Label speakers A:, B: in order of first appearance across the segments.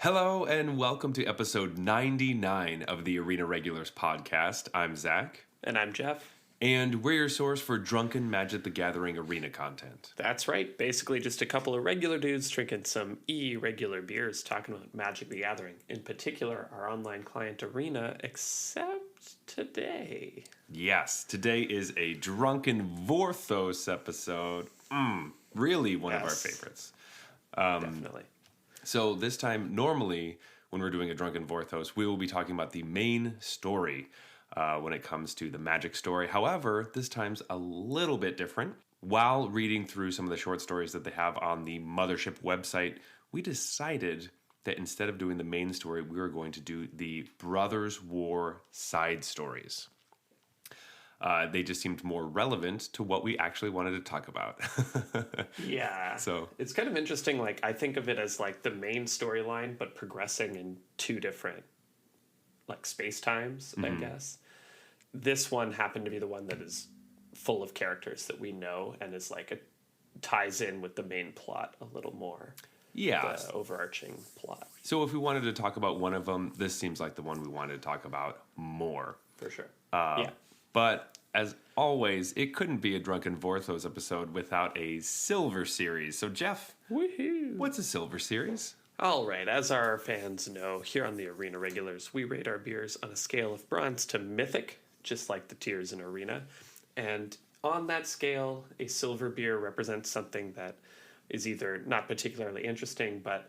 A: Hello and welcome to episode 99 of the Arena Regulars podcast. I'm Zach.
B: And I'm Jeff.
A: And we're your source for drunken Magic the Gathering arena content.
B: That's right. Basically just a couple of regular dudes drinking some irregular beers talking about Magic the Gathering. In particular, our online client Arena, except today.
A: Yes, today is a Drunken Vorthos episode. Really one of our favorites.
B: Definitely.
A: So this time, normally, when we're doing a Drunken Vorthos, we will be talking about the main story when it comes to the Magic story. However, this time's a little bit different. While reading through some of the short stories that they have on the Mothership website, we decided that instead of doing the main story, we were going to do the Brothers War side stories. They just seemed more relevant to what we actually wanted to talk about.
B: Yeah.
A: So
B: it's kind of interesting. Like, I think of it as like the main storyline, but progressing in two different like space times, I guess. This one happened to be the one that is full of characters that we know and is like ties in with the main plot a little more.
A: yeah.
B: The overarching plot.
A: So if we wanted to talk about one of them, this seems like the one we wanted to talk about more.
B: For sure. Yeah.
A: But as always, it couldn't be a Drunken Vorthos episode without a Silver Series. So Jeff,
B: Woohoo!
A: what's a Silver Series?
B: All right, as our fans know, here on the Arena Regulars, we rate our beers on a scale of bronze to mythic, just like the tiers in Arena. And on that scale, a silver beer represents something that is either not particularly interesting, but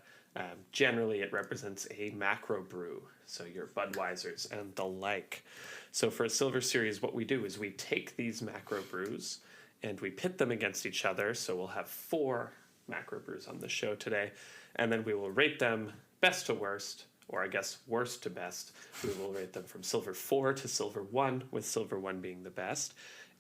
B: generally it represents a macro brew, so your Budweisers and the like. So for a Silver Series, what we do is we take these macro brews and we pit them against each other. So we'll have 4 macro brews on the show today, and then we will rate them best to worst, or I guess worst to best. We will rate them from Silver 4 to Silver 1, with Silver 1 being the best.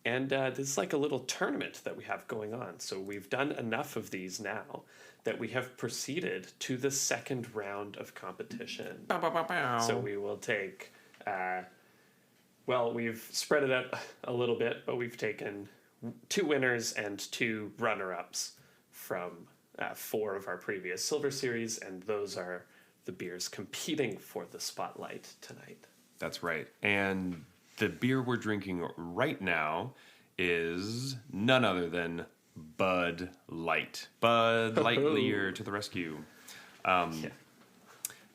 B: And this is like a little tournament that we have going on. So we've done enough of these now that we have proceeded to the second round of competition.
A: Bow, bow, bow, bow.
B: So we will take, we've spread it out a little bit, but we've taken 2 winners and 2 runner-ups from 4 of our previous Silver Series, and those are the beers competing for the spotlight tonight.
A: That's right. And the beer we're drinking right now is none other than Bud Light. Bud Lightyear to the rescue.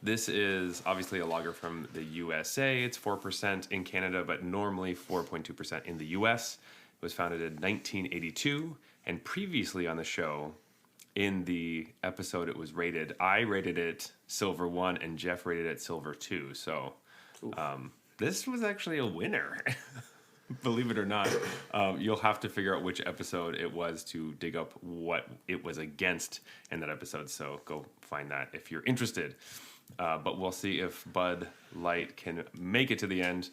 A: This is obviously a lager from the USA. It's 4% in Canada, but normally 4.2% in the US. It was founded in 1982, and previously on the show, in the episode it was rated, I rated it Silver 1 and Jeff rated it Silver 2. So this was actually a winner. Believe it or not. You'll have to figure out which episode it was to dig up what it was against in that episode. So go find that if you're interested. But we'll see if Bud Light can make it to the end.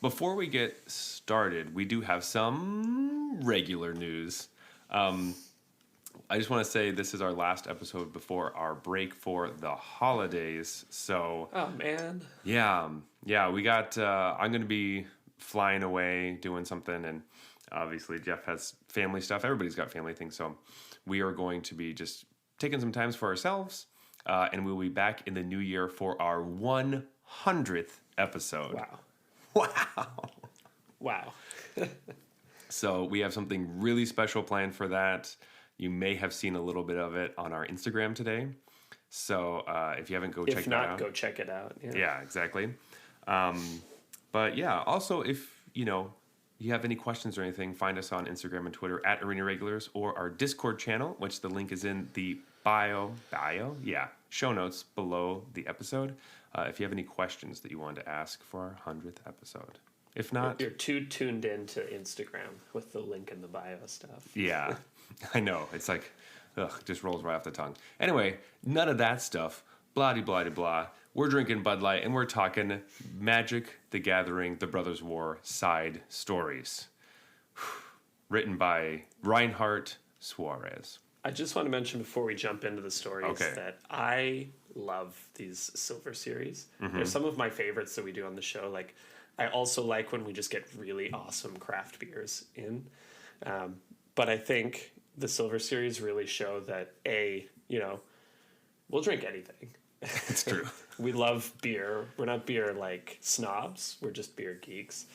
A: Before we get started, we do have some regular news. I just want to say this is our last episode before our break for the holidays. So,
B: Oh, man.
A: yeah, we got, I'm going to be flying away doing something, and obviously Jeff has family stuff. Everybody's got family things, so we are going to be just taking some times for ourselves, and we'll be back in the new year for our 100th episode.
B: Wow.
A: So we have something really special planned for that. You may have seen a little bit of it on our Instagram today. So if you haven't, check that out.
B: If not, go check it out.
A: Yeah, exactly. But yeah, also if you have any questions or anything, find us on Instagram and Twitter at Arena Regulars, or our Discord channel, which the link is in the show notes below the episode. If you have any questions that you want to ask for our 100th episode. If not,
B: You're too tuned in to Instagram with the link in the bio stuff.
A: yeah, I know. It's like, just rolls right off the tongue. Anyway, none of that stuff. Blah-de-blah-de-blah. We're drinking Bud Light, and we're talking Magic the Gathering, the Brothers War side stories. Written by Reinhard Suarez.
B: I just want to mention before we jump into the stories
A: Okay.
B: that I love these Silver Series. They're some of my favorites that we do on the show. Like, I also like when we just get really awesome craft beers in. But I think the Silver Series really show that, we'll drink anything.
A: It's true.
B: We love beer. We're not beer like snobs. We're just beer geeks.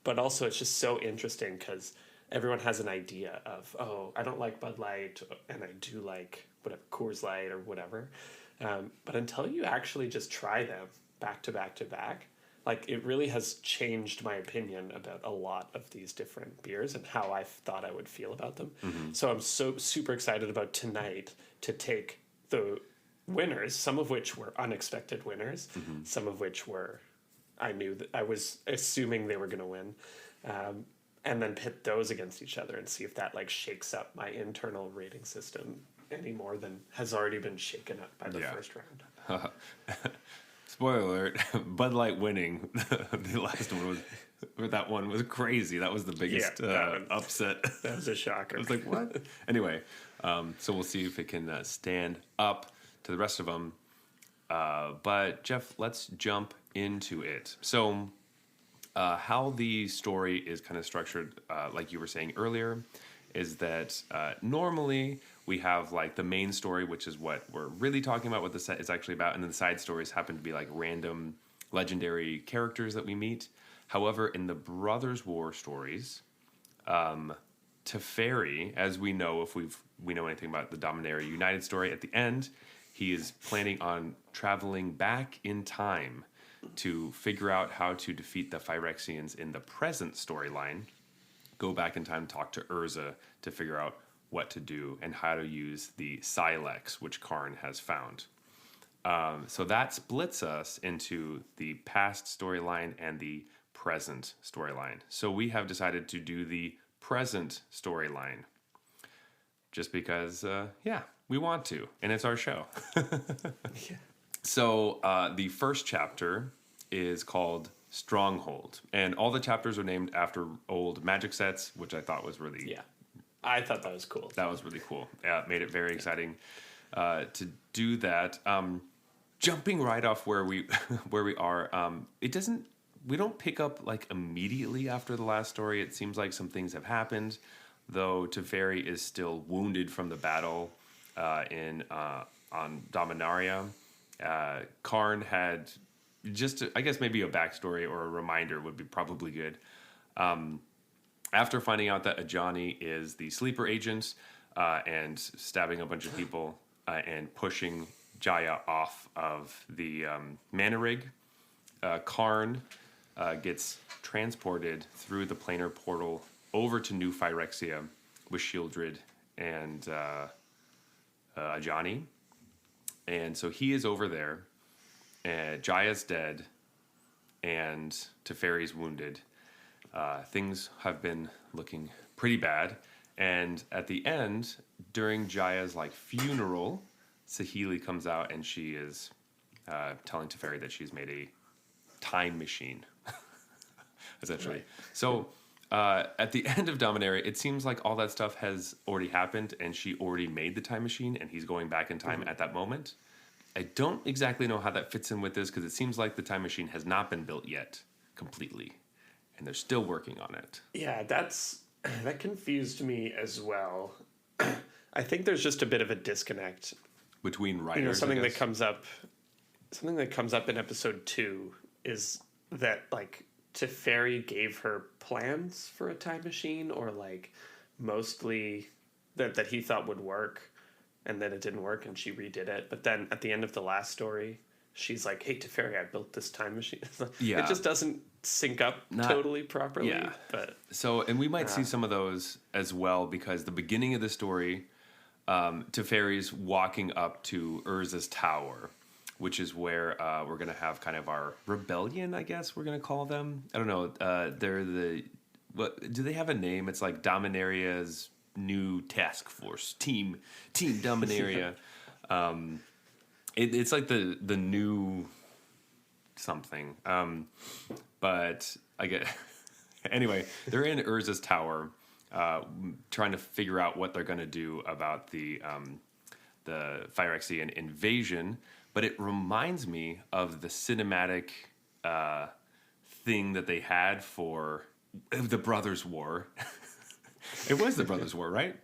B: But also, it's just so interesting because everyone has an idea of, oh, I don't like Bud Light, and I do like whatever Coors Light or whatever. But until you actually just try them back to back to back, like it really has changed my opinion about a lot of these different beers and how I thought I would feel about them. So I'm so super excited about tonight to take the winners, some of which were unexpected winners, some of which were I knew that I was assuming they were going to win, and then pit those against each other and see if that like shakes up my internal rating system any more than has already been shaken up by the first round.
A: Spoiler alert, Bud Light winning the last one was, or that one was crazy. That was the biggest upset.
B: That was a shocker.
A: I was like, what? Anyway, so we'll see if it can stand up to the rest of them. But Jeff, let's jump into it. So how the story is kind of structured, like you were saying earlier, is that normally we have like the main story, which is what we're really talking about, what the set is actually about, and then the side stories happen to be like random legendary characters that we meet. However, in the Brothers War stories, Teferi, as we know, if we know anything about the Dominaria United story, at the end, he is planning on traveling back in time to figure out how to defeat the Phyrexians in the present storyline, go back in time, talk to Urza to figure out what to do and how to use the Silex, which Karn has found. So that splits us into the past storyline and the present storyline. So we have decided to do the present storyline just because, we want to, and it's our show. So the first chapter is called Stronghold, and all the chapters are named after old magic sets, which I thought was really...
B: Yeah, I thought that was cool.
A: That was really cool. Yeah, it made it very exciting to do that. Jumping right off where we where we are, we don't pick up like immediately after the last story. It seems like some things have happened, though Teferi is still wounded from the battle on Dominaria. Karn had just, I guess maybe a backstory or a reminder would be probably good. After finding out that Ajani is the sleeper agent and stabbing a bunch of people and pushing Jaya off of the mana rig, Karn gets transported through the planar portal over to New Phyrexia with Shieldred and Ajani. And so he is over there, and Jaya's dead, and Teferi's wounded. Things have been looking pretty bad, and at the end, during Jaya's like funeral, Saheeli comes out and she is telling Teferi that she's made a time machine, essentially. Right. So at the end of Dominaria, it seems like all that stuff has already happened, and she already made the time machine, and he's going back in time at that moment. I don't exactly know how that fits in with this, because it seems like the time machine has not been built yet completely, and they're still working on it.
B: Yeah, that confused me as well. I think there's just a bit of a disconnect
A: between writers.
B: You know, something that comes up in episode 2 is that like Teferi gave her plans for a time machine, or like mostly that he thought would work, and then it didn't work and she redid it. But then at the end of the last story, she's like, hey, Teferi, I built this time machine. It just doesn't sync up totally properly.
A: Yeah.
B: But
A: so, and we might see some of those as well, because the beginning of the story, Teferi's walking up to Urza's tower, which is where we're going to have kind of our rebellion, I guess we're going to call them. I don't know. They're what do they have a name? It's like Dominaria's new task force, Team Dominaria. It's like the new something. But I get anyway. They're in Urza's tower, trying to figure out what they're going to do about the Phyrexian invasion. But it reminds me of the cinematic thing that they had for the Brothers' War. It was the Brothers' War, right?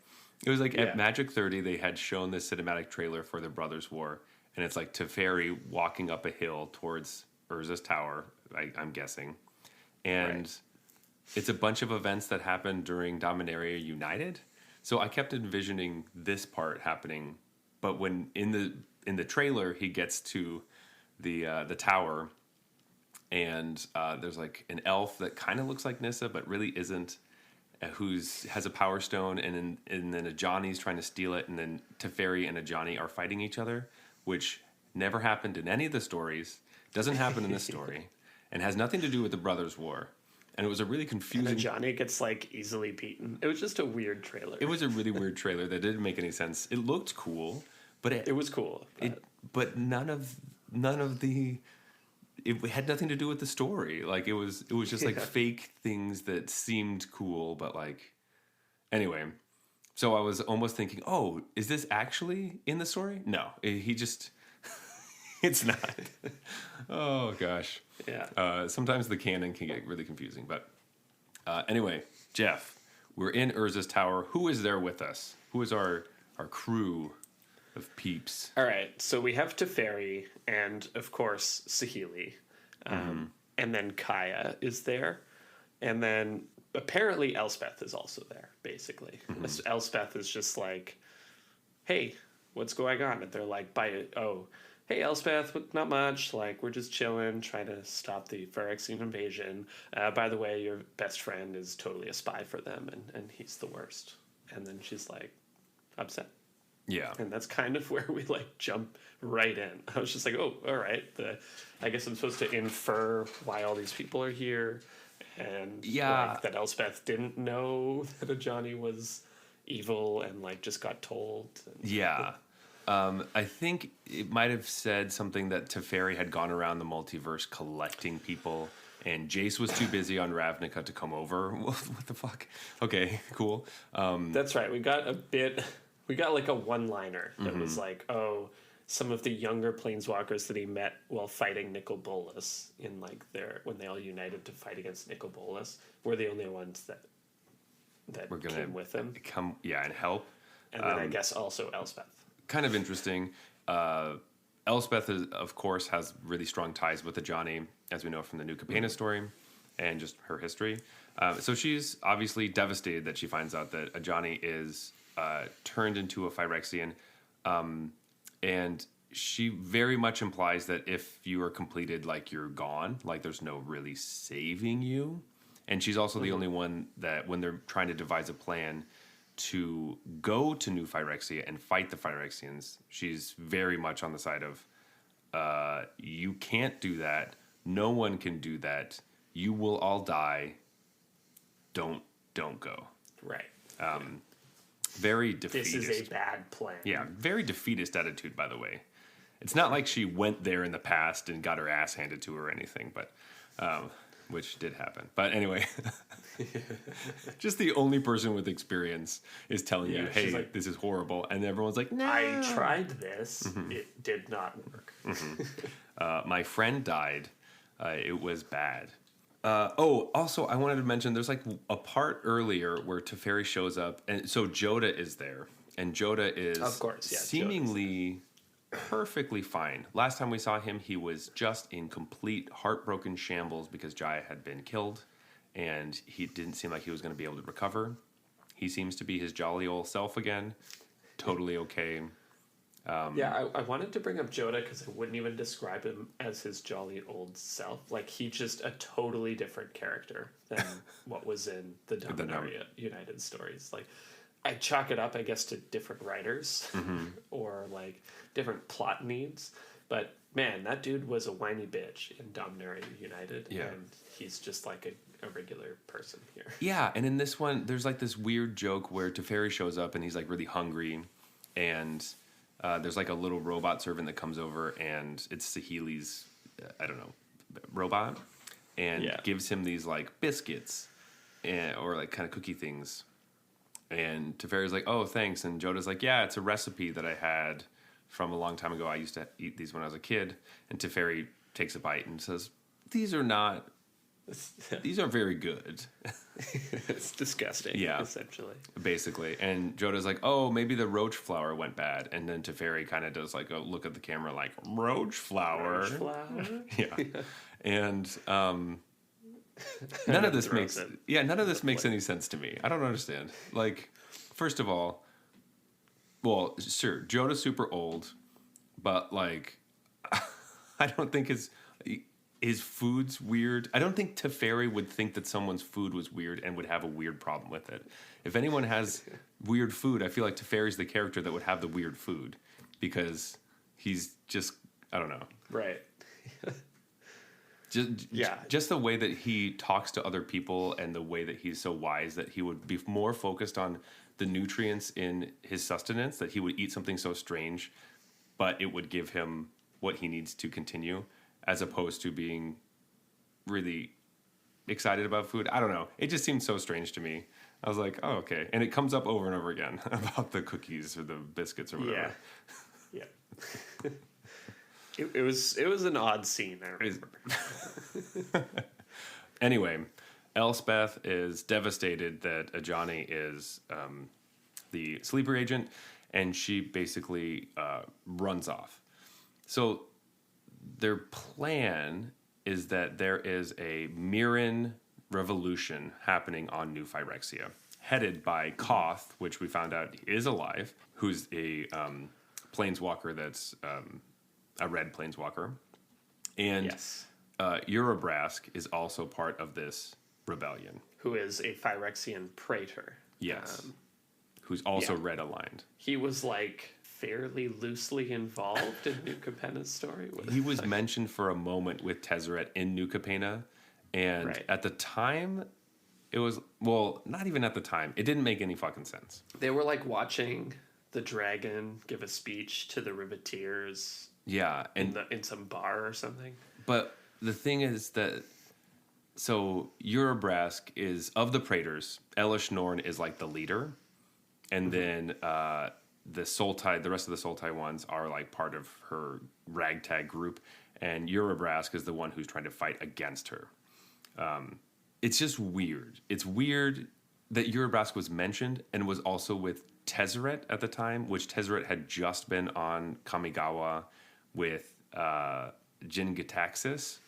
A: It was like
B: Yeah.
A: at Magic 30, they had shown this cinematic trailer for the Brothers War, and it's like Teferi walking up a hill towards Urza's tower, I'm guessing. And
B: Right.
A: it's a bunch of events that happened during Dominaria United. So I kept envisioning this part happening, but when in the trailer he gets to the tower, and there's like an elf that kind of looks like Nissa but really isn't, who's has a power stone, and then Ajani's trying to steal it, and then Teferi and Ajani are fighting each other, which never happened in any of the stories, doesn't happen in this story, and has nothing to do with the Brothers War. And it was a really confusing.
B: And Johnny gets like easily beaten. It was just a weird trailer.
A: It was a really weird trailer that didn't make any sense. It looked cool, but
B: It was cool.
A: but none of the. It had nothing to do with the story. Like it was just like fake things that seemed cool, but like anyway. So I was almost thinking, oh, is this actually in the story? No, he just. It's not. Oh gosh.
B: Yeah.
A: Sometimes the canon can get really confusing, but anyway, Jeff, we're in Urza's tower. Who is there with us? Who is our crew of peeps?
B: All right. So we have Teferi and, of course, Sahili. And then Kaya is there. And then apparently Elspeth is also there, basically. Elspeth is just like, hey, what's going on? And they're like, hey, Elspeth, not much. Like, we're just chilling, trying to stop the Phyrexian invasion. By the way, your best friend is totally a spy for them, and he's the worst. And then she's like, upset.
A: Yeah.
B: And that's kind of where we like jump right in. I was just like, oh, all right. I guess I'm supposed to infer why all these people are here, and like, that Elspeth didn't know that Ajani was evil and like just got told.
A: Yeah. I think it might have said something that Teferi had gone around the multiverse collecting people, and Jace was too busy on Ravnica to come over. What the fuck? Okay, cool.
B: That's right. We got like a one-liner that was like, oh, some of the younger planeswalkers that he met while fighting Nicol Bolas in like when they all united to fight against Nicol Bolas were the only ones that
A: We're gonna
B: came with him.
A: And help.
B: And then I guess also Elspeth.
A: Kind of interesting. Elspeth, of course, has really strong ties with Ajani, as we know from the New Capenna story, and just her history. So she's obviously devastated that she finds out that Ajani is turned into a Phyrexian. And she very much implies that if you are completed, like, you're gone. Like, there's no really saving you. And she's also the only one that, when they're trying to devise a plan to go to New Phyrexia and fight the Phyrexians, she's very much on the side of, you can't do that. No one can do that. You will all die. Don't go.
B: Right.
A: Very defeatist.
B: This is a bad plan.
A: Yeah, very defeatist attitude, by the way. It's not like she went there in the past and got her ass handed to her or anything, but which did happen. But anyway, just the only person with experience is telling you, hey, like, this is horrible. And everyone's like, no.
B: I tried this. It did not work.
A: My friend died. It was bad. Also, I wanted to mention there's like a part earlier where Teferi shows up, and so Joda is there, and Joda is,
B: of course, yeah,
A: seemingly perfectly fine. Last time we saw him, he was just in complete heartbroken shambles because Jaya had been killed, and he didn't seem like he was going to be able to recover. He seems to be his jolly old self again, totally okay.
B: I wanted to bring up Joda because I wouldn't even describe him as his jolly old self. Like, he's just a totally different character than what was in the Dominaria United stories. Like, I chalk it up, I guess, to different writers or, like, different plot needs. But, man, that dude was a whiny bitch in Dominaria United.
A: Yeah.
B: And he's just, like, a regular person here.
A: Yeah, and in this one, there's, like, this weird joke where Teferi shows up and he's, like, really hungry, and there's like a little robot servant that comes over, and it's Sahili's, robot, and gives him these like biscuits or like kind of cookie things. And Teferi's like, oh, thanks. And Joda's like, yeah, it's a recipe that I had from a long time ago. I used to eat these when I was a kid. And Teferi takes a bite and says, these are not these are very good.
B: It's disgusting,
A: Yeah.
B: essentially.
A: Basically. And Joda's like, oh, maybe the roach flour went bad. And then Teferi kind of does like a look at the camera like, roach flour?
B: Roach flour?
A: Yeah. And none of this makes any sense to me. I don't understand. Like, first of all, well, sure, Joda's super old, but like, I don't think his food's weird. I don't think Teferi would think that someone's food was weird and would have a weird problem with it. If anyone has weird food, I feel like Teferi's the character that would have the weird food because he's just, I don't know.
B: Right.
A: Just the way that he talks to other people and the way that he's so wise that he would be more focused on the nutrients in his sustenance, that he would eat something so strange, but it would give him what he needs to continue, as opposed to being really excited about food. I don't know. It just seemed so strange to me. I was like, oh, okay. And it comes up over and over again about the cookies or the biscuits or whatever.
B: Yeah. It was an odd scene, I remember.
A: Anyway, Elspeth is devastated that Ajani is the sleeper agent, and she basically runs off. So their plan is that there is a Mirren revolution happening on New Phyrexia, headed by Koth, which we found out is alive, who's a planeswalker that's a red planeswalker. And
B: Yes.
A: Urabrask is also part of this rebellion.
B: Who is a Phyrexian praetor.
A: Yes. Who's also red aligned.
B: He was like fairly loosely involved in New Capenna's story.
A: He was mentioned for a moment with Tezzeret in New Capenna, and at the time, it was, well, not even at the time. It didn't make any fucking sense.
B: They were like watching the dragon give a speech to the Riveteers.
A: Yeah, and
B: in some bar or something. But
A: the thing is that, so Urabrask is, of the Praetors, Elish Norn is like the leader, and then the Sultai, the rest of the Sultai ones are like part of her ragtag group, and Urabrask is the one who's trying to fight against her. It's just weird. It's weird that Urabrask was mentioned and was also with Tezzeret at the time, which Tezzeret had just been on Kamigawa with Jin Gitaxis,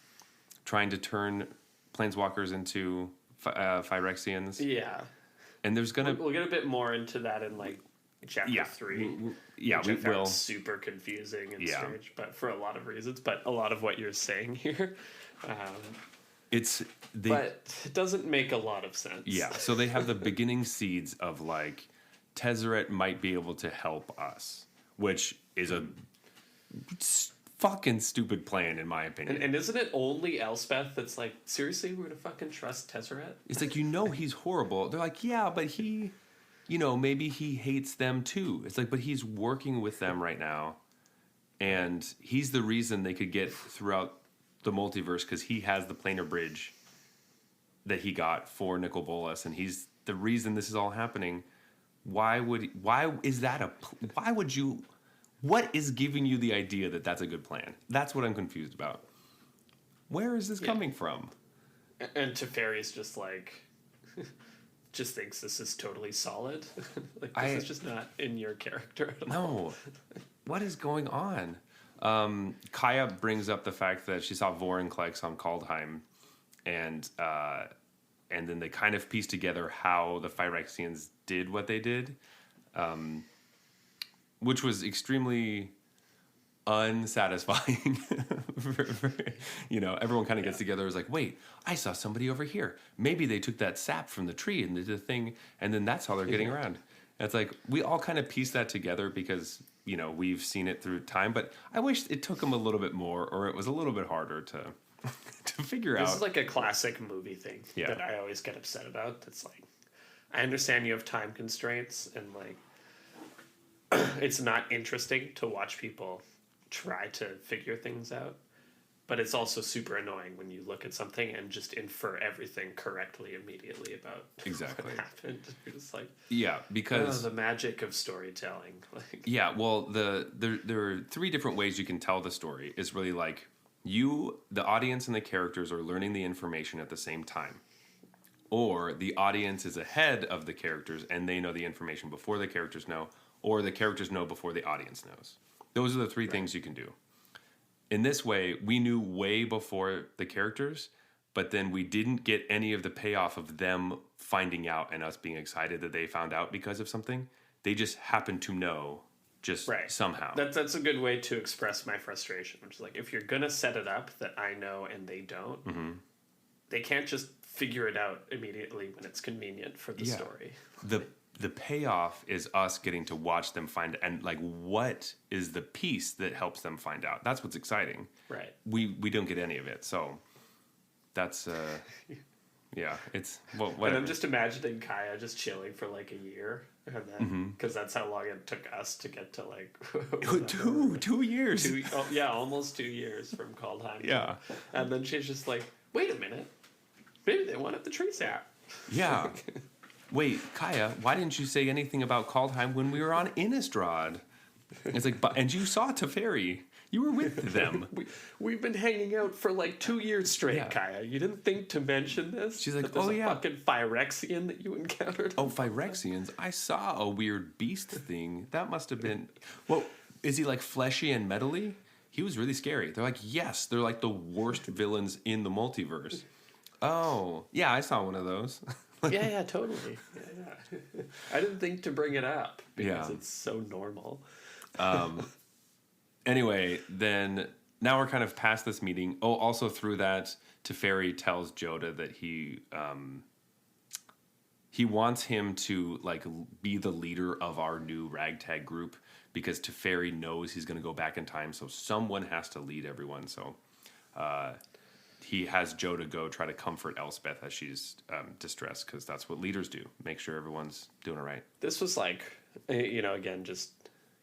A: trying to turn planeswalkers into Phyrexians.
B: Yeah.
A: And there's gonna...
B: We'll get a bit more into that in like chapter 3.
A: Yeah, we will.
B: Super confusing and strange, but for a lot of reasons. But a lot of what you're saying here, but it doesn't make a lot of sense.
A: Yeah, so they have the beginning seeds of like Tezzeret might be able to help us, which is a fucking stupid plan in my opinion.
B: And isn't it only Elspeth that's like, seriously, we're gonna fucking trust Tezzeret?
A: It's like, he's horrible. They're like, yeah, but he, maybe he hates them too. It's like, but he's working with them right now, and he's the reason they could get throughout the multiverse because he has the planar bridge that he got for Nicol Bolas, and he's the reason this is all happening. What is giving you the idea that that's a good plan? That's what I'm confused about. Where is this coming from?
B: And Teferi's just like, just thinks this is totally solid. Like, this is just not in your character at all.
A: No. What is going on? Kaya brings up the fact that she saw Vorinclex on Kaldheim, and then they kind of piece together how the Phyrexians did what they did, which was extremely unsatisfying. Everyone kind of gets together. Is like, wait, I saw somebody over here. Maybe they took that sap from the tree and did the thing, and then that's how they're getting around. And it's like we all kind of piece that together because we've seen it through time. But I wish it took them a little bit more, or it was a little bit harder to figure out.
B: This is like a classic movie thing that I always get upset about. That's like, I understand you have time constraints and like it's not interesting to watch people try to figure things out, but it's also super annoying when you look at something and just infer everything correctly immediately about what happened. You're just like,
A: because
B: the magic of storytelling. Like,
A: well, there are 3 different ways you can tell the story. It's really like the audience and the characters are learning the information at the same time. Or the audience is ahead of the characters and they know the information before the characters know, or the characters know before the audience knows. Those are the three things you can do. In this way, we knew way before the characters, but then we didn't get any of the payoff of them finding out and us being excited that they found out because of something. They just happened to know just somehow.
B: That's a good way to express my frustration, which is like, if you're going to set it up that I know and they don't, they can't just figure it out immediately when it's convenient for the story.
A: The payoff is us getting to watch them find, and like, what is the piece that helps them find out? That's what's exciting.
B: Right.
A: We don't get any of it, so that's yeah. It's whatever.
B: And I'm just imagining Kaya just chilling for like a year, and then because that's how long it took us to get to like
A: 2 years.
B: Almost 2 years from Kaldheim.
A: Yeah.
B: And then she's just like, wait a minute, maybe they wanted the tree sap.
A: Yeah. Wait, Kaya, why didn't you say anything about Kaldheim when we were on Innistrad? It's like, and you saw Teferi. You were with them.
B: We've been hanging out for like 2 years straight, Kaya. You didn't think to mention this?
A: She's like,
B: that there's a fucking Phyrexian that you encountered?
A: Oh, Phyrexians? I saw a weird beast thing. That must have been... Well, is he like fleshy and metally? He was really scary. They're like, yes, they're like the worst villains in the multiverse. Oh, yeah, I saw one of those.
B: Yeah, totally. Yeah. I didn't think to bring it up because it's so normal.
A: Anyway, then now we're kind of past this meeting. Oh, also through that, Teferi tells Joda that he wants him to like be the leader of our new ragtag group because Teferi knows he's going to go back in time, so someone has to lead everyone. So he has Joda go try to comfort Elspeth as she's distressed, because that's what leaders do. Make sure everyone's doing it right.
B: This was like, again, just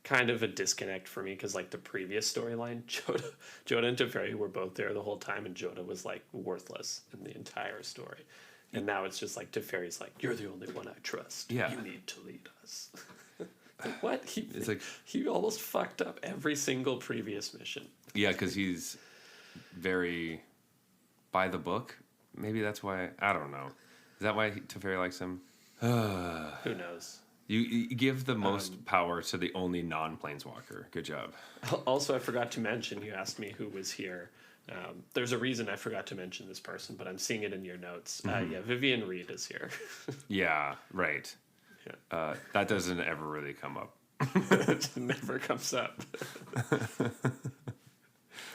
B: kind of a disconnect for me, because like the previous storyline, Joda and Teferi were both there the whole time, and Joda was like worthless in the entire story. And now it's just like Teferi's like, you're the only one I trust. Yeah. You need to lead us. Like, what? He almost fucked up every single previous mission.
A: Yeah, because he's very... by the book. Maybe that's why. I don't know. Is that why Teferi likes him?
B: Who knows?
A: You give the most power to the only non-planeswalker. Good job.
B: Also, I forgot to mention, you asked me who was here. There's a reason I forgot to mention this person, but I'm seeing it in your notes. Vivian Reed is here.
A: Yeah, right. Yeah. That doesn't ever really come up.
B: It never comes up.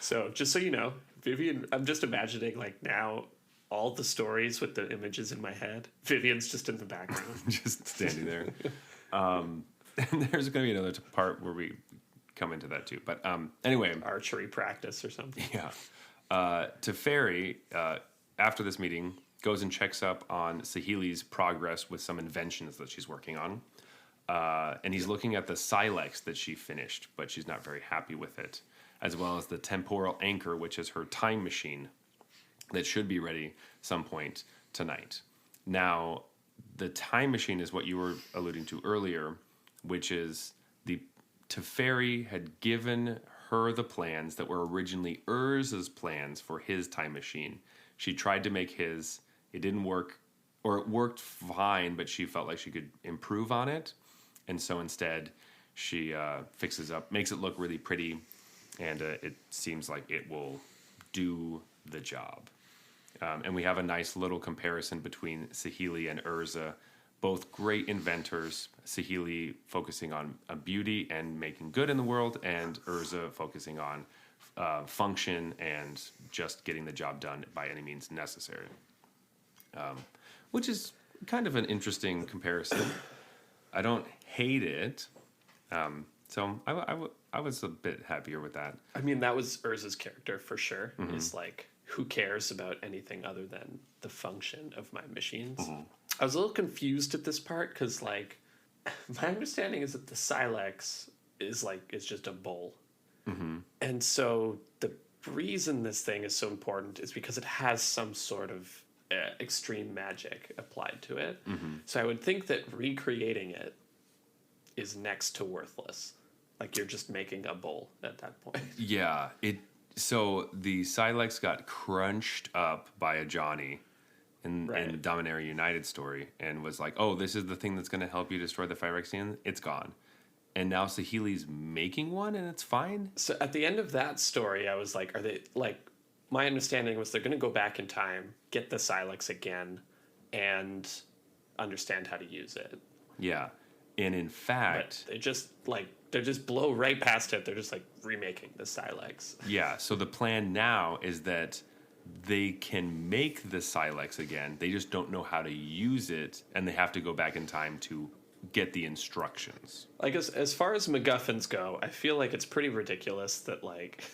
B: So, just so you know, Vivian, I'm just imagining like now all the stories with the images in my head. Vivian's just in the background.
A: Just standing there. And there's going to be another part where we come into that too. But anyway.
B: Archery practice or something.
A: Yeah. Teferi, after this meeting, goes and checks up on Saheeli's progress with some inventions that she's working on. And he's looking at the Silex that she finished, but she's not very happy with it, as well as the Temporal Anchor, which is her time machine that should be ready some point tonight. Now, the time machine is what you were alluding to earlier, which is the Teferi had given her the plans that were originally Urza's plans for his time machine. She tried to make his, it didn't work, or it worked fine, but she felt like she could improve on it. And so instead, she fixes up, makes it look really pretty, and it seems like it will do the job. And we have a nice little comparison between Saheeli and Urza, both great inventors. Saheeli focusing on beauty and making good in the world, and Urza focusing on function and just getting the job done by any means necessary. Which is kind of an interesting comparison. I don't hate it. So I was a bit happier with that.
B: I mean, that was Urza's character for sure. Mm-hmm. Is like, who cares about anything other than the function of my machines? Mm-hmm. I was a little confused at this part because, like, my understanding is that the Silex is just a bowl. Mm-hmm. And so the reason this thing is so important is because it has some sort of extreme magic applied to it. Mm-hmm. So I would think that recreating it is next to worthless. Like, you're just making a bowl at that point.
A: Yeah, So the Silex got crunched up by a Johnny in the Dominaria United story and was like, oh, this is the thing that's going to help you destroy the Phyrexian. It's gone. And now Saheeli's making one and it's fine?
B: So at the end of that story, I was like, are they, like, my understanding was they're going to go back in time, get the Silex again, and understand how to use it.
A: Yeah. And in fact...
B: But they just blow right past it. They're just, like, remaking the Silex.
A: Yeah, so the plan now is that they can make the Silex again. They just don't know how to use it, and they have to go back in time to get the instructions.
B: Like, as far as MacGuffins go, I feel like it's pretty ridiculous that, like,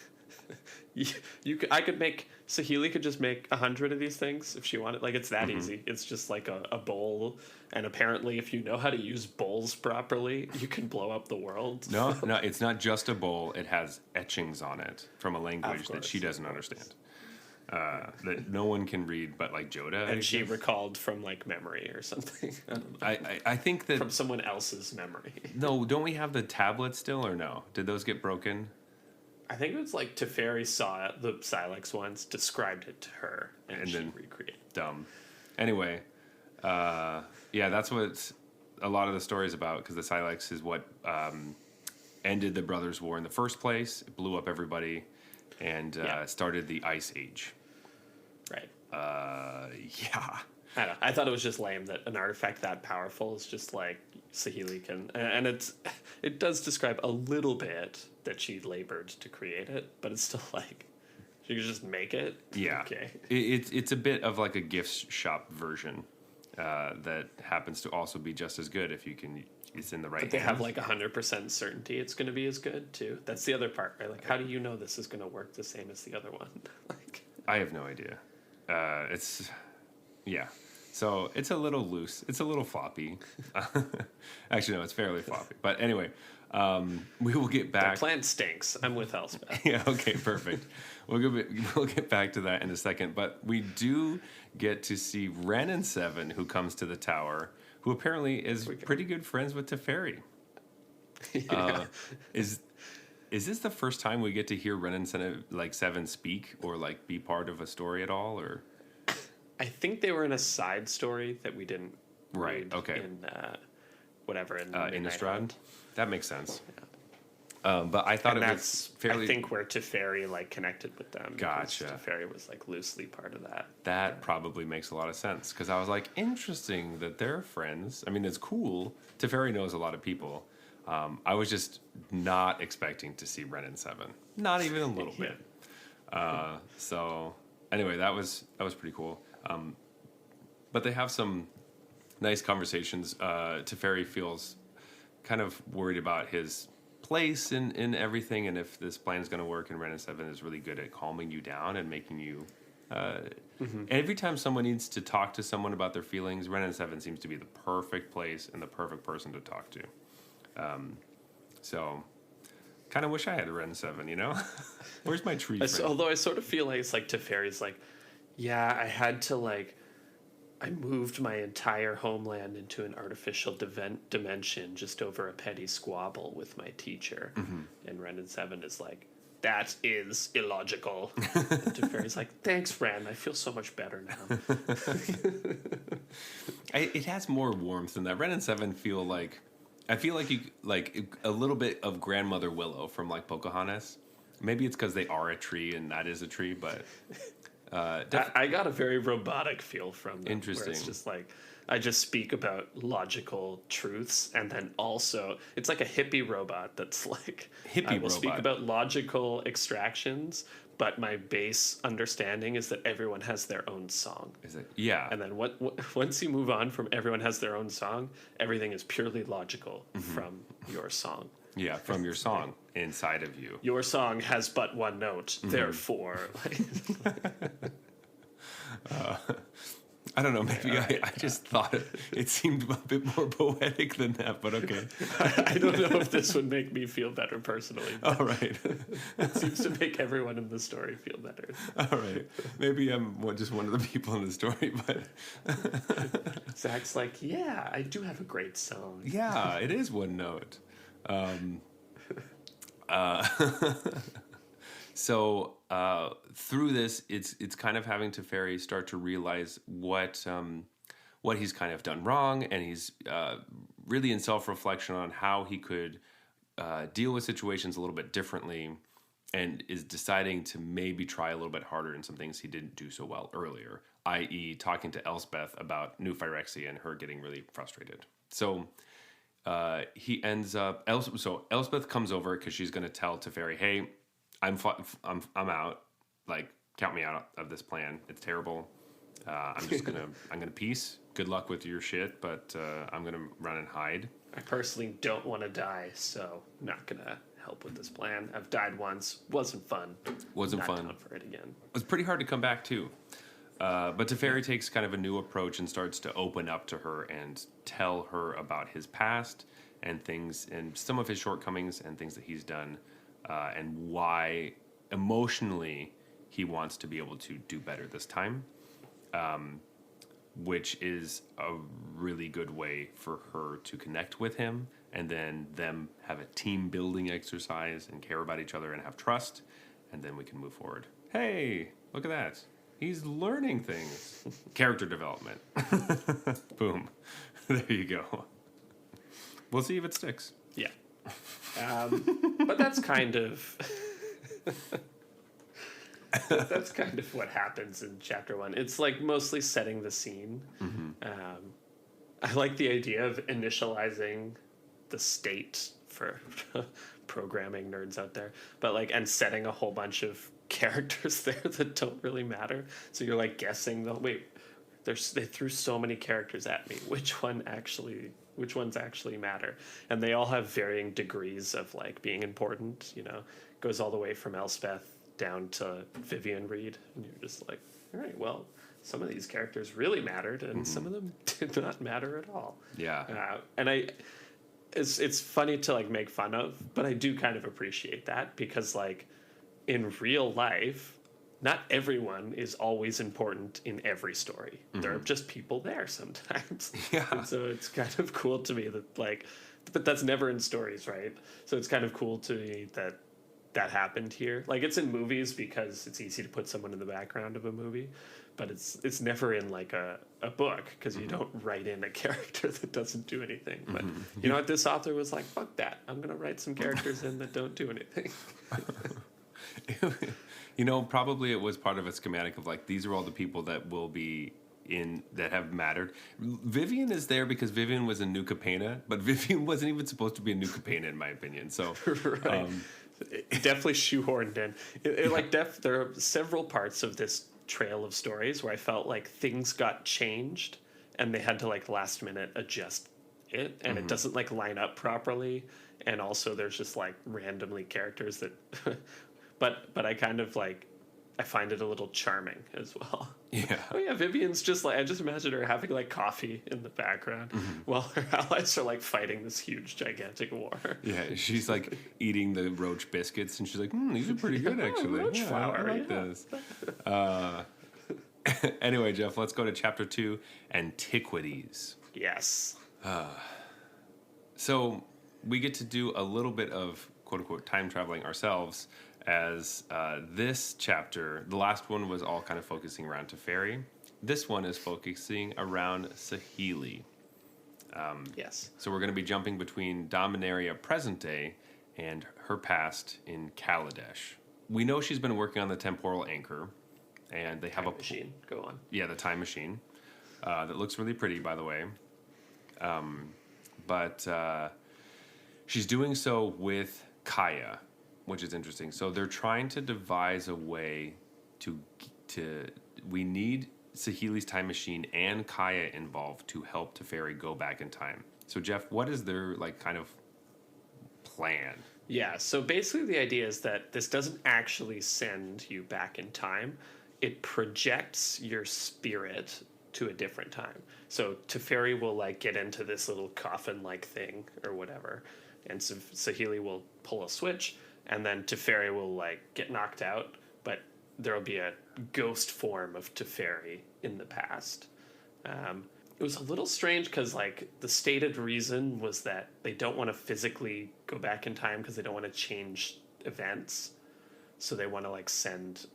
B: I could make... Saheeli could just make 100 of these things if she wanted. Like, it's that easy. It's just like a bowl, and apparently if you know how to use bowls properly, you can blow up the world.
A: No, it's not just a bowl. It has etchings on it from a language that she doesn't understand. That no one can read but, like, Joda.
B: And she recalled from, like, memory or something. I don't know.
A: I think that...
B: From someone else's memory.
A: No, don't we have the tablets still, or no? Did those get broken?
B: I think it was like Teferi saw the Silex once, described it to her, and she
A: then
B: recreated.
A: Dumb. Anyway, yeah, that's what a lot of the story is about, because the Silex is what ended the Brothers' War in the first place. It blew up everybody and started the Ice Age.
B: Right.
A: Yeah.
B: I don't know. I thought it was just lame that an artifact that powerful is just like Saheeli can, and it does describe a little bit that she labored to create it, but it's still like she could just make it.
A: Yeah.
B: Okay.
A: It's a bit of like a gift shop version that happens to also be just as good if you can. It's in the right.
B: But they
A: hands.
B: have like 100% certainty it's going to be as good too. That's the other part, right? Like, how do you know this is going to work the same as the other one? Like,
A: I have no idea. Yeah. So it's a little loose. It's a little floppy. Actually, no, it's fairly floppy. But anyway, we will get back.
B: the plant stinks. I'm with Elspeth.
A: Yeah, okay, perfect. We'll get back to that in a second. But we do get to see Ren and Seven, who comes to the tower, who apparently is pretty good friends with Teferi.
B: Yeah.
A: Is this the first time we get to hear Ren and Seven speak or like be part of a story at all, or?
B: I think they were in a side story that we didn't read
A: okay.
B: in whatever in
A: Innistrad. That makes sense.
B: Yeah.
A: But I thought
B: and
A: it
B: that's
A: was fairly.
B: I think where Teferi like connected with them.
A: Gotcha.
B: Teferi was like loosely part of that.
A: That probably makes a lot of sense because I was like, interesting that they're friends. I mean, it's cool. Teferi knows a lot of people. I was just not expecting to see Ren and Seven, not even a little bit. So anyway, that was pretty cool. But they have some nice conversations. Teferi feels kind of worried about his place in everything, and if this plan is going to work. And Ren and Seven is really good at calming you down and making you. Every time someone needs to talk to someone about their feelings, Ren and Seven seems to be the perfect place and the perfect person to talk to. So, kind of wish I had a Ren 7, you know? Where's my tree friend?
B: Although I sort of feel like it's like Teferi's like, yeah, I had to like, I moved my entire homeland into an artificial dimension just over a petty squabble with my teacher. And Ren and Seven is like, that is illogical. And Teferi's like, thanks, Ren. I feel so much better now.
A: It has more warmth than that. Ren and Seven feel like, I feel like you like a little bit of Grandmother Willow from like Pocahontas. Maybe it's because they are a tree and that is a tree, but
B: I got a very robotic feel from them.
A: Interesting.
B: Where it's just like I just speak about logical truths, and then also it's like a hippie robot that's like I will speak about logical extractions, but my base understanding is that everyone has their own song.
A: Is it? Yeah.
B: And then once you move on from everyone has their own song, everything is purely logical from your song.
A: Yeah, from your song inside of you.
B: Your song has but one note, therefore.
A: I don't know, maybe I just thought it seemed a bit more poetic than that, but okay.
B: I don't know if this would make me feel better personally.
A: All right.
B: It seems to make everyone in the story feel better.
A: All right. Maybe I'm just one of the people in the story, but...
B: Zach's like, yeah, I do have a great song.
A: Yeah, it is one note. So through this, it's kind of having Teferi start to realize what he's kind of done wrong, and he's really in self-reflection on how he could deal with situations a little bit differently, and is deciding to maybe try a little bit harder in some things he didn't do so well earlier, i.e. talking to Elspeth about New Phyrexia and her getting really frustrated. So he ends up... Elspeth comes over because she's going to tell Teferi, hey, I'm out. Like, count me out of this plan. It's terrible. I'm gonna peace. Good luck with your shit, but I'm gonna run and hide.
B: I personally don't want to die, so I'm not gonna help with this plan. I've died once. Wasn't fun.
A: Wasn't
B: not
A: fun.
B: Down for it again.
A: It was pretty hard to come back too. But Teferi takes kind of a new approach and starts to open up to her and tell her about his past and things and some of his shortcomings and things that he's done, and why emotionally he wants to be able to do better this time. Which is a really good way for her to connect with him, and then them have a team building exercise and care about each other and have trust, and then we can move forward. Hey, look at that. He's learning things. Character development. Boom. There you go. We'll see if it sticks.
B: Yeah. But that's kind of... That's kind of what happens in chapter 1. It's like mostly setting the scene. I like the idea of initializing the state for programming nerds out there, but like, and setting a whole bunch of characters there that don't really matter. So you're like guessing they threw so many characters at me. Which ones actually matter? And they all have varying degrees of like being important, goes all the way from Elspeth down to Vivian Reed, and you're just like, all right, well, some of these characters really mattered, and some of them did not matter at all.
A: Yeah.
B: And it's funny to like make fun of, but I do kind of appreciate that, because like in real life, not everyone is always important in every story. There are just people there sometimes.
A: Yeah.
B: And so it's kind of cool to me that like, but that's never in stories, right? So it's kind of cool to me that happened here. Like, it's in movies because it's easy to put someone in the background of a movie, but it's never in like a book, because you don't write in a character that doesn't do anything. But you know what, this author was like, fuck that, I'm gonna write some characters in that don't do anything.
A: Probably it was part of a schematic of like, these are all the people that will be in that have mattered. Vivian is there because Vivian was a New Capena, but Vivian wasn't even supposed to be a New Capena in my opinion. So
B: right. It definitely shoehorned in. There are several parts of this trail of stories where I felt like things got changed and they had to like last minute adjust it, and it doesn't like line up properly, and also there's just like randomly characters that but I kind of like, I find it a little charming as well.
A: Yeah.
B: Oh yeah, Vivian's just like, I just imagine her having like coffee in the background while her allies are like fighting this huge gigantic war.
A: Yeah, she's like eating the roach biscuits, and she's like, these are pretty good actually.
B: Roach flour,
A: I like this. Anyway, Jeff, let's go to chapter 2, Antiquities.
B: Yes.
A: So we get to do a little bit of quote unquote time traveling ourselves, as this chapter, the last one was all kind of focusing around Teferi. This one is focusing around Saheeli.
B: Yes.
A: So we're going to be jumping between Dominaria present day and her past in Kaladesh. We know she's been working on the temporal anchor, and they have
B: Time machine. Go on.
A: Yeah, the time machine. That looks really pretty, by the way. But she's doing so with Kaya, which is interesting. So they're trying to devise a way to we need Saheeli's time machine and Kaya involved to help Teferi go back in time. So Jeff, what is their like kind of plan?
B: Yeah, so basically the idea is that this doesn't actually send you back in time. It projects your spirit to a different time. So Teferi will like get into this little coffin-like thing or whatever, and so Saheeli will pull a switch, and then Teferi will like get knocked out, but there'll be a ghost form of Teferi in the past. It was a little strange because like the stated reason was that they don't want to physically go back in time because they don't want to change events. so they want to like send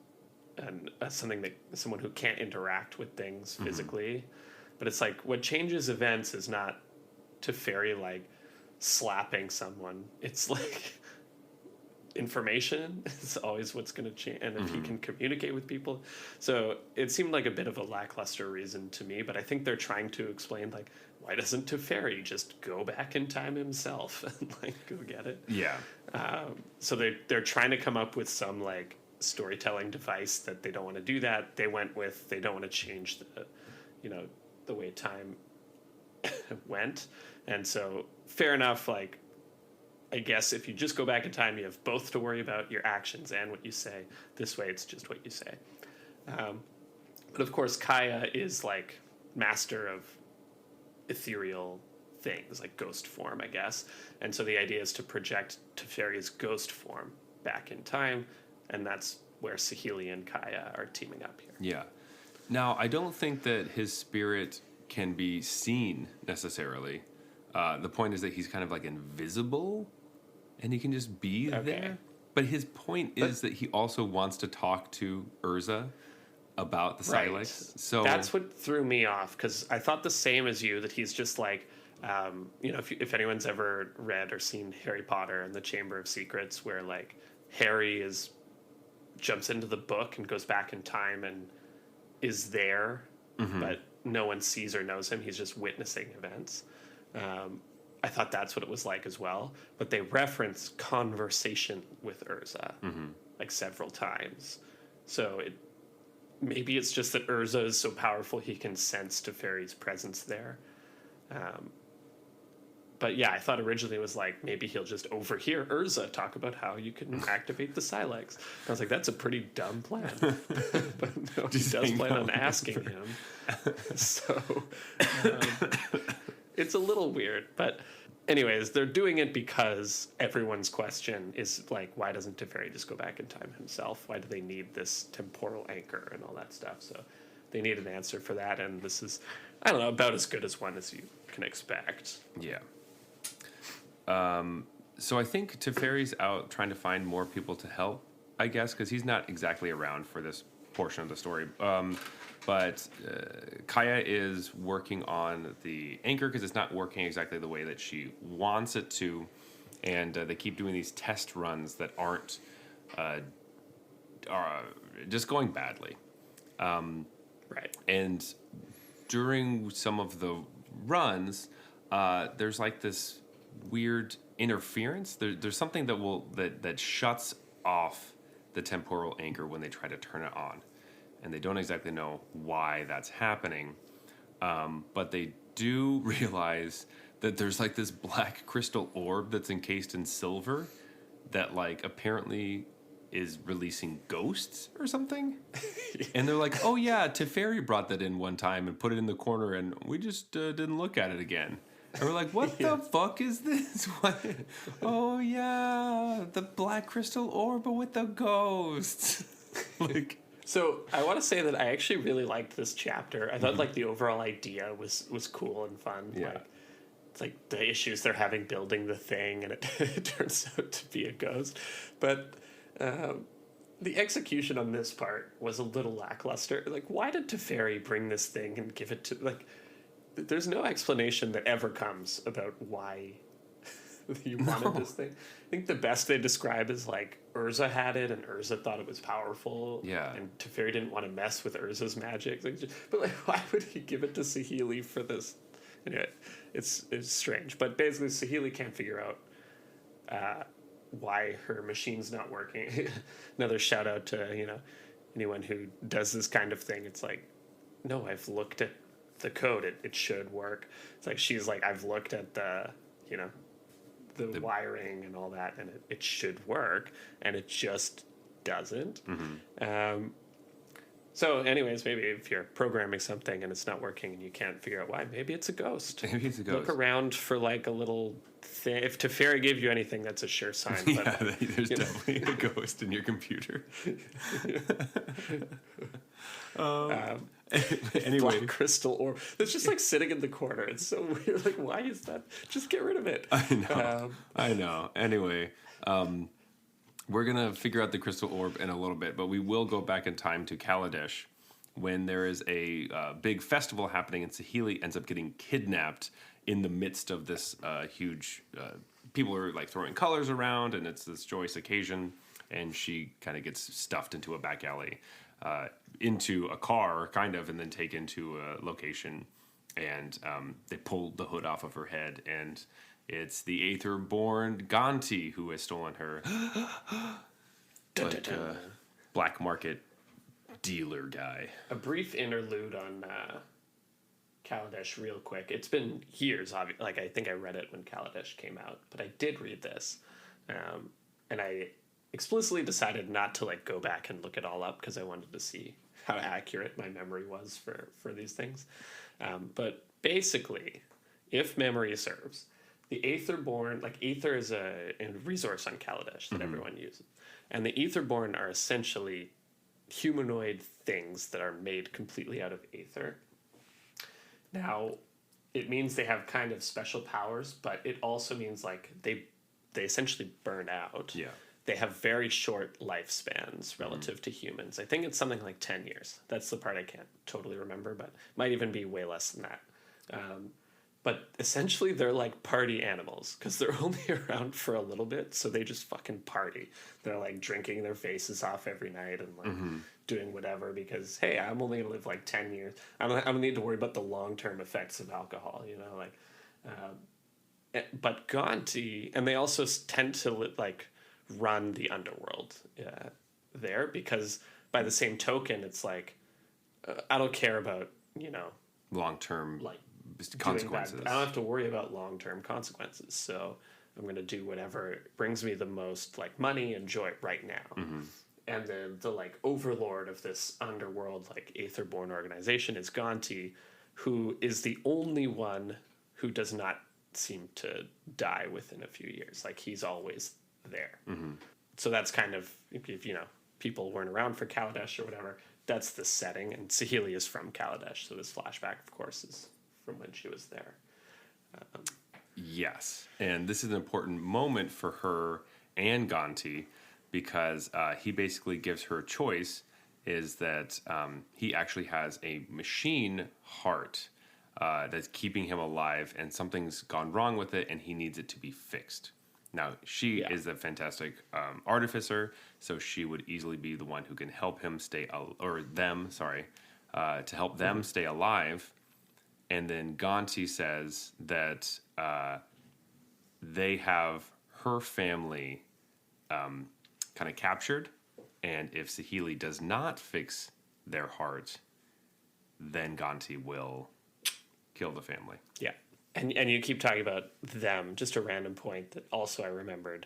B: someone who can't interact with things physically. But it's like what changes events is not Teferi like slapping someone. It's like information is always what's going to change, and if he can communicate with people. So it seemed like a bit of a lackluster reason to me, but I think they're trying to explain like, why doesn't Teferi just go back in time himself and like go get it?
A: Yeah.
B: So they're trying to come up with some like storytelling device that they don't want to do that. They went with, they don't want to change the way time went. And so fair enough, like, I guess if you just go back in time, you have both to worry about, your actions and what you say. This way, it's just what you say. But of course, Kaya is like master of ethereal things, like ghost form, I guess. And so the idea is to project Teferi's ghost form back in time, and that's where Saheeli and Kaya are teaming up here.
A: Yeah. Now, I don't think that his spirit can be seen necessarily. The point is that he's kind of like invisible, and he can just be there. But his point is that he also wants to talk to Urza about the Silex.
B: Right.
A: So
B: that's what threw me off, because I thought the same as you, that he's just like, if anyone's ever read or seen Harry Potter and the Chamber of Secrets, where like Harry jumps into the book and goes back in time and is there, but no one sees or knows him. He's just witnessing events. I thought that's what it was like as well. But they reference conversation with Urza like several times. So maybe it's just that Urza is so powerful he can sense Teferi's presence there. But yeah, I thought originally it was like, maybe he'll just overhear Urza talk about how you can activate the Silex. I was like, that's a pretty dumb plan. But no, he does plan on asking him. So it's a little weird. But anyways, they're doing it because everyone's question is like, why doesn't Teferi just go back in time himself? Why do they need this temporal anchor and all that stuff? So they need an answer for that. And this is, I don't know, about as good as one as you can expect.
A: Yeah. So I think Teferi's out trying to find more people to help, I guess, because he's not exactly around for this portion of the story. But Kaya is working on the anchor because it's not working exactly the way that she wants it to. And they keep doing these test runs that aren't are just going badly.
B: Right.
A: And during some of the runs, there's like this weird interference. There's something that shuts off the temporal anchor when they try to turn it on, and they don't exactly know why that's happening. But they do realize that there's like this black crystal orb that's encased in silver that like apparently is releasing ghosts or something. And they're like, oh yeah, Teferi brought that in one time and put it in the corner, and we just didn't look at it again. And we're like, what the fuck is this? What? Oh yeah, the black crystal orb with the ghosts. Like,
B: so I want to say that I actually really liked this chapter. I thought like the overall idea was cool and fun.
A: Yeah.
B: Like, it's like the issues they're having building the thing, and it turns out to be a ghost. But the execution on this part was a little lackluster. Like, why did Teferi bring this thing and give it to, like, there's no explanation that ever comes about why you wanted this thing. I think the best they describe is like Urza had it and Urza thought it was powerful.
A: Yeah.
B: And Teferi didn't want to mess with Urza's magic. But like, why would he give it to Saheeli for this? Anyway, it's strange. But basically, Saheeli can't figure out why her machine's not working. Another shout out to anyone who does this kind of thing. It's like, no, I've looked at the code, it should work. It's like she's like, I've looked at the wiring and all that, and it should work, and it just doesn't. So anyways, maybe if you're programming something and it's not working and you can't figure out why, maybe it's a ghost.
A: Maybe it's a ghost.
B: Look around for like a little thing. If Teferi gave you anything, that's a sure sign.
A: Yeah, there's definitely a ghost in your computer. Anyway,
B: black crystal orb that's just like sitting in the corner. It's so weird. Like, why is that? Just get rid of it.
A: I know. Anyway, we're going to figure out the crystal orb in a little bit, but we will go back in time to Kaladesh when there is a big festival happening and Sahili ends up getting kidnapped in the midst of this huge... people are like throwing colors around and it's this joyous occasion, and she kind of gets stuffed into a back alley, into a car, kind of, and then taken to a location, and they pull the hood off of her head, and it's the Aether-born Ganti who has stolen her. Like a black market dealer guy.
B: A brief interlude on Kaladesh real quick. It's been years, like I think I read it when Kaladesh came out, but I did read this. And I explicitly decided not to like go back and look it all up because I wanted to see how accurate my memory was for these things. But basically, if memory serves, the Aether-born, like Aether is a resource on Kaladesh that everyone uses. And the Aether-born are essentially humanoid things that are made completely out of Aether. Now, it means they have kind of special powers, but it also means like they essentially burn out.
A: Yeah.
B: They have very short lifespans relative to humans. I think it's something like 10 years. That's the part I can't totally remember, but might even be way less than that. But essentially, they're like party animals because they're only around for a little bit, so they just fucking party. They're like drinking their faces off every night and like doing whatever because, hey, I'm only gonna live like 10 years. I don't need to worry about the long-term effects of alcohol, you know, like. But Gonti, and they also tend to like run the underworld there because by the same token, it's like I don't care about, you know,
A: long-term
B: like
A: consequences.
B: I don't have to worry about long-term consequences, so I'm going to do whatever brings me the most like money and joy right now. And the like overlord of this underworld like Aether-born organization is Gonti, who is the only one who does not seem to die within a few years. Like he's always there. So that's kind of, if you know, people weren't around for Kaladesh or whatever, that's the setting. And Sahili is from Kaladesh, so this flashback, of course, is from when she was there.
A: Yes, and this is an important moment for her and Gonti because he basically gives her a choice, is that he actually has a machine heart that's keeping him alive, and something's gone wrong with it, and he needs it to be fixed. Now, she is a fantastic artificer, so she would easily be the one who can help him stay, to help them stay alive. And then Gonti says that they have her family kind of captured, and if Sahili does not fix their heart, then Gonti will kill the family.
B: Yeah. And you keep talking about them. Just a random point that also I remembered,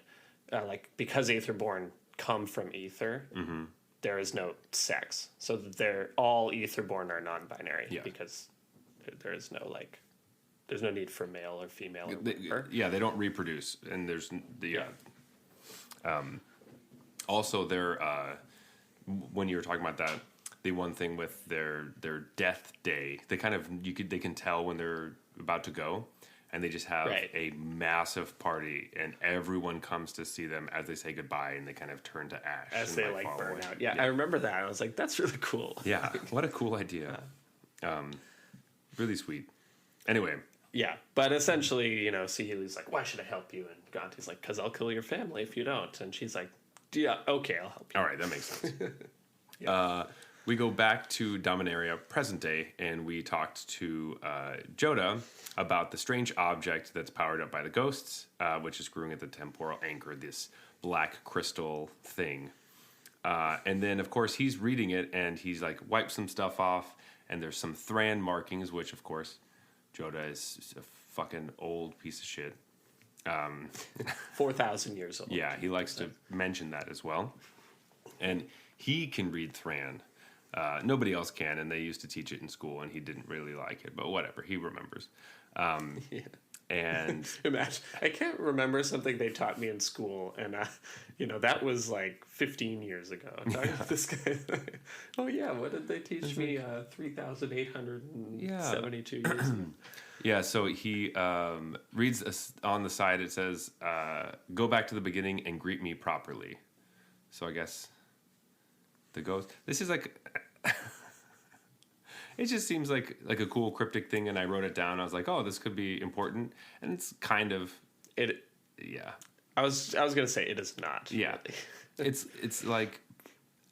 B: like because Aether-born come from Aether, there is no sex, so they're all Aether-born are non-binary because there is no like, there's no need for male or female.
A: They don't reproduce, and there's also they're when you were talking about that, the one thing with their death day, they kind of they can tell when they're about to go, and they just have a massive party, and everyone comes to see them as they say goodbye, and they kind of turn to ash
B: as
A: and
B: they like burn
A: away.
B: out. Yeah, I remember that. I was like, that's really cool.
A: Yeah, what a cool idea. Really sweet. Anyway.
B: Yeah, but essentially, you know, Sahili's like, why should I help you? And Gonti's like, because I'll kill your family if you don't. And she's like, yeah, okay, I'll help you.
A: All right, that makes sense. We go back to Dominaria present day, and we talked to Joda about the strange object that's powered up by the ghosts, which is screwing at the temporal anchor, this black crystal thing. And then, of course, he's reading it, and he's like, wipes some stuff off, and there's some Thran markings, which, of course, Joda is a fucking old piece of shit.
B: 4,000 years old.
A: Yeah, he likes to mention that as well. And he can read Thran. Nobody else can, and they used to teach it in school, and he didn't really like it, but whatever, he remembers. And
B: imagine, I can't remember something they taught me in school, and you know, that was like 15 years ago. I'm talking about this guy. Oh yeah, what did they teach me? 3,872 years ago.
A: Yeah, so he reads on the side. It says, "Go back to the beginning and greet me properly." So I guess the ghost. This is like. It just seems like a cool cryptic thing, and I wrote it down. I was like, oh, this could be important, and it's kind of
B: it.
A: Yeah,
B: I was gonna say it is not.
A: Yeah, really. It's like,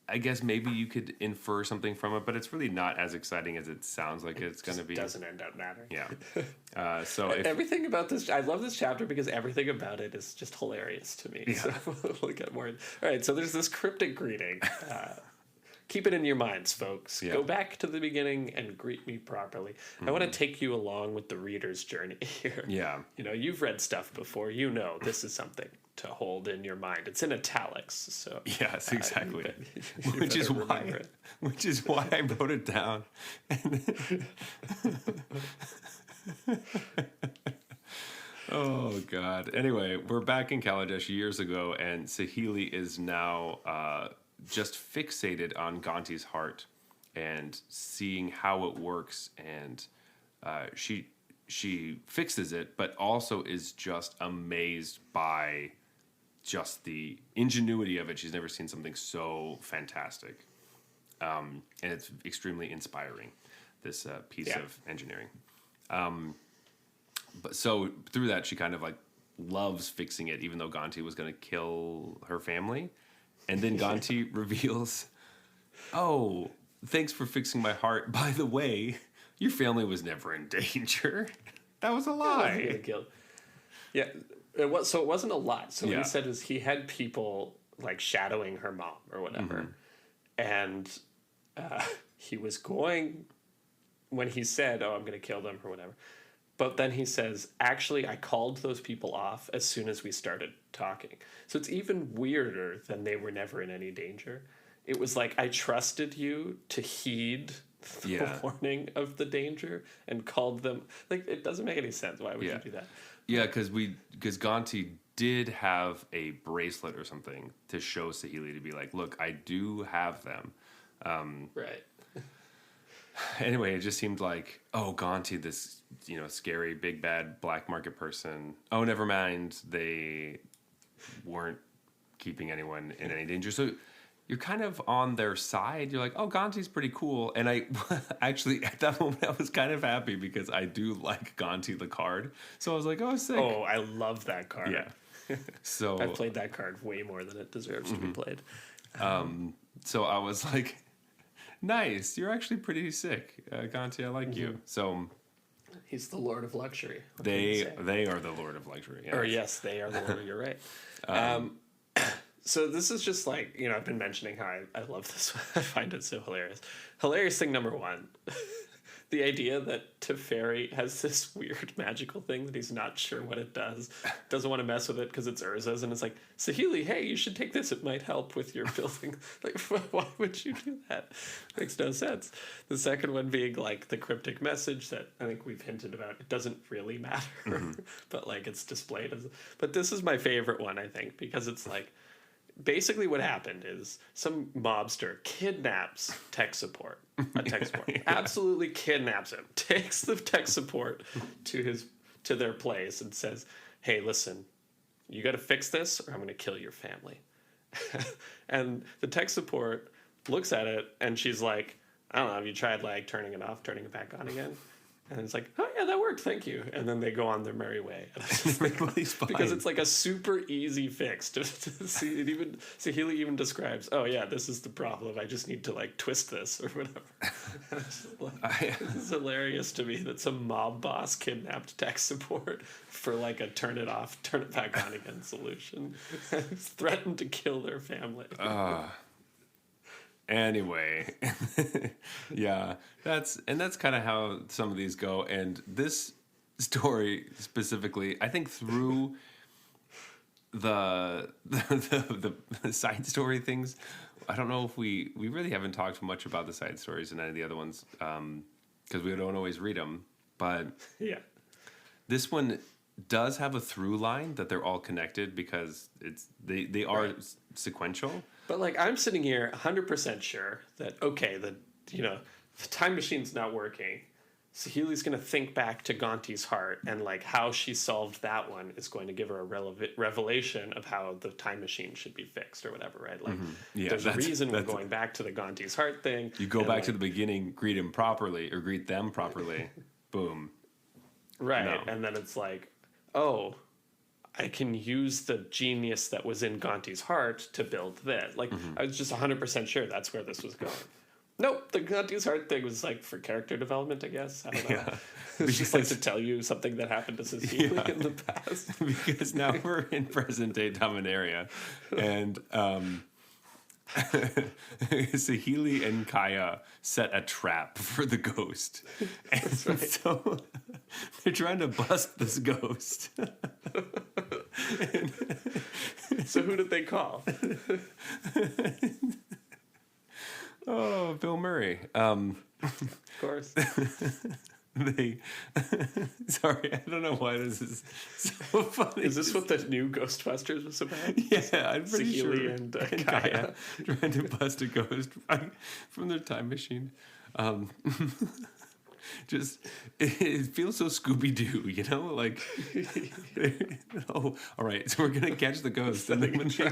A: I guess maybe you could infer something from it, but it's really not as exciting as it sounds like it's going to be.
B: Doesn't end up mattering.
A: Yeah. So
B: everything about this, I love this chapter because everything about it is just hilarious to me.
A: Yeah.
B: So we'll get more. All right. So there's this cryptic greeting. Keep it in your minds, folks.
A: Yeah.
B: Go back to the beginning and greet me properly. I want to take you along with the reader's journey here.
A: Yeah.
B: You know, you've read stuff before. You know this is something to hold in your mind. It's in italics, so
A: yes, exactly.
B: You
A: which is why I wrote it down. Oh God. Anyway, we're back in Kaladesh years ago, and Saheeli is now just fixated on Gonti's heart and seeing how it works, and she fixes it, but also is just amazed by just the ingenuity of it. She's never seen something so fantastic, and it's extremely inspiring, this piece of engineering. But so through that, she kind of like loves fixing it, even though Gonti was going to kill her family. And then Gonti reveals, oh, thanks for fixing my heart. By the way, your family was never in danger. That was a lie.
B: Yeah, it was. So it wasn't a lie. So what he said was he had people like shadowing her mom or whatever. And he was going, when he said, oh, I'm going to kill them or whatever. But then he says, actually, I called those people off as soon as we started talking. So it's even weirder than they were never in any danger. It was like, I trusted you to heed the warning of the danger and called them. Like, it doesn't make any sense. Why would you do that?
A: Yeah, because Gonti did have a bracelet or something to show Saheeli to be like, look, I do have them.
B: Right.
A: Anyway, it just seemed like, oh, Gonti, this, scary, big, bad black market person. Oh, never mind. They weren't keeping anyone in any danger. So you're kind of on their side. You're like, oh, Gonti's pretty cool. And I actually, at that moment, I was kind of happy because I do like Gonti the card. So I was like, oh, sick.
B: Oh, I love that card.
A: Yeah. So
B: I've played that card way more than it deserves to be played.
A: So I was like, nice. You're actually pretty sick, Gonti. I like you. So
B: he's the Lord of Luxury.
A: They are the Lord of Luxury. Yes.
B: Or yes, they are the Lord. You're right. So this is just like, I've been mentioning how I love this. I find it so hilarious. Hilarious thing number one. The idea that Teferi has this weird magical thing that he's not sure what it does, doesn't want to mess with it because it's Urza's, and it's like, Saheeli, hey, you should take this. It might help with your building. Like, why would you do that? Makes no sense. The second one being like the cryptic message that I think we've hinted about. It doesn't really matter, but like it's displayed as. But this is my favorite one, I think, because it's like, basically what happened is some mobster kidnaps tech support. Absolutely kidnaps him. Takes the tech support to their place and says, hey, listen, you got to fix this or I'm going to kill your family. And the tech support looks at it and she's like, I don't know, have you tried like turning it off, turning it back on again? And it's like, oh yeah, that worked, thank you. And then they go on their merry way. Because it's like a super easy fix. To see it even Saheeli even describes, oh yeah, this is the problem. I just need to like twist this or whatever. This is hilarious to me that some mob boss kidnapped tech support for like a turn it off, turn it back on again solution. Threatened to kill their family.
A: Anyway, yeah, that's kind of how some of these go. And this story specifically, I think through the side story things, I don't know if we really haven't talked much about the side stories in any of the other ones because we don't always read them. But
B: yeah,
A: this one does have a through line that they're all connected because they are sequential.
B: But like I'm sitting here 100% sure that okay, the time machine's not working, Saheeli's going to think back to Gonti's heart, and like how she solved that one is going to give her a revelation of how the time machine should be fixed or whatever, right? Like, there's a reason we're going back to the Gonti's heart thing.
A: You go back to the beginning, greet him properly, or greet them properly. Boom.
B: Right,
A: No.
B: and then it's like, oh, I can use the genius that was in Gonti's heart to build this. Like, I was just 100% sure that's where this was going. Nope, the Gonti's heart thing was like for character development, I guess. I don't know.
A: Yeah.
B: It's just like to tell you something that happened to Saheeli in the past.
A: Because now we're in present day Dominaria, and Saheeli and Kaya set a trap for the ghost, and so they're trying to bust this ghost.
B: So who did they call?
A: Oh, Bill Murray.
B: Of course.
A: They sorry, I don't know why this is so funny.
B: Is this what the new Ghostbusters was about?
A: Yeah, I'm pretty
B: Saheeli
A: sure.
B: and
A: Kaya trying to bust a ghost from their time machine. Just it feels so Scooby Doo, you know, like oh, all right, so we're gonna catch the ghost, and then when they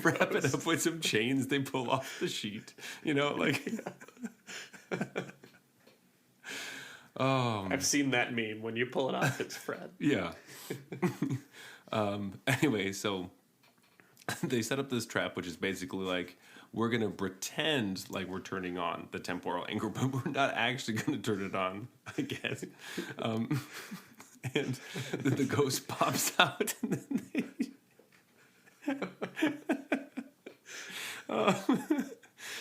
A: wrap it up with some chains, they pull off the sheet, you know, like. Oh,
B: I've seen that meme. When you pull it off, it's Fred.
A: yeah. Anyway, so they set up this trap, which is basically like, we're going to pretend like we're turning on the temporal anchor, but we're not actually going to turn it on, I guess. And then the ghost pops out, and then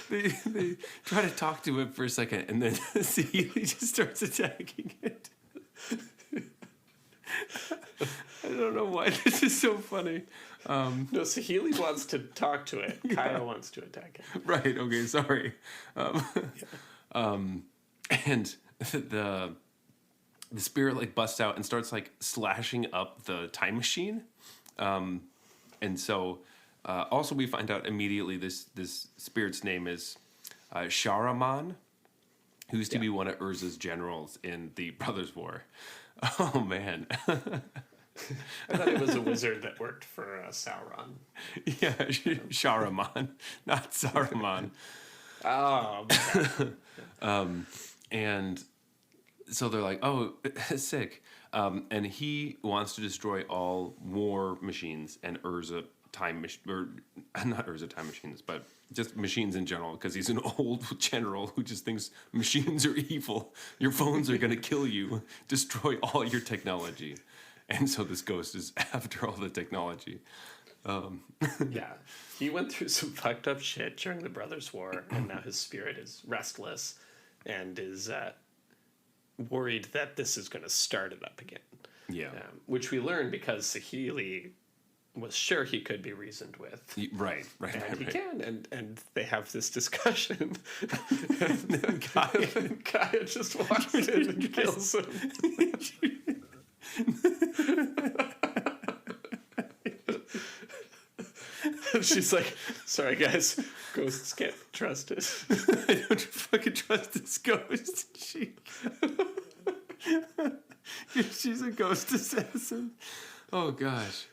A: they try to talk to it for a second, and then Saheeli just starts attacking it. I don't know why this is so funny.
B: No, Saheeli wants to talk to it. Kaya wants to attack it.
A: Right. Okay. Sorry. And the spirit like busts out and starts like slashing up the time machine, and so also we find out immediately this spirit's name is Sharaman, who used to be one of Urza's generals in the Brothers' War. Oh man.
B: I thought it was a wizard that worked for Sauron.
A: Yeah, Sharaman, not Saruman.
B: Oh,
A: And so they're like, oh, sick. And he wants to destroy all war machines and Urza or not Urza time machines, but just machines in general, because he's an old general who just thinks machines are evil. Your phones are going to kill you. Destroy all your technology. And so this ghost is after all the technology.
B: yeah. He went through some fucked up shit during the Brothers' War, and now his spirit is restless and is worried that this is going to start it up again.
A: Yeah.
B: Which we learn because Saheeli was sure he could be reasoned with.
A: Right.
B: And he can, and they have this discussion. And then Kaya just walks in and kills him. And she's like, sorry guys, ghosts can't be trusted.
A: I don't fucking trust this ghost. She's a ghost assassin. Oh gosh.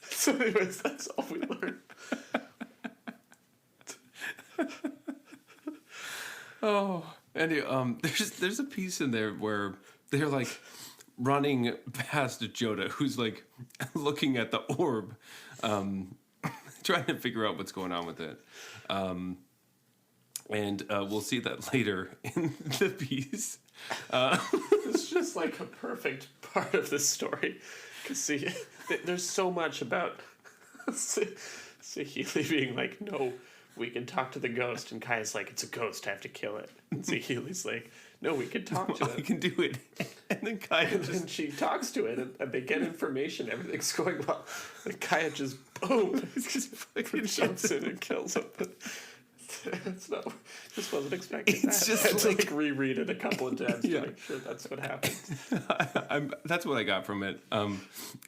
B: So anyways, that's all we learned.
A: Oh, and there's a piece in there where they're like running past Joda, who's like looking at the orb, trying to figure out what's going on with it. And we'll see that later in the piece.
B: It's just like a perfect part of this story. Because see, there's so much about Saheeli being like, no, we can talk to the ghost. And Kaya's like, it's a ghost, I have to kill it. And Saheeli's like, no, we can talk to it.
A: I can do it. And then Kaya
B: And she talks to it, and they get information. Everything's going well. And Kaya just, boom, just fucking jumps in and kills him. It's not, just wasn't expecting
A: It's
B: that.
A: just
B: I had to
A: like-
B: read it a couple of times
A: Yeah.
B: to make sure that's what happened.
A: That's what I got from it.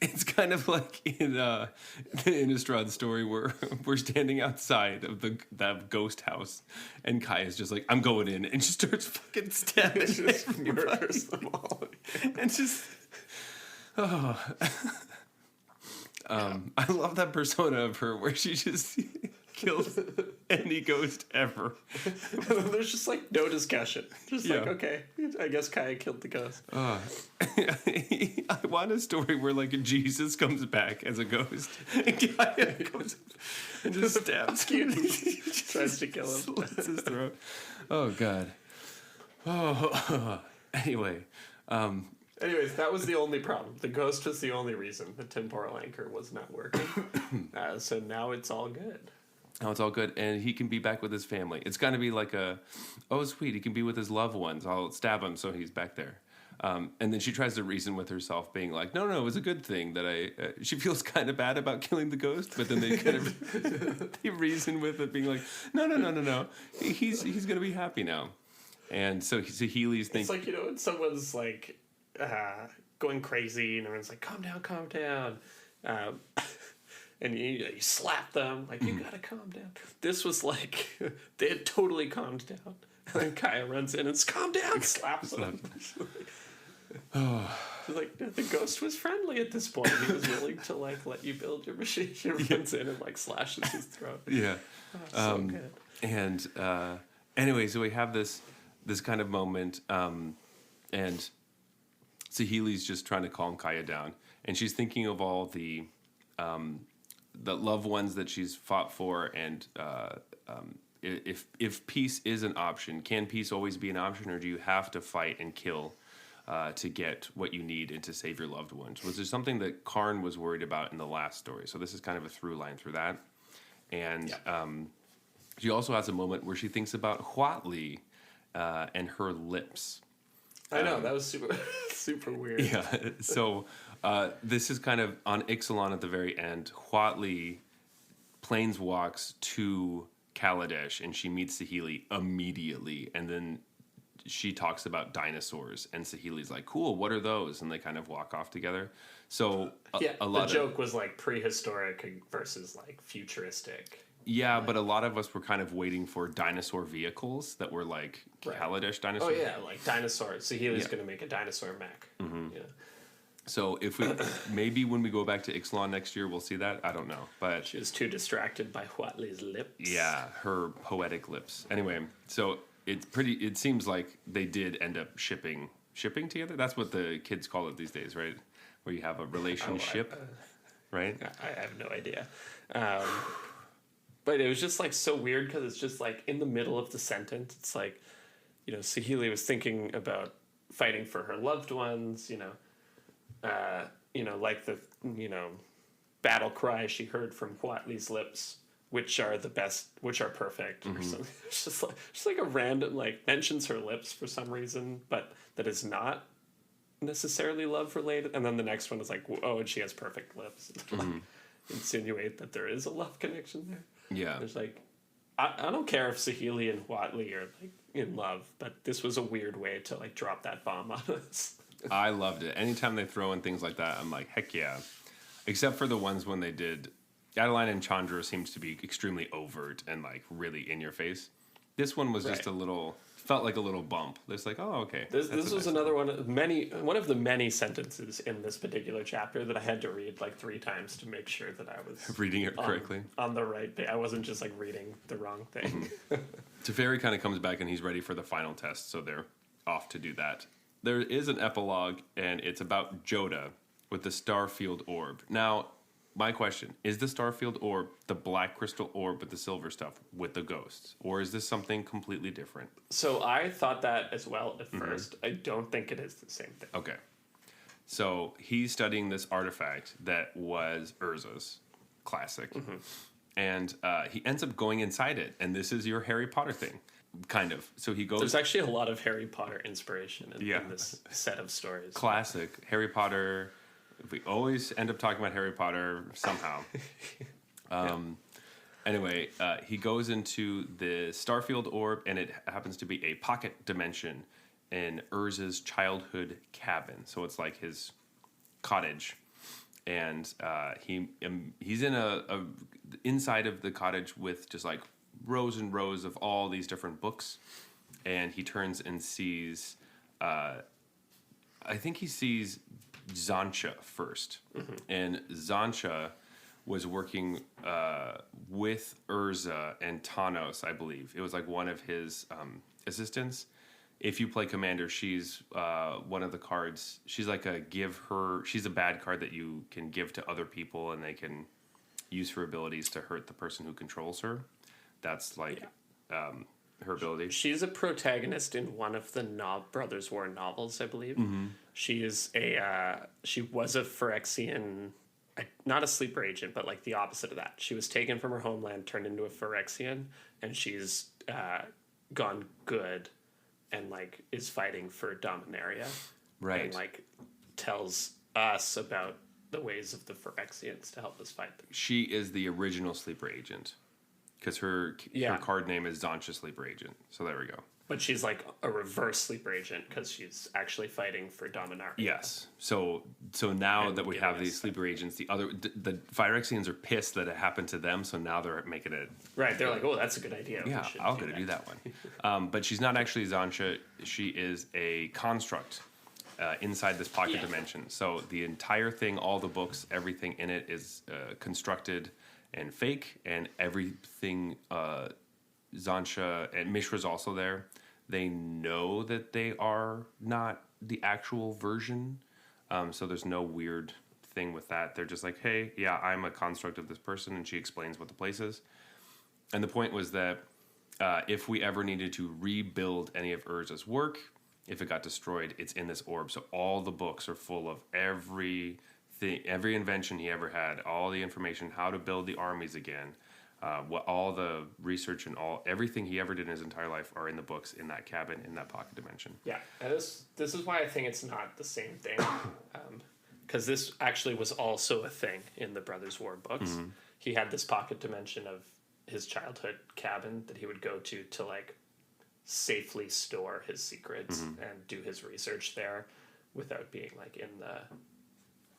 A: It's kind of like in Innistrad story where we're standing outside of that ghost house, and Kai is just like, "I'm going in," and just starts fucking stabbing
B: Just
A: everybody.
B: murders them all.
A: And just, I love that persona of her where she just kills any ghost ever.
B: There's just like no discussion. Just like,
A: Yeah.
B: okay, I guess Kaya killed the ghost.
A: I want a story where like Jesus comes back as a ghost and Gaia goes and just stabs him.
B: Tries to kill him.
A: Slits his throat. Oh god. Oh. Anyway.
B: Anyways, that was the only problem. The ghost was the only reason the temporal anchor was not working. So now it's all good.
A: Oh, it's all good, and he can be back with his family. It's going to be like oh, sweet, he can be with his loved ones. I'll stab him so he's back there. And then she tries to reason with herself, being like, no, it was a good thing that she feels kind of bad about killing the ghost, but then they kind of, they reason with it, being like, no. He's going to be happy now. And so Healy's thinking.
B: It's like, when someone's like going crazy and everyone's like, calm down. And you slap them, like, you gotta calm down. This was like, they had totally calmed down. And then Kaya runs in and calm down, slaps them. She's like, the ghost was friendly at this point. He was willing to, like, let you build your machine. She runs in and, like, slashes his throat.
A: Yeah.
B: So good.
A: And anyway, so we have this kind of moment, and Saheeli's just trying to calm Kaya down. And she's thinking of all the loved ones that she's fought for, and if peace is an option, can peace always be an option, or do you have to fight and kill to get what you need and to save your loved ones? Was there something that Karn was worried about in the last story? So this is kind of a through line through that. And she also has a moment where she thinks about Huatli and her lips.
B: I know, that was super weird.
A: Yeah, so this is kind of on Ixalan at the very end. Huatli planeswalks to Kaladesh, and she meets Saheeli immediately, and then she talks about dinosaurs, and Saheeli's like, cool, what are those? And they kind of walk off together. So a lot
B: the joke was like prehistoric versus like futuristic.
A: Yeah, but a lot of us were kind of waiting for dinosaur vehicles that were like Kaladesh
B: Oh
A: dinosaurs.
B: yeah, like dinosaurs. Saheeli's going to make a dinosaur mech.
A: Mm-hmm.
B: Yeah.
A: So if we maybe when we go back to Ixalan next year, we'll see that. I don't know, but
B: She was too distracted by Huatli's lips.
A: yeah, her poetic lips. Anyway, so it seems like they did end up shipping together. That's what the kids call it these days, right? Where you have a relationship, right?
B: I have no idea. But it was just like so weird because it's just like in the middle of the sentence, it's like, Saheeli was thinking about fighting for her loved ones, like the, battle cry she heard from Huatli's lips, which are the best, which are perfect. Or something. It's just like a random, like, mentions her lips for some reason, but that is not necessarily love related. And then the next one is like, oh, and she has perfect lips. Like, insinuate that there is a love connection there.
A: Yeah.
B: There's like, I don't care if Saheeli and Huatli are like in love, but this was a weird way to like drop that bomb on us.
A: I loved it. Anytime they throw in things like that, I'm like, heck yeah. Except for the ones when they did, Adeline and Chandra seems to be extremely overt and like really in your face. This one was just felt like a little bump. It's like, oh, okay.
B: This was another one of the many sentences in this particular chapter that I had to read like 3 times to make sure that I was
A: reading it correctly
B: on the right page. I wasn't just like reading the wrong thing.
A: Teferi kind of comes back and he's ready for the final test, so they're off to do that. There is an epilogue, and it's about Joda with the Starfield Orb. Now, my question, is the Starfield Orb the black crystal orb with the silver stuff with the ghosts? Or is this something completely different?
B: So I thought that as well at first. I don't think it is the same thing.
A: Okay. So he's studying this artifact that was Urza's classic. And he ends up going inside it. And this is your Harry Potter thing, kind of. So he goes...
B: There's actually a lot of Harry Potter inspiration in this set of stories.
A: Classic. Harry Potter... We always end up talking about Harry Potter somehow. Anyway, he goes into the Starfield orb, and it happens to be a pocket dimension in Urza's childhood cabin. So it's like his cottage, and he's in a inside of the cottage with just like rows and rows of all these different books, and he turns and sees, I think he sees Zancha first, and Zancha was working with Urza and Tanos, I believe. It was like one of his assistants. If you play Commander, she's one of the cards. She's like she's a bad card that you can give to other people and they can use her abilities to hurt the person who controls her. That's like her ability.
B: She's a protagonist in one of the Brothers War novels, I believe. She is she was a Phyrexian, not a sleeper agent, but like the opposite of that. She was taken from her homeland, turned into a Phyrexian, and she's gone good and like is fighting for Dominaria.
A: Right.
B: And like tells us about the ways of the Phyrexians to help us fight them.
A: She is the original sleeper agent because her card name is Zancha Sleeper Agent. So there we go.
B: But she's like a reverse sleeper agent because she's actually fighting for Dominaria.
A: Yes. So now that we have these sleeper agents, the Phyrexians are pissed that it happened to them. So now they're making it
B: right. They're like, oh, that's a good idea.
A: Yeah, I'm going to do that one. But she's not actually Zancha. She is a construct inside this pocket dimension. So the entire thing, all the books, everything in it is constructed and fake, and everything. Zancha and Mishra's also there. They know that they are not the actual version, so there's no weird thing with that. They're just like, hey, yeah, I'm a construct of this person, and she explains what the place is. And the point was that if we ever needed to rebuild any of Urza's work, if it got destroyed, it's in this orb. So all the books are full of every invention he ever had, all the information, how to build the armies again. All the research and everything he ever did in his entire life are in the books in that cabin in that pocket dimension.
B: Yeah, and this is why I think it's not the same thing, because this actually was also a thing in the Brothers War books. Mm-hmm. He had this pocket dimension of his childhood cabin that he would go to like safely store his secrets and do his research there without being like in the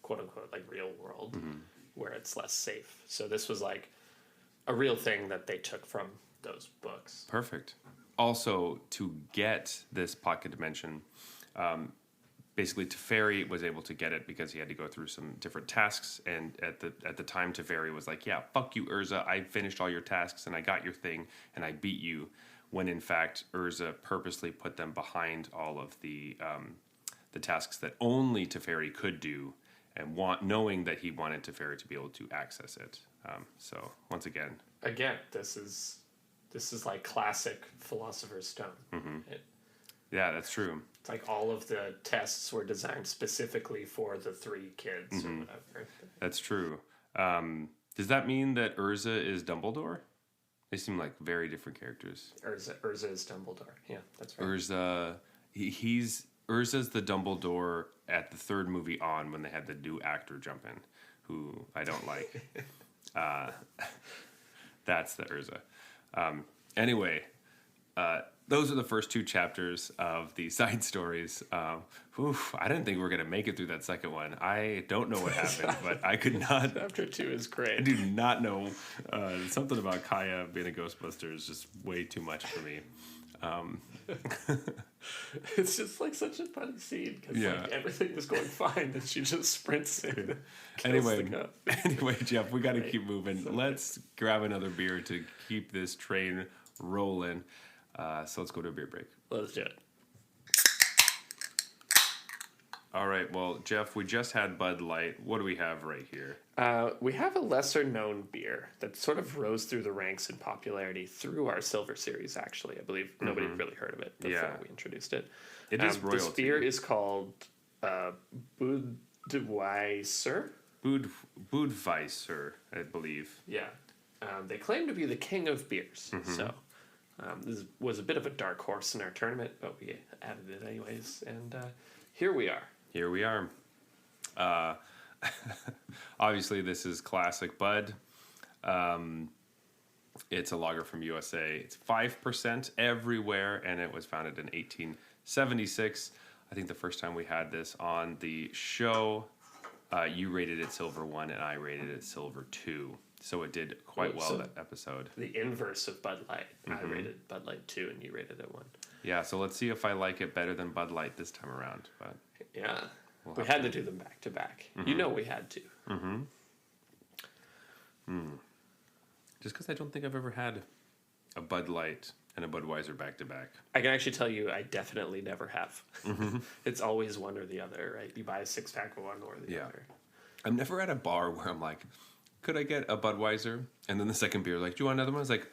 B: quote unquote like real world where it's less safe. So this was like a real thing that they took from those books.
A: Perfect. Also, to get this pocket dimension, basically Teferi was able to get it because he had to go through some different tasks, and at the time Teferi was like, yeah, fuck you, Urza, I finished all your tasks and I got your thing and I beat you, when in fact Urza purposely put them behind all of the tasks that only Teferi could do, and knowing that he wanted Teferi to be able to access it. So once again, this is like classic Philosopher's Stone. Mm-hmm.
B: Yeah,
A: that's true.
B: It's like all of the tests were designed specifically for the three kids or whatever.
A: That's true. Does that mean that Urza is Dumbledore? They seem like very different characters.
B: Urza is Dumbledore. Yeah, that's right.
A: Urza, Urza's the Dumbledore at the third movie on when they had the new actor jump in, who I don't like. That's the Urza. Anyway, those are the first two chapters of the side stories. I didn't think we were going to make it through that second one. I don't know what happened, but I could not.
B: Chapter 2 is great.
A: I do not know. Something about Kaya being a Ghostbuster is just way too much for me.
B: It's just like such a funny scene because like everything was going fine and she just sprints in.
A: Anyway, Jeff, we got to keep moving. So let's grab another beer to keep this train rolling. So let's go to a beer break.
B: Let's do it.
A: All right. Well, Jeff, we just had Bud Light. What do we have right here?
B: We have a lesser-known beer that sort of rose through the ranks in popularity through our Silver Series, actually. I believe nobody really heard of it before we introduced it.
A: It is royalty.
B: This beer is called Budweiser.
A: Budweiser, I believe.
B: Yeah. They claim to be the king of beers. So this was a bit of a dark horse in our tournament, but we added it anyways. And here we are.
A: Here we are. Obviously, this is classic Bud. It's a lager from USA. It's 5% everywhere, and it was founded in 1876. I think the first time we had this on the show, you rated it silver 1, and I rated it silver 2. So it did quite well that episode.
B: The inverse of Bud Light. I rated Bud Light 2, and you rated it 1.
A: Yeah, so let's see if I like it better than Bud Light this time around. But
B: yeah, we had to do them back to back. You know we had to.
A: Just because I don't think I've ever had a Bud Light and a Budweiser back to back.
B: I can actually tell you I definitely never have. It's always one or the other, right? You buy a 6-pack of one or the other.
A: I'm never at a bar where I'm like, could I get a Budweiser? And then the second beer, like, do you want another one? I was like,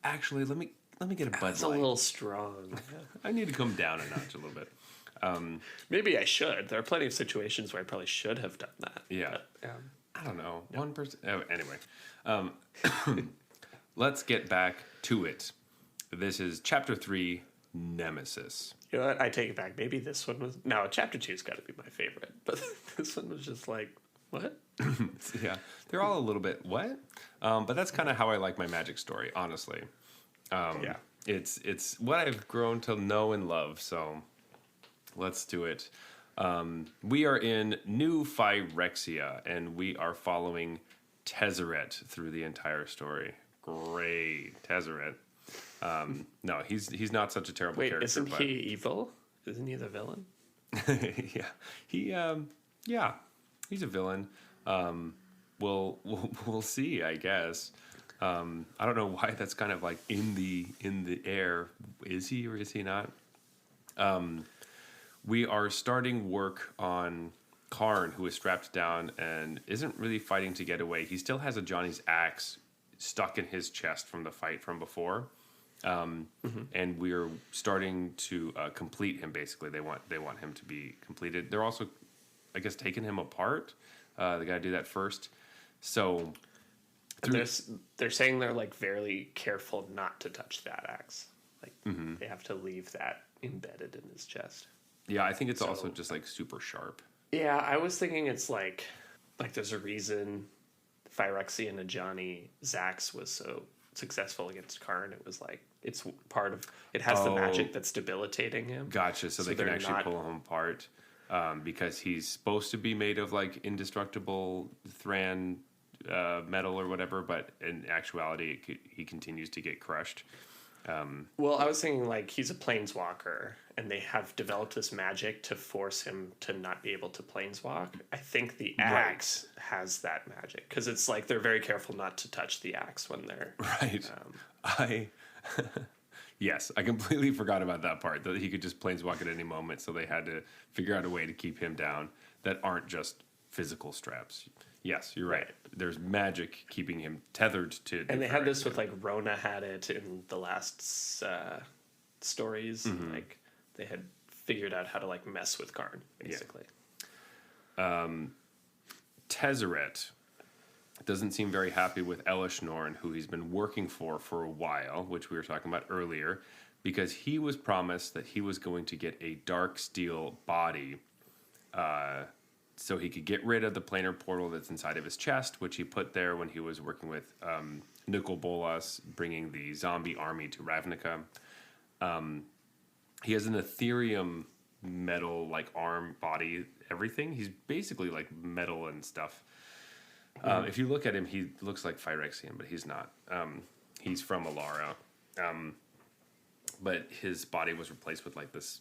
A: actually, let me get a Bud Light.
B: That's a little strong.
A: I need to come down a notch a little bit.
B: Maybe I should. There are plenty of situations where I probably should have done that.
A: Yeah. But, I don't know. One person. Oh, anyway. Let's get back to it. This is Chapter 3, Nemesis.
B: You know what? I take it back. Maybe this one was... No, Chapter 2's got to be my favorite. But this one was just like, what?
A: Yeah. They're all a little bit, what? But that's kind of how I like my magic story, honestly.
B: Yeah.
A: It's what I've grown to know and love, so let's do it. We are in New Phyrexia, and we are following Tezzeret through the entire story. Great, Tezzeret. No, he's not such a terrible character.
B: Wait, isn't he evil? Isn't he the villain?
A: Yeah, he's a villain. We'll see, I guess. I don't know why that's kind of like in the air. Is he or is he not? We are starting work on Karn, who is strapped down and isn't really fighting to get away. He still has a Johnny's axe stuck in his chest from the fight from before. And we're starting to complete him, basically. They want him to be completed. They're also, I guess, taking him apart. They got to do that first. So...
B: They're saying they're like very careful not to touch that axe. Like they have to leave that embedded in his chest.
A: Yeah, I think it's also just like super sharp.
B: Yeah, I was thinking it's like there's a reason Phyrexian and Johnny Zax was so successful against Karn. It was like it's part of it has the magic that's debilitating him.
A: Gotcha. So they can actually pull him apart because he's supposed to be made of like indestructible Thran metal or whatever, but in actuality he continues to get crushed.
B: Well, I was thinking like he's a planeswalker and they have developed this magic to force him to not be able to planeswalk. I think the axe has that magic because it's like they're very careful not to touch the axe when they're
A: Yes, I completely forgot about that part, that he could just planeswalk at any moment, so they had to figure out a way to keep him down that aren't just physical straps. Yes, you're right. There's magic keeping him tethered to...
B: And they had this with, like, Rona had it in the last stories. Like, they had figured out how to, like, mess with Karn, basically.
A: Yeah. Tezzeret doesn't seem very happy with Elishnorn, who he's been working for a while, which we were talking about earlier, because he was promised that he was going to get a dark steel body so he could get rid of the planar portal that's inside of his chest, which he put there when he was working with Nicol Bolas, bringing the zombie army to Ravnica. He has an Ethereum metal, like, arm, body, everything. He's basically, like, metal and stuff. If you look at him, he looks like Phyrexian, but he's not. He's from Alara. But his body was replaced with, like, this...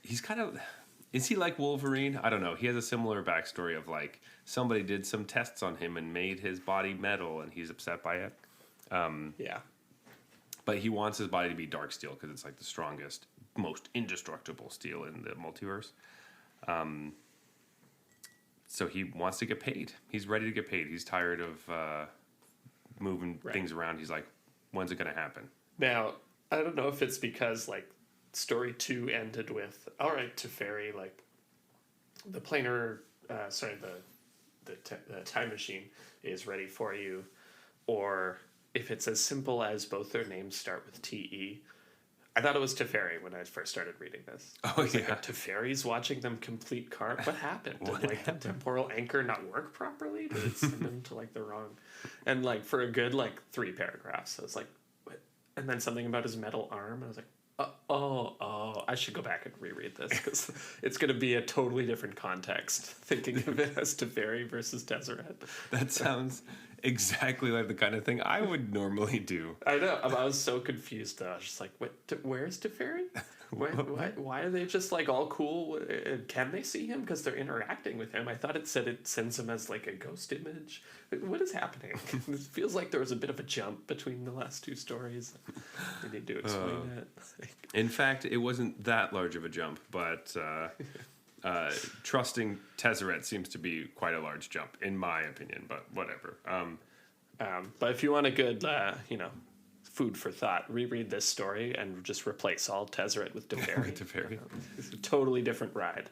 A: He's kind of... Is he like Wolverine? I don't know. He has a similar backstory of, like, somebody did some tests on him and made his body metal, and he's upset by it.
B: Yeah.
A: But he wants his body to be dark steel because it's, like, the strongest, most indestructible steel in the multiverse. So he wants to get paid. He's ready to get paid. He's tired of moving things around. He's like, when's it going to happen?
B: Now, I don't know if it's because, like, story 2 ended with, all right, Teferi, like, the planar, the time machine is ready for you, or if it's as simple as both their names start with TE. I thought it was Teferi when I first started reading this.
A: Oh,
B: I was
A: yeah.
B: like, Teferi's watching them complete cart. What happened? Did like the temporal anchor not work properly? Did it send them to like the wrong? And like for a good like 3 paragraphs, I was like, what? And then something about his metal arm. I was like, oh, I should go back and reread this because it's going to be a totally different context. Thinking of it as Teferi versus Tezzeret.
A: That sounds exactly like the kind of thing I would normally do.
B: I know. I was so confused though. I was just like, "What? Where's Teferi? Why are they just like all cool? Can they see him because they're interacting with him? I thought it said it sends him as like a ghost image. What is happening? It feels like there was a bit of a jump between the last 2 stories. We need to explain that.
A: In fact, it wasn't that large of a jump, but trusting Tezzeret seems to be quite a large jump, in my opinion, but whatever.
B: But if you want a good, food for thought, reread this story and just replace all Tezzeret with Teferi.
A: With Teferi.
B: It's a totally different ride.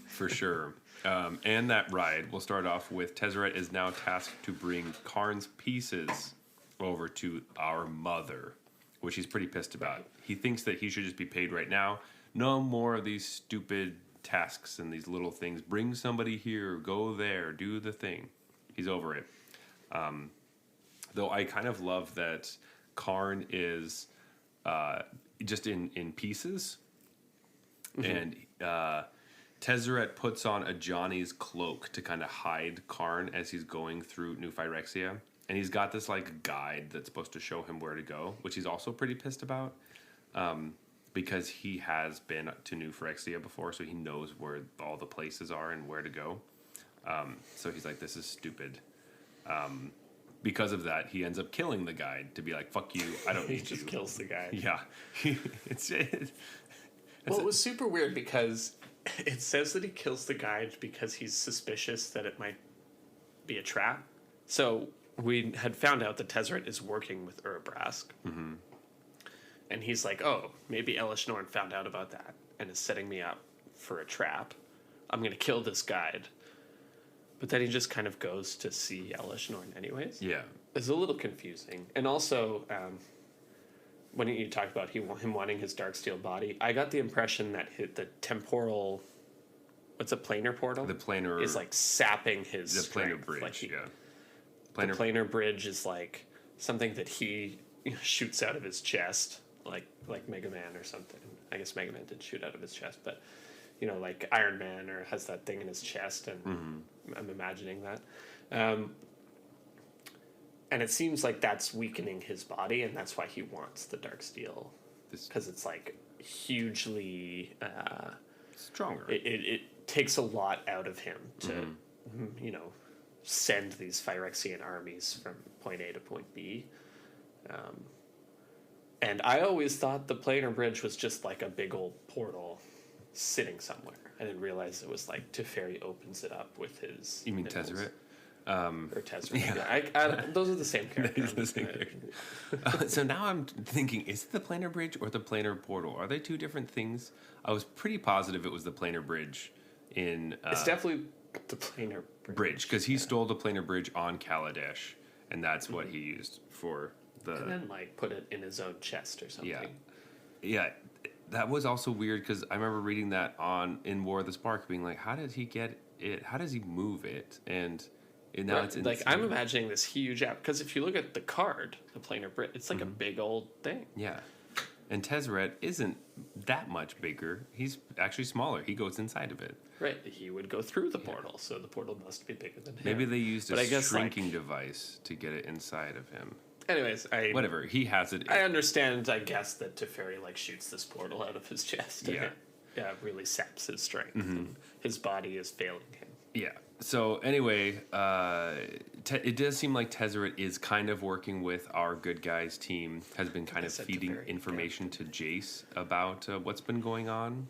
A: For sure. And that ride, we'll start off with Tezzeret is now tasked to bring Karn's pieces over to our mother, which he's pretty pissed about. He thinks that he should just be paid right now. No more of these stupid tasks and these little things. Bring somebody here, go there, do the thing. He's over it. Though I kind of love that Karn is just in pieces. Mm-hmm. And Tezzeret puts on a Johnny's cloak to kind of hide Karn as he's going through New Phyrexia. And he's got this like guide that's supposed to show him where to go, which he's also pretty pissed about. Because he has been to New Phyrexia before, so he knows where all the places are and where to go. So he's like, this is stupid. Because of that, he ends up killing the guide to be like, fuck you, I don't need you.
B: He just kills the guy.
A: Yeah. It
B: was super weird because it says that he kills the guide because he's suspicious that it might be a trap. So we had found out that Tezzeret is working with Urabrask. Mm-hmm. And he's like, oh, maybe Elish Norn found out about that and is setting me up for a trap. I'm going to kill this guide. But then he just kind of goes to see Elish Norn anyways.
A: Yeah.
B: It's a little confusing. And also, when you talked about him wanting his Darksteel body, I got the impression that the temporal... What's a planar portal?
A: The planar...
B: is like sapping his
A: strength. Planar bridge,
B: the planar bridge is like something that he shoots out of his chest. Like Mega Man or something. I guess Mega Man didn't shoot out of his chest, but like Iron Man or has that thing in his chest, and I'm imagining that. And it seems like that's weakening his body, and that's why he wants the Darksteel, because it's like hugely
A: stronger.
B: It takes a lot out of him to send these Phyrexian armies from point A to point B. And I always thought the planar bridge was just like a big old portal sitting somewhere. I didn't realize it was like Teferi opens it up with his...
A: You mean
B: nipples.
A: Tezzeret?
B: Or Tezzeret. Yeah. Those are the same character.
A: The same character. So now I'm thinking, is it the planar bridge or the planar portal? Are they two different things? I was pretty positive it was the planar bridge in...
B: it's definitely the planar
A: bridge, because he stole the planar bridge on Kaladesh, and that's what he used for...
B: And then, put it in his own chest or something.
A: Yeah. That was also weird, because I remember reading that in War of the Spark, being like, how did he get it? How does he move it? And now it's insane.
B: I'm imagining this huge app, because if you look at the card, the planar bridge, it's like a big old thing.
A: Yeah. And Tezzeret isn't that much bigger. He's actually smaller. He goes inside of it.
B: Right. He would go through the portal, so the portal must be bigger than him.
A: Maybe they used a shrinking device to get it inside of him.
B: Anyways,
A: whatever, he has it.
B: I understand, I guess, that Teferi shoots this portal out of his chest. And it really saps his strength. And his body is failing him.
A: Yeah. So anyway, it does seem like Tezzeret is kind of working with our good guys team. Has been kind of feeding information to Jace about what's been going on.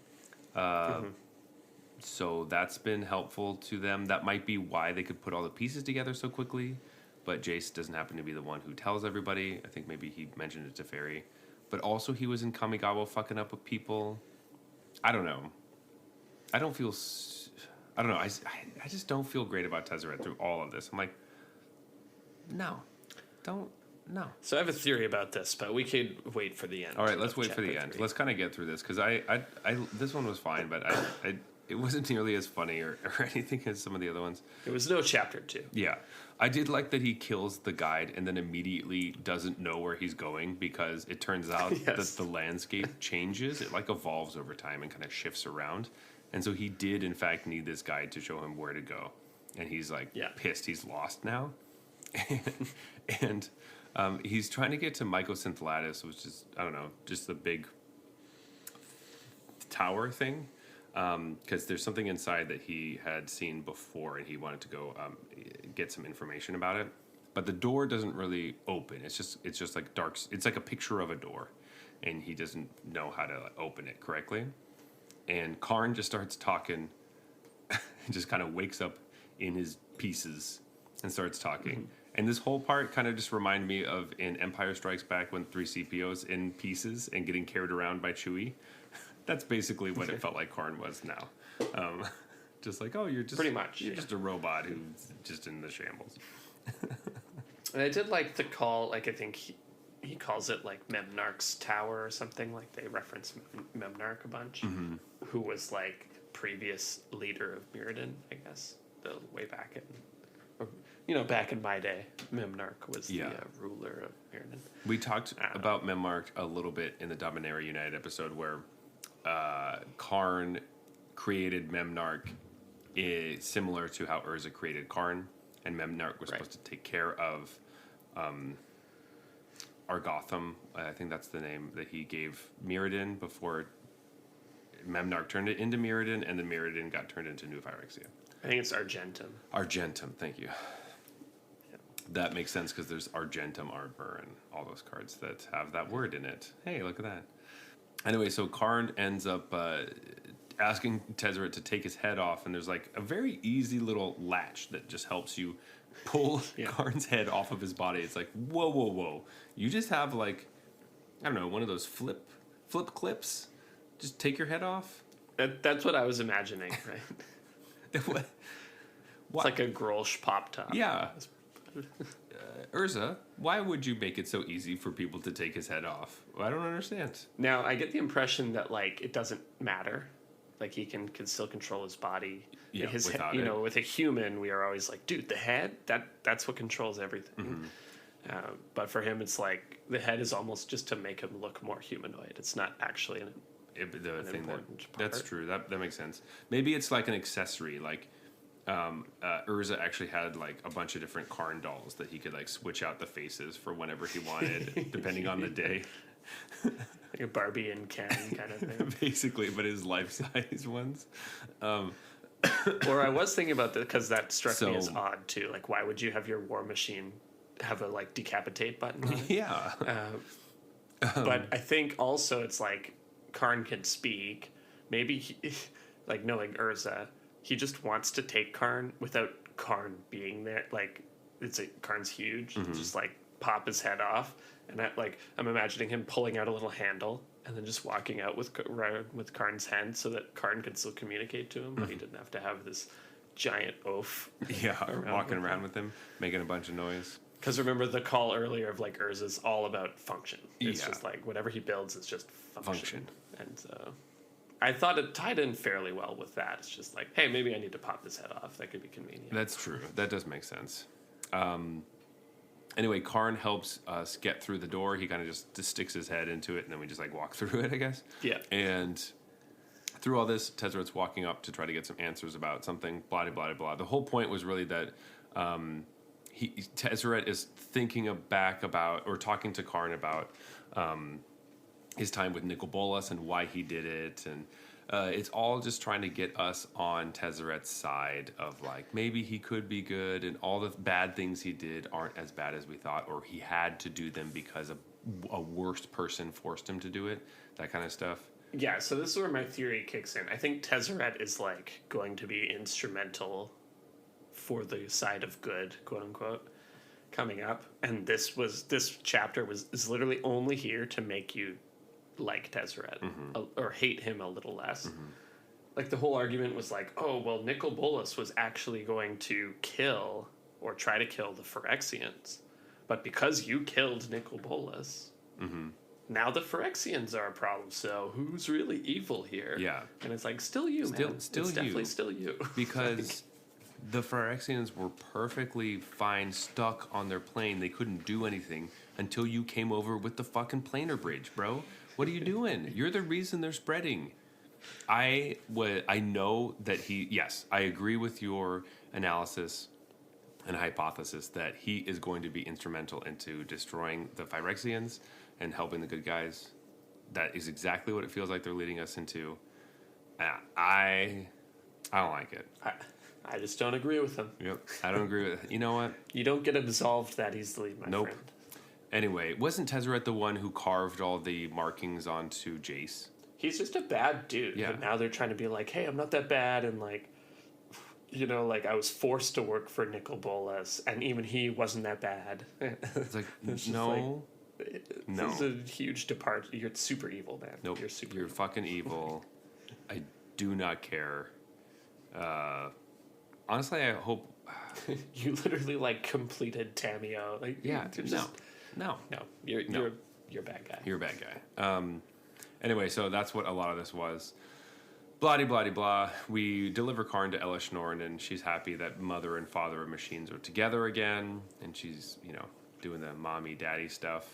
A: So that's been helpful to them. That might be why they could put all the pieces together so quickly. But Jace doesn't happen to be the one who tells everybody. I think maybe he mentioned it to Teferi. But also he was in Kamigawa fucking up with people. I don't know. I don't know. I just don't feel great about Tezzeret through all of this. I'm like, no. No.
B: So I have a theory about this, but we could wait for the end.
A: All right, let's wait for the
B: chapter
A: end.
B: 3.
A: Let's kind of get through this because this one was fine, but it wasn't nearly as funny or anything as some of the other ones.
B: There was no chapter 2.
A: Yeah, I did like that he kills the guide and then immediately doesn't know where he's going because it turns out
B: Yes.
A: that the landscape changes. It like evolves over time and kind of shifts around, and so he did in fact need this guide to show him where to go, and he's like pissed. He's lost now, and. He's trying to get to Mycosynthelatus, which is, I don't know, just the big tower thing. Because there's something inside that he had seen before and he wanted to go get some information about it. But the door doesn't really open. It's just like dark. It's like a picture of a door. And he doesn't know how to open it correctly. And Karn just starts talking, just kind of wakes up in his pieces and starts talking. Mm-hmm. And this whole part kind of just reminded me of in Empire Strikes Back when 3CPO's in pieces and getting carried around by Chewie. That's basically what it felt like Karn was now. Just like, oh, you're just
B: pretty much
A: you're just a robot who's just in the shambles.
B: And I did like the call. Like I think he calls it like Memnarch's Tower or something. Like they reference Memnarch a bunch, who was like previous leader of Mirrodin, I guess, the way back in. Back in my day, Memnarch was the ruler of Mirrodin.
A: We talked about Memnarch a little bit in the Dominaria United episode where Karn created Memnarch similar to how Urza created Karn, and Memnarch was supposed to take care of Argotham. I think that's the name that he gave Mirrodin before Memnarch turned it into Mirrodin, and then Mirrodin got turned into New Phyrexia.
B: I think it's Argentum.
A: Argentum, thank you. That makes sense because there's Argentum armor and all those cards that have that word in it. Hey, look at that. Anyway, so Karn ends up asking Tezzeret to take his head off, and there's like a very easy little latch that just helps you pull Karn's head off of his body. It's like, whoa. You just have like, I don't know, one of those flip clips. Just take your head off.
B: That's what I was imagining, right?
A: What?
B: It's like a Grolsch pop top.
A: Yeah. Urza, why would you make it so easy for people to take his head off? I don't understand.
B: Now, I get the impression that, like, it doesn't matter. Like, he can still control his body.
A: Yeah,
B: his
A: without
B: it. With a human, we are always like, dude, the head, that's what controls everything. Mm-hmm. But for him, it's like, the head is almost just to make him look more humanoid. It's not actually an important part.
A: That's true. That makes sense. Maybe it's like an accessory, like... Urza actually had like a bunch of different Karn dolls that he could like switch out the faces for whenever he wanted, depending on the day.
B: Like a Barbie and Ken kind of thing.
A: Basically, but his life-size ones.
B: Or I was thinking about that because that struck me as odd too. Like, why would you have your war machine have a like decapitate button on it?
A: Yeah.
B: But I think also it's like Karn can speak. Maybe, like knowing Urza, he just wants to take Karn without Karn being there. Like, Karn's huge. Just like pop his head off, and I'm imagining him pulling out a little handle and then just walking out with Karn's hand so that Karn could still communicate to him, but he didn't have to have this giant oaf.
A: Yeah, walking around with him, making a bunch of noise.
B: Because remember the call earlier of like Urza's all about function. It's just like whatever he builds is just function. And I thought it tied in fairly well with that. It's just like, hey, maybe I need to pop this head off. That could be convenient.
A: That's true. That does make sense. Anyway, Karn helps us get through the door. He kind of just sticks his head into it, and then we just like walk through it, I guess.
B: Yeah.
A: And through all this, Tezzeret's walking up to try to get some answers about something, blah, blah, blah, blah. The whole point was really that Tezzeret is thinking back about, or talking to Karn about his time with Nicol Bolas and why he did it, and it's all just trying to get us on Tezzeret's side of like maybe he could be good, and all the bad things he did aren't as bad as we thought, or he had to do them because a worse person forced him to do it. That kind of stuff.
B: Yeah, so this is where my theory kicks in. I think Tezzeret is like going to be instrumental for the side of good, quote unquote, coming up, and this chapter is literally only here to make you like Tezzeret or hate him a little less. Like the whole argument was like, oh well, Nicol Bolas was actually going to kill or try to kill the Phyrexians, but because you killed Nicobolus, now the Phyrexians are a problem. So who's really evil here?
A: Yeah.
B: And it's like, still you, man.
A: Still
B: it's
A: you.
B: definitely still you.
A: Because the Phyrexians were perfectly fine stuck on their plane. They couldn't do anything until you came over with the fucking planar bridge, bro. What are you doing? You're the reason they're spreading. I know that yes, I agree with your analysis and hypothesis that he is going to be instrumental into destroying the Phyrexians and helping the good guys. That is exactly what it feels like they're leading us into. I don't like it.
B: I just don't agree with him.
A: Yep, I don't agree with it. You know what?
B: You don't get absolved that easily, my friend.
A: Anyway, wasn't Tezzeret the one who carved all the markings onto Jace?
B: He's just a bad dude.
A: Yeah.
B: But now they're trying to be like, hey, I'm not that bad. And like, like I was forced to work for Nicobolus, and even he wasn't that bad.
A: It's like,
B: It's just
A: no.
B: This is a huge departure. You're super evil, man.
A: Nope.
B: You're super
A: You're
B: evil.
A: fucking evil. I do not care. Honestly, I hope.
B: You literally like completed Tamio. Like,
A: Yeah.
B: you're just-
A: No.
B: No. You're a bad guy.
A: You're a bad guy. Anyway, so that's what a lot of this was. Blah blah blah. We deliver Karn to Elish Norn, and she's happy that mother and father of machines are together again, and she's doing the mommy daddy stuff.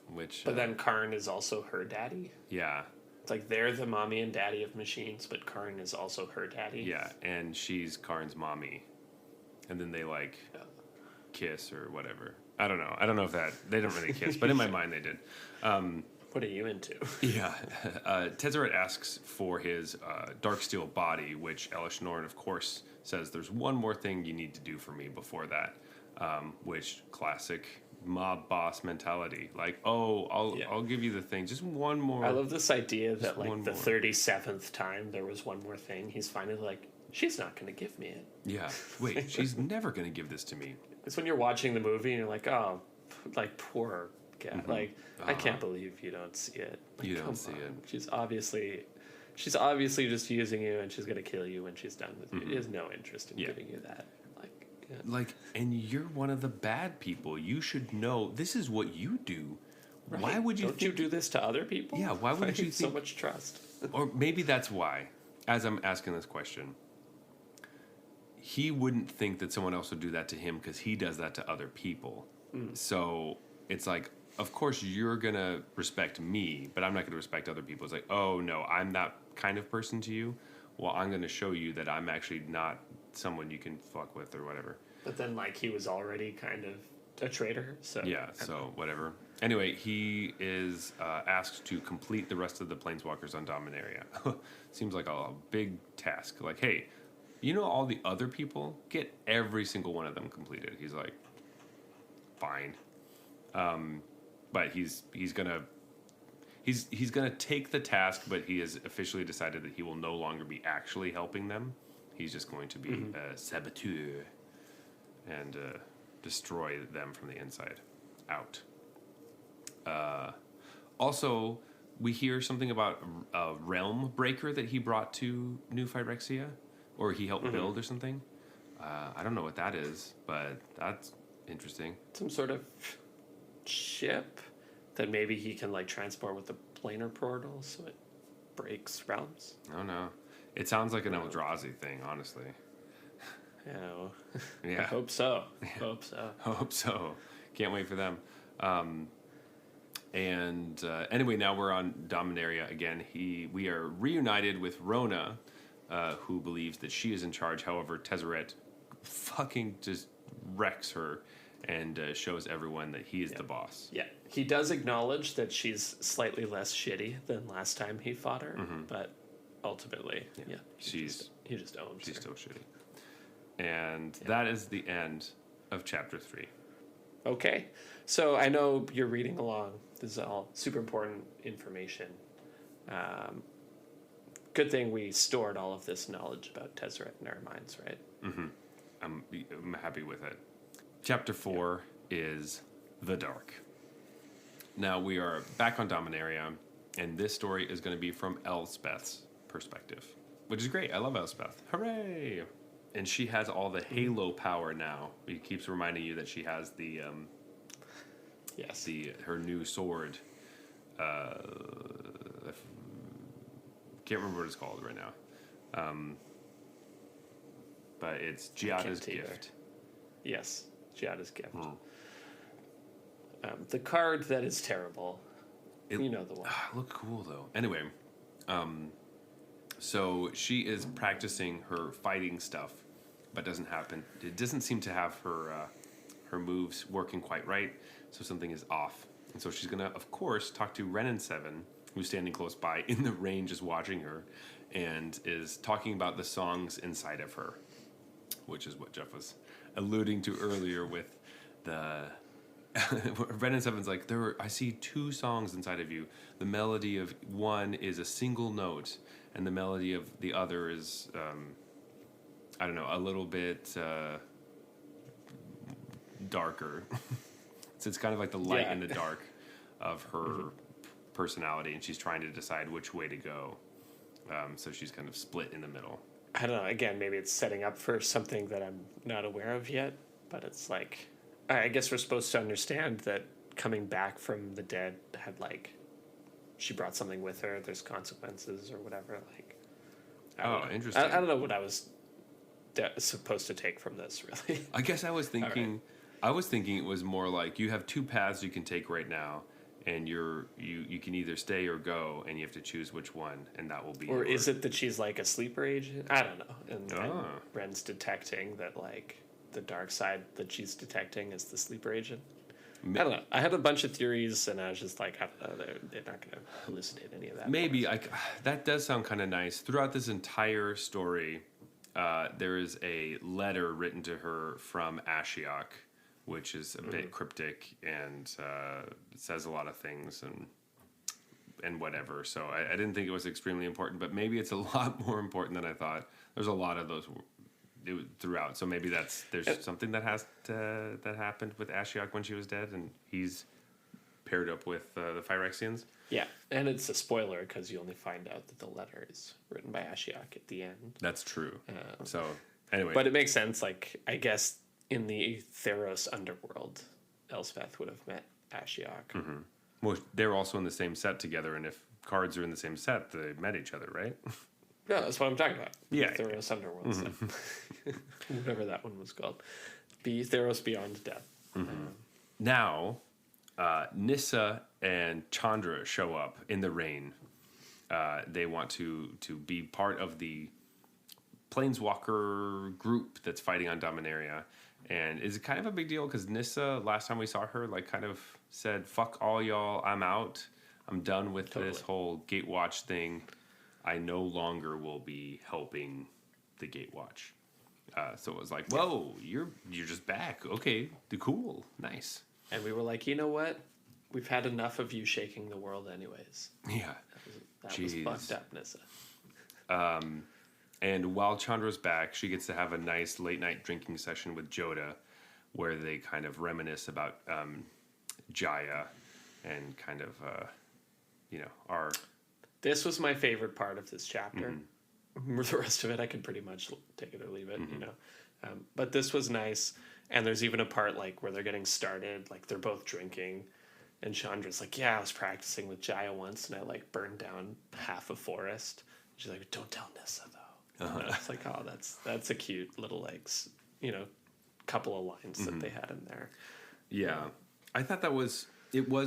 A: Which.
B: But then Karn is also her daddy.
A: Yeah.
B: It's like they're the mommy and daddy of machines, but Karn is also her daddy.
A: Yeah, and she's Karn's mommy, and then they kiss or whatever. I don't know. I don't know if they don't really kiss, but in my mind they did.
B: What are you into?
A: Yeah. Tezzeret asks for his Darksteel body, which Elish Norn, of course, says there's one more thing you need to do for me before that, which classic mob boss mentality. Like, I'll give you the thing. Just one more.
B: I love this idea that
A: one
B: like the
A: more.
B: 37th time there was one more thing. He's finally like, she's not going to give me it.
A: Yeah. Wait, she's never going to give this to me.
B: It's when you're watching the movie and you're like, oh, like poor guy. Like, I can't believe you don't see it. Like,
A: You don't
B: come
A: see
B: on.
A: it.
B: She's obviously just using you, and she's going to kill you when she's done with you. She has no interest in giving you that. Like, yeah.
A: Like, and you're one of the bad people. You should know this is what you do.
B: Right.
A: Why would you
B: Don't you do this to other people?
A: Yeah, why would you
B: so
A: think-
B: much trust?
A: Or maybe that's why, as I'm asking this question, he wouldn't think that someone else would do that to him because he does that to other people. So it's like, of course you're going to respect me, but I'm not going to respect other people. It's like, oh no, I'm that kind of person to you. Well, I'm going to show you that I'm actually not someone you can fuck with or whatever.
B: But then, like, he was already kind of a traitor, so...
A: Yeah, so whatever. Anyway, he is asked to complete the rest of the Planeswalkers on Dominaria. Seems like a big task. Like, hey, all the other people? Get every single one of them completed. He's like, fine. But he's gonna take the task, but he has officially decided that he will no longer be actually helping them. He's just going to be a saboteur and destroy them from the inside out. Also, we hear something about a realm breaker that he brought to New Phyrexia, or he helped build or something. I don't know what that is, but that's interesting.
B: Some sort of ship that maybe he can, like, transport with the planar portal so it breaks realms.
A: I don't know. It sounds like an Eldrazi thing, honestly.
B: Yeah. I hope so. Hope so.
A: Hope so. Can't wait for them. Anyway, now we're on Dominaria again. We are reunited with Rona, who believes that she is in charge. However, Tezzeret fucking just wrecks her and shows everyone that he is the boss.
B: Yeah. He does acknowledge that she's slightly less shitty than last time he fought her, but ultimately, he just owns
A: She's
B: her.
A: still shitty. And that is the end of Chapter 3.
B: Okay. So I know you're reading along. This is all super important information. Good thing we stored all of this knowledge about Tezzeret in our minds, right?
A: I'm happy with it. Chapter 4 is The Dark. Now we are back on Dominaria, and this story is going to be from Elspeth's perspective, which is great. I love Elspeth. Hooray! And she has all the Halo power now. It keeps reminding you that she has the
B: Yes.
A: her new sword. I can't remember what it's called right now. But it's Giada's gift.
B: Yes, Giada's gift. The card that is terrible. You know the one.
A: Looked cool though. Anyway, so she is practicing her fighting stuff, but doesn't happen. It doesn't seem to have her moves working quite right. So something is off, and so she's gonna, of course, talk to Ren and Seven, who's standing close by in the rain, just watching her, and is talking about the songs inside of her, which is what Jeff was alluding to earlier with the. Ren and Seven's like, I see two songs inside of you. The melody of one is a single note, and the melody of the other is, I don't know, a little bit darker. So it's kind of like the light and the dark of her personality, and she's trying to decide which way to go. So she's kind of split in the middle.
B: I don't know. Again, maybe it's setting up for something that I'm not aware of yet, but it's like, I guess we're supposed to understand that coming back from the dead had, like, she brought something with her. There's consequences or whatever. Like,
A: interesting.
B: I don't know what I was supposed to take from this, really.
A: I guess I was thinking, it was more like you have two paths you can take right now, and you can either stay or go, and you have to choose which one, and that will be.
B: Or is it that she's like a sleeper agent? I don't know. And Ren's detecting that, like, the dark side that she's detecting is the sleeper agent. I don't know. I had a bunch of theories, and I was just like, I don't know. They're not going to hallucinate any of that.
A: Maybe that does sound kind of nice. Throughout this entire story, there is a letter written to her from Ashiok, which is a bit cryptic and it says a lot of things and whatever. So I didn't think it was extremely important, but maybe it's a lot more important than I thought. There's a lot of those throughout, so maybe there's something that happened with Ashiok when she was dead, and he's paired up with the Phyrexians.
B: Yeah, and it's a spoiler because you only find out that the letter is written by Ashiok at the end.
A: That's true. So anyway,
B: but it makes sense. Like, I guess in the Theros underworld, Elspeth would have met Ashiok.
A: Mm-hmm. Well, they're also in the same set together, and if cards are in the same set, they met each other, right?
B: No, that's what I'm talking about.
A: Yeah.
B: Theros Underworld. Whatever that one was called. Theros Beyond Death.
A: Mm-hmm. Now, Nissa and Chandra show up in the rain. They want to be part of the Planeswalker group that's fighting on Dominaria. And it's kind of a big deal because Nissa, last time we saw her, like, kind of said, fuck all y'all, I'm out. I'm done with this whole Gatewatch thing. I no longer will be helping the Gatewatch. So it was like, whoa, you're just back. Okay, cool, nice.
B: And we were like, you know what? We've had enough of you shaking the world anyways.
A: Yeah.
B: That was fucked up, Nissa.
A: And while Chandra's back, she gets to have a nice late-night drinking session with Joda, where they kind of reminisce about Jaya and kind of, are...
B: This was my favorite part of this chapter. Mm-hmm. The rest of it, I can pretty much take it or leave it, But this was nice. And there's even a part, like, where they're getting started. Like, they're both drinking. And Chandra's like, yeah, I was practicing with Jaya once, and I, like, burned down half a forest. She's like, don't tell Nissa, though. And it's like, oh, that's a cute little, like, couple of lines that they had in there.
A: Yeah. I thought it was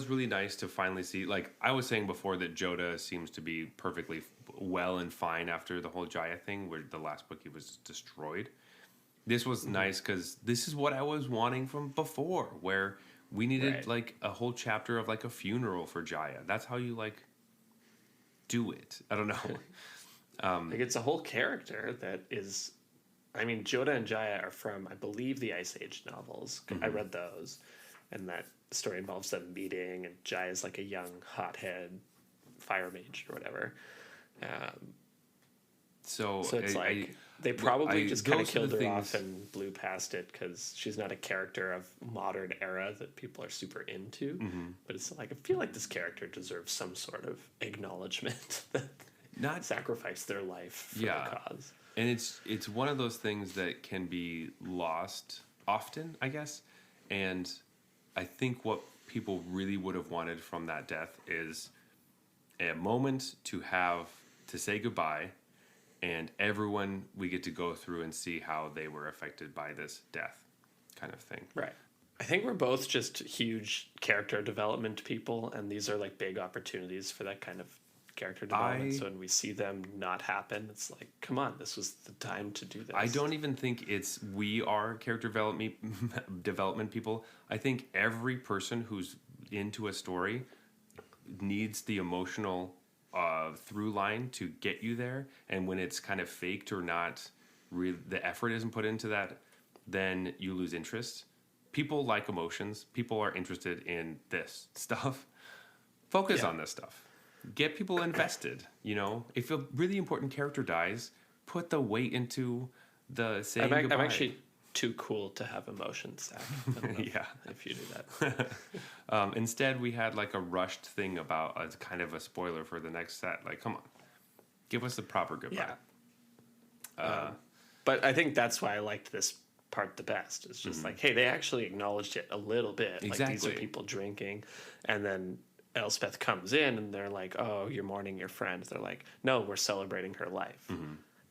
A: really nice to finally see, like I was saying before, that Joda seems to be perfectly well and fine after the whole Jaya thing, where the last book he was destroyed. This was nice because this is what I was wanting from before, where we needed like a whole chapter of like a funeral for Jaya. That's how you like do it. I don't know.
B: Like, it's a whole character that is, I mean, Joda and Jaya are from, I believe, the Ice Age novels. I read those, and that story involves them meeting, and Jaya's like a young hothead fire mage or whatever. So it's they probably just kind of killed her off and blew past it because she's not a character of modern era that people are super into. But it's like, I feel like this character deserves some sort of acknowledgement that not sacrificed their life for the cause.
A: And it's one of those things that can be lost often, I guess. And I think what people really would have wanted from that death is a moment to say goodbye, and everyone we get to go through and see how they were affected by this death, kind of thing.
B: Right. I think we're both just huge character development people, and these are like big opportunities for that kind of character development. So when we see them not happen, it's like, come on, this was the time to do this.
A: I don't even think we are character development people. I think every person who's into a story needs the emotional through line to get you there, and when it's kind of faked or not, the effort isn't put into that, then you lose interest. People like emotions. People are interested in this stuff. Focus on this stuff. Get people invested. If a really important character dies, put the weight into the saying goodbye.
B: I'm actually too cool to have emotions, Zach. If you do that.
A: Instead, we had like a rushed thing about kind of a spoiler for the next set. Like, come on, give us the proper goodbye.
B: Yeah. But I think that's why I liked this part the best. It's just like, hey, they actually acknowledged it a little bit.
A: Exactly.
B: Like, these are people drinking, and then Elspeth comes in, and they're like, "Oh, you're mourning your friend." They're like, "No, we're celebrating her life,"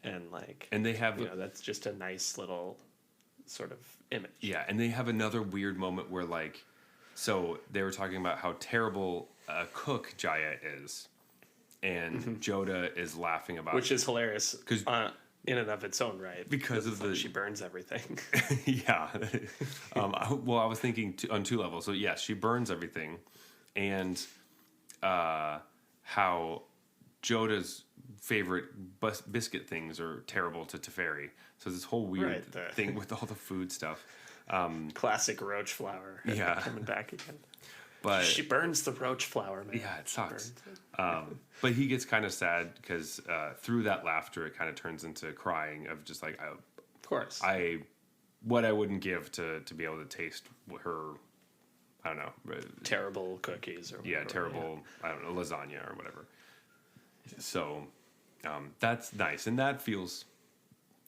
B: and they have, that's just a nice little sort of image.
A: Yeah, and they have another weird moment where so they were talking about how terrible a cook Jaya is, and Joda is laughing about
B: which is hilarious because in and of its own right,
A: because of
B: she burns everything.
A: Yeah. I was thinking on two levels. So yes, she burns everything, and how Joda's favorite biscuit things are terrible to Teferi. So this whole weird thing with all the food stuff.
B: Classic roach flour.
A: Yeah.
B: Coming back again.
A: But
B: she burns the roach flour, man.
A: Yeah, it sucks. But he gets kind of sad because through that laughter, it kind of turns into crying of just like,
B: of course,
A: what I wouldn't give to be able to taste her, I don't know,
B: terrible cookies or whatever,
A: terrible, I don't know, lasagna or whatever. So that's nice, and that feels,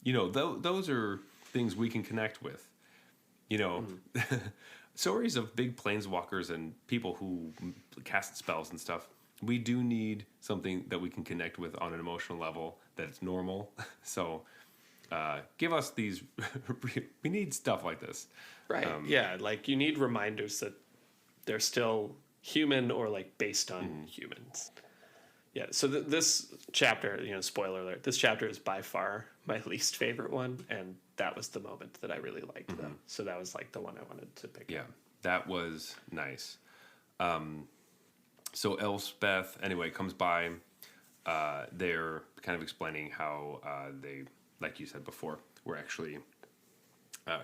A: those are things we can connect with. Stories of big planeswalkers and people who cast spells and stuff. We do need something that we can connect with on an emotional level that's normal. So give us these. We need stuff like this.
B: Right. Like you need reminders that they're still human or like based on humans. Yeah. So this chapter, spoiler alert, this chapter is by far my least favorite one, and that was the moment that I really liked, though. So that was like the one I wanted to pick.
A: Yeah, that was nice. So Elspeth, anyway, comes by. They're kind of explaining how they, like you said before, were actually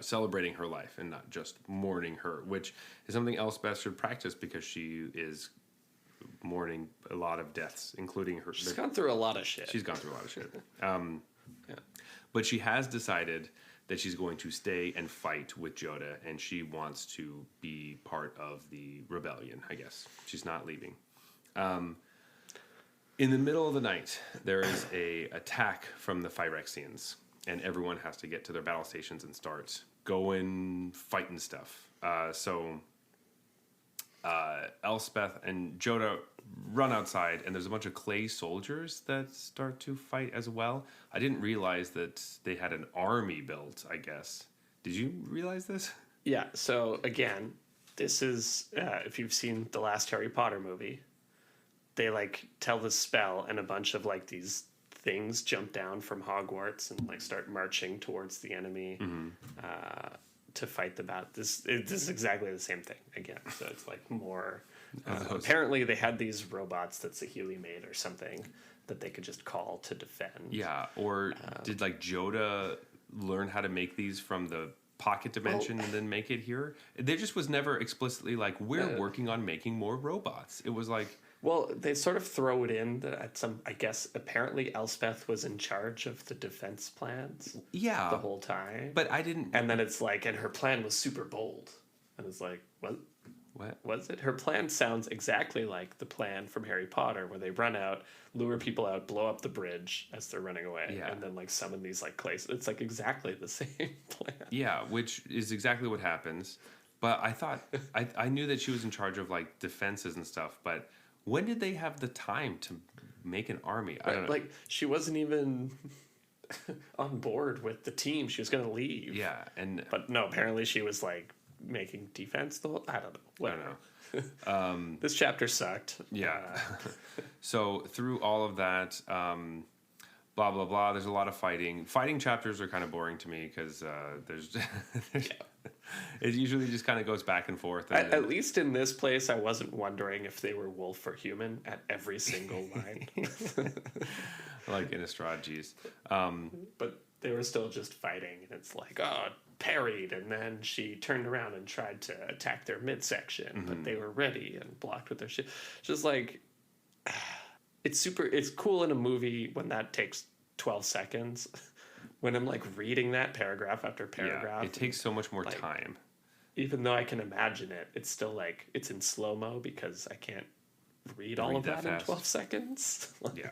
A: celebrating her life and not just mourning her, which is something Elspeth should practice because she is mourning a lot of deaths, including her.
B: She's gone through a lot of shit.
A: She's gone through a lot of shit. But she has decided that she's going to stay and fight with Joda, and she wants to be part of the rebellion, I guess. She's not leaving. In the middle of the night, there is a attack from the Phyrexians, and everyone has to get to their battle stations and start going, fighting stuff. So Elspeth and Joda run outside, and there's a bunch of clay soldiers that start to fight as well. I didn't realize that they had an army built, I guess. Did you realize this?
B: Yeah, so again, this is, if you've seen the last Harry Potter movie, they like tell the spell and a bunch of like these things jump down from Hogwarts and like start marching towards the enemy to fight the battle. This is exactly the same thing again. So it's like more. Apparently, they had these robots that Saheeli made or something that they could just call to defend.
A: Yeah, or did like Joda learn how to make these from the pocket dimension and then make it here? There just was never explicitly like, we're working on making more robots. It was like...
B: Well, they sort of throw it in that at some... I guess apparently Elspeth was in charge of the defense plans.
A: Yeah.
B: The whole time.
A: But I didn't...
B: And then it's like, and her plan was super bold. And it's like, what?
A: What
B: was it? Her plan sounds exactly like the plan from Harry Potter, where they run out, lure people out, blow up the bridge as they're running away, and then like summon these like clays. It's like exactly the same plan.
A: Yeah, which is exactly what happens. But I thought I knew that she was in charge of like defenses and stuff. But when did they have the time to make an army? I don't know.
B: Like she wasn't even on board with the team. She was going to leave.
A: Yeah,
B: But no, apparently she was like making defense the whole. I don't know. Whatever. This chapter sucked.
A: Yeah. So through all of that, blah blah blah. There's a lot of fighting. Fighting chapters are kind of boring to me because there's it usually just kind of goes back and forth. And
B: At least in this place, I wasn't wondering if they were wolf or human at every single line.
A: like in Estrad, geez.
B: But they were still just fighting, and it's like, oh, parried, and then she turned around and tried to attack their midsection, but they were ready and blocked with their shit. Just like, it's cool in a movie when that takes 12 seconds. When I'm like reading that paragraph after paragraph,
A: it takes so much more
B: like,
A: time.
B: Even though I can imagine it, it's still like it's in slow-mo because I can't read all of that in 12 seconds.
A: Yeah.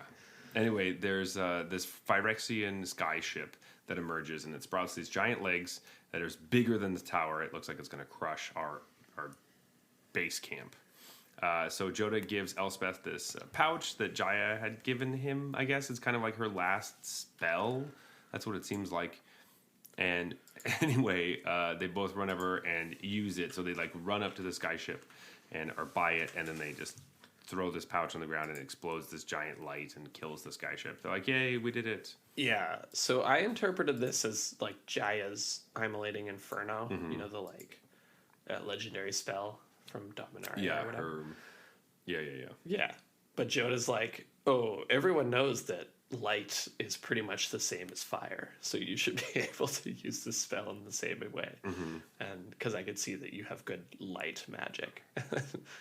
A: Anyway, there's this Phyrexian sky ship that emerges, and it sprouts these giant legs that are bigger than the tower. It looks like it's going to crush our base camp. So Joda gives Elspeth this pouch that Jaya had given him, I guess. It's kind of like her last spell. That's what it seems like. And anyway, they both run over and use it. So they like run up to the sky ship and are by it, and then they just throw this pouch on the ground and it explodes this giant light and kills the sky ship. They're like, yay, we did it.
B: Yeah, so I interpreted this as like Jaya's Immolating Inferno, you know, the like legendary spell from Dominaria or whatever.
A: Yeah.
B: Yeah, but Joda's like, oh, everyone knows that light is pretty much the same as fire, so you should be able to use this spell in the same way. And because I could see that you have good light magic.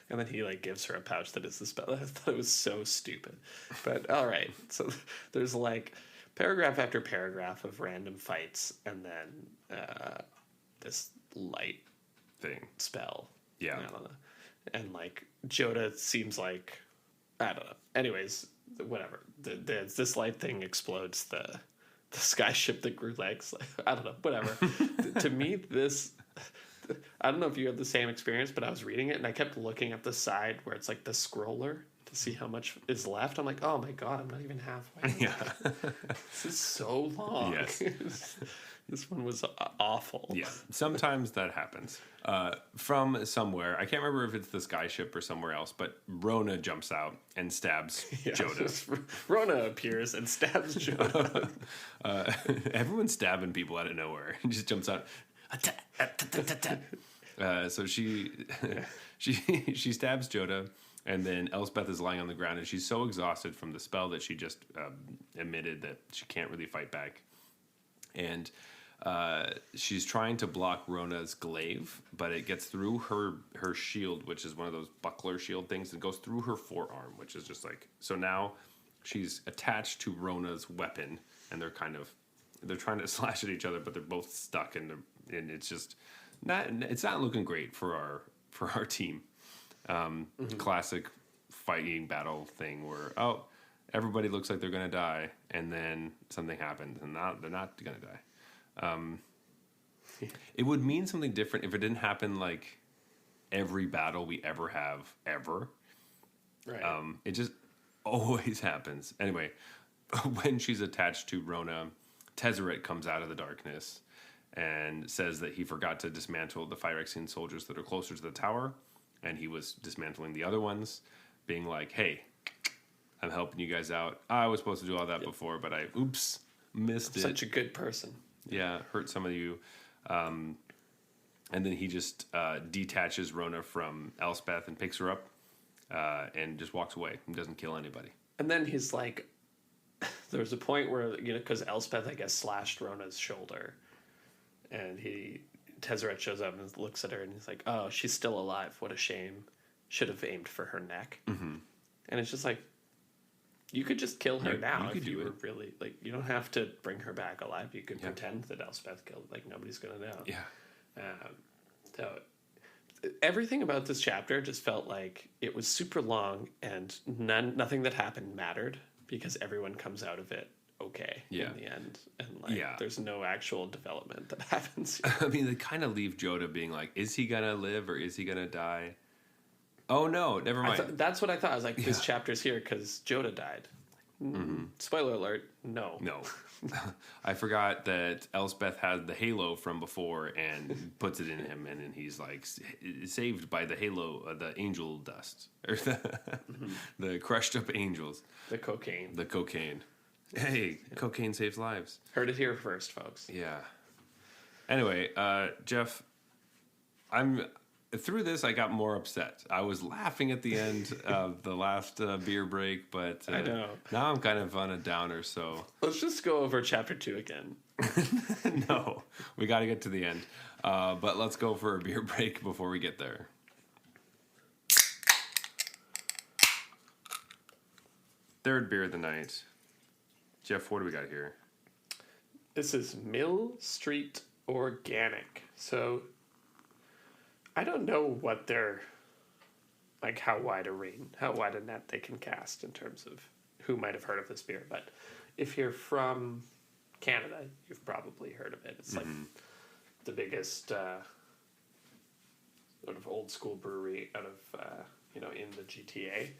B: And then he like gives her a pouch that is the spell. I thought it was so stupid, but all right. So there's like paragraph after paragraph of random fights, and then this light
A: thing
B: spell.
A: Yeah.
B: I don't know. And like Joda seems like, I don't know. Anyways, whatever. This light thing explodes the sky ship that grew legs. I don't know. Whatever. To me, this. I don't know if you had the same experience, but I was reading it and I kept looking at the side where it's like the scroller to see how much is left. I'm like, oh my god, I'm not even halfway.
A: Yeah.
B: This is so long.
A: Yes.
B: This one was awful.
A: Yeah, sometimes that happens. From somewhere, I can't remember if it's the sky ship or somewhere else, but Rona jumps out and stabs Joda.
B: Rona appears and stabs Joda.
A: Everyone's stabbing people out of nowhere. He just jumps out. So she stabs Joda, and then Elspeth is lying on the ground, and she's so exhausted from the spell that she just emitted that she can't really fight back. And she's trying to block Rona's glaive, but it gets through her shield, which is one of those buckler shield things, and goes through her forearm, which is just like, so now she's attached to Rona's weapon, and they're trying to slash at each other, but they're both stuck, and it's just it's not looking great for our team. Classic fighting battle thing where everybody looks like they're gonna die, and then something happens, and they're not gonna die. It would mean something different if it didn't happen like every battle we ever have ever.
B: Right.
A: It just always happens. Anyway, when she's attached to Rona, Tezzeret comes out of the darkness and says that he forgot to dismantle the Phyrexian soldiers that are closer to the tower, and he was dismantling the other ones, being like, hey, I'm helping you guys out. I was supposed to do all that before, but I missed it.
B: Such a good person.
A: Yeah, hurt some of you. And then he just detaches Rona from Elspeth and picks her up and just walks away and doesn't kill anybody.
B: And then he's like, there was a point where, because Elspeth, I guess, slashed Rona's shoulder, and Tezzeret shows up and looks at her, and he's like, oh, she's still alive. What a shame. Should have aimed for her neck. Mm-hmm. And it's just like, you could just kill her now if you were really, like, you don't have to bring her back alive. You could pretend that Elspeth killed, like, nobody's going to know.
A: Yeah.
B: So everything about this chapter just felt like it was super long, and nothing that happened mattered because everyone comes out of it okay
A: Yeah.
B: in the end, and like
A: Yeah.
B: there's no actual development that happens.
A: I mean, they kind of leave Joda being like, is he gonna live or is he gonna die? Oh no, never mind.
B: That's what I thought. I was like, this chapter's here because Joda died. Spoiler alert, no.
A: No. I forgot that Elspeth had the halo from before and puts it in him, and then he's like saved by the halo, the angel dust, or the crushed up angels.
B: The cocaine.
A: The cocaine. Hey, cocaine saves lives.
B: Heard it here first, folks.
A: Yeah. Anyway, Jeff, through this, I got more upset. I was laughing at the end of the last beer break, but
B: I know.
A: Now I'm kind of on a downer, so...
B: Let's just go over chapter 2 again.
A: No, we got to get to the end. But let's go for a beer break before we get there. Third beer of the night. Jeff, what do we got here?
B: This is Mill Street Organic. So... I don't know what they're like, how wide a net they can cast in terms of who might have heard of this beer. But if you're from Canada, you've probably heard of it. It's like the biggest sort of old school brewery out of in the GTA,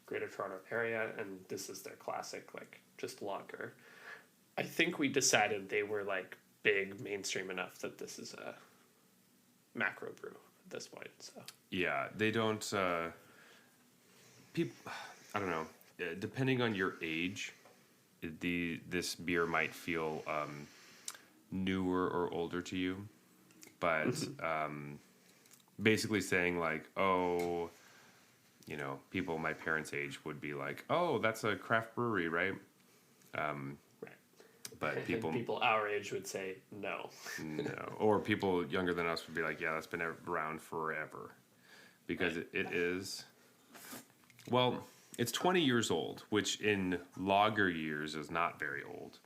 B: Greater Toronto Area, and this is their classic like just lager. I think we decided they were like big mainstream enough that this is a macro brew. This point, so
A: yeah, they don't. People, I don't know. Depending on your age, this beer might feel newer or older to you, but basically saying like, oh, people my parents' age would be like, oh, that's a craft brewery, right?
B: right.
A: But people
B: our age would say no.
A: No. Or people younger than us would be like, yeah, that's been around forever. Because
B: right.
A: it is... Well, it's 20 years old, which in lager years is not very old.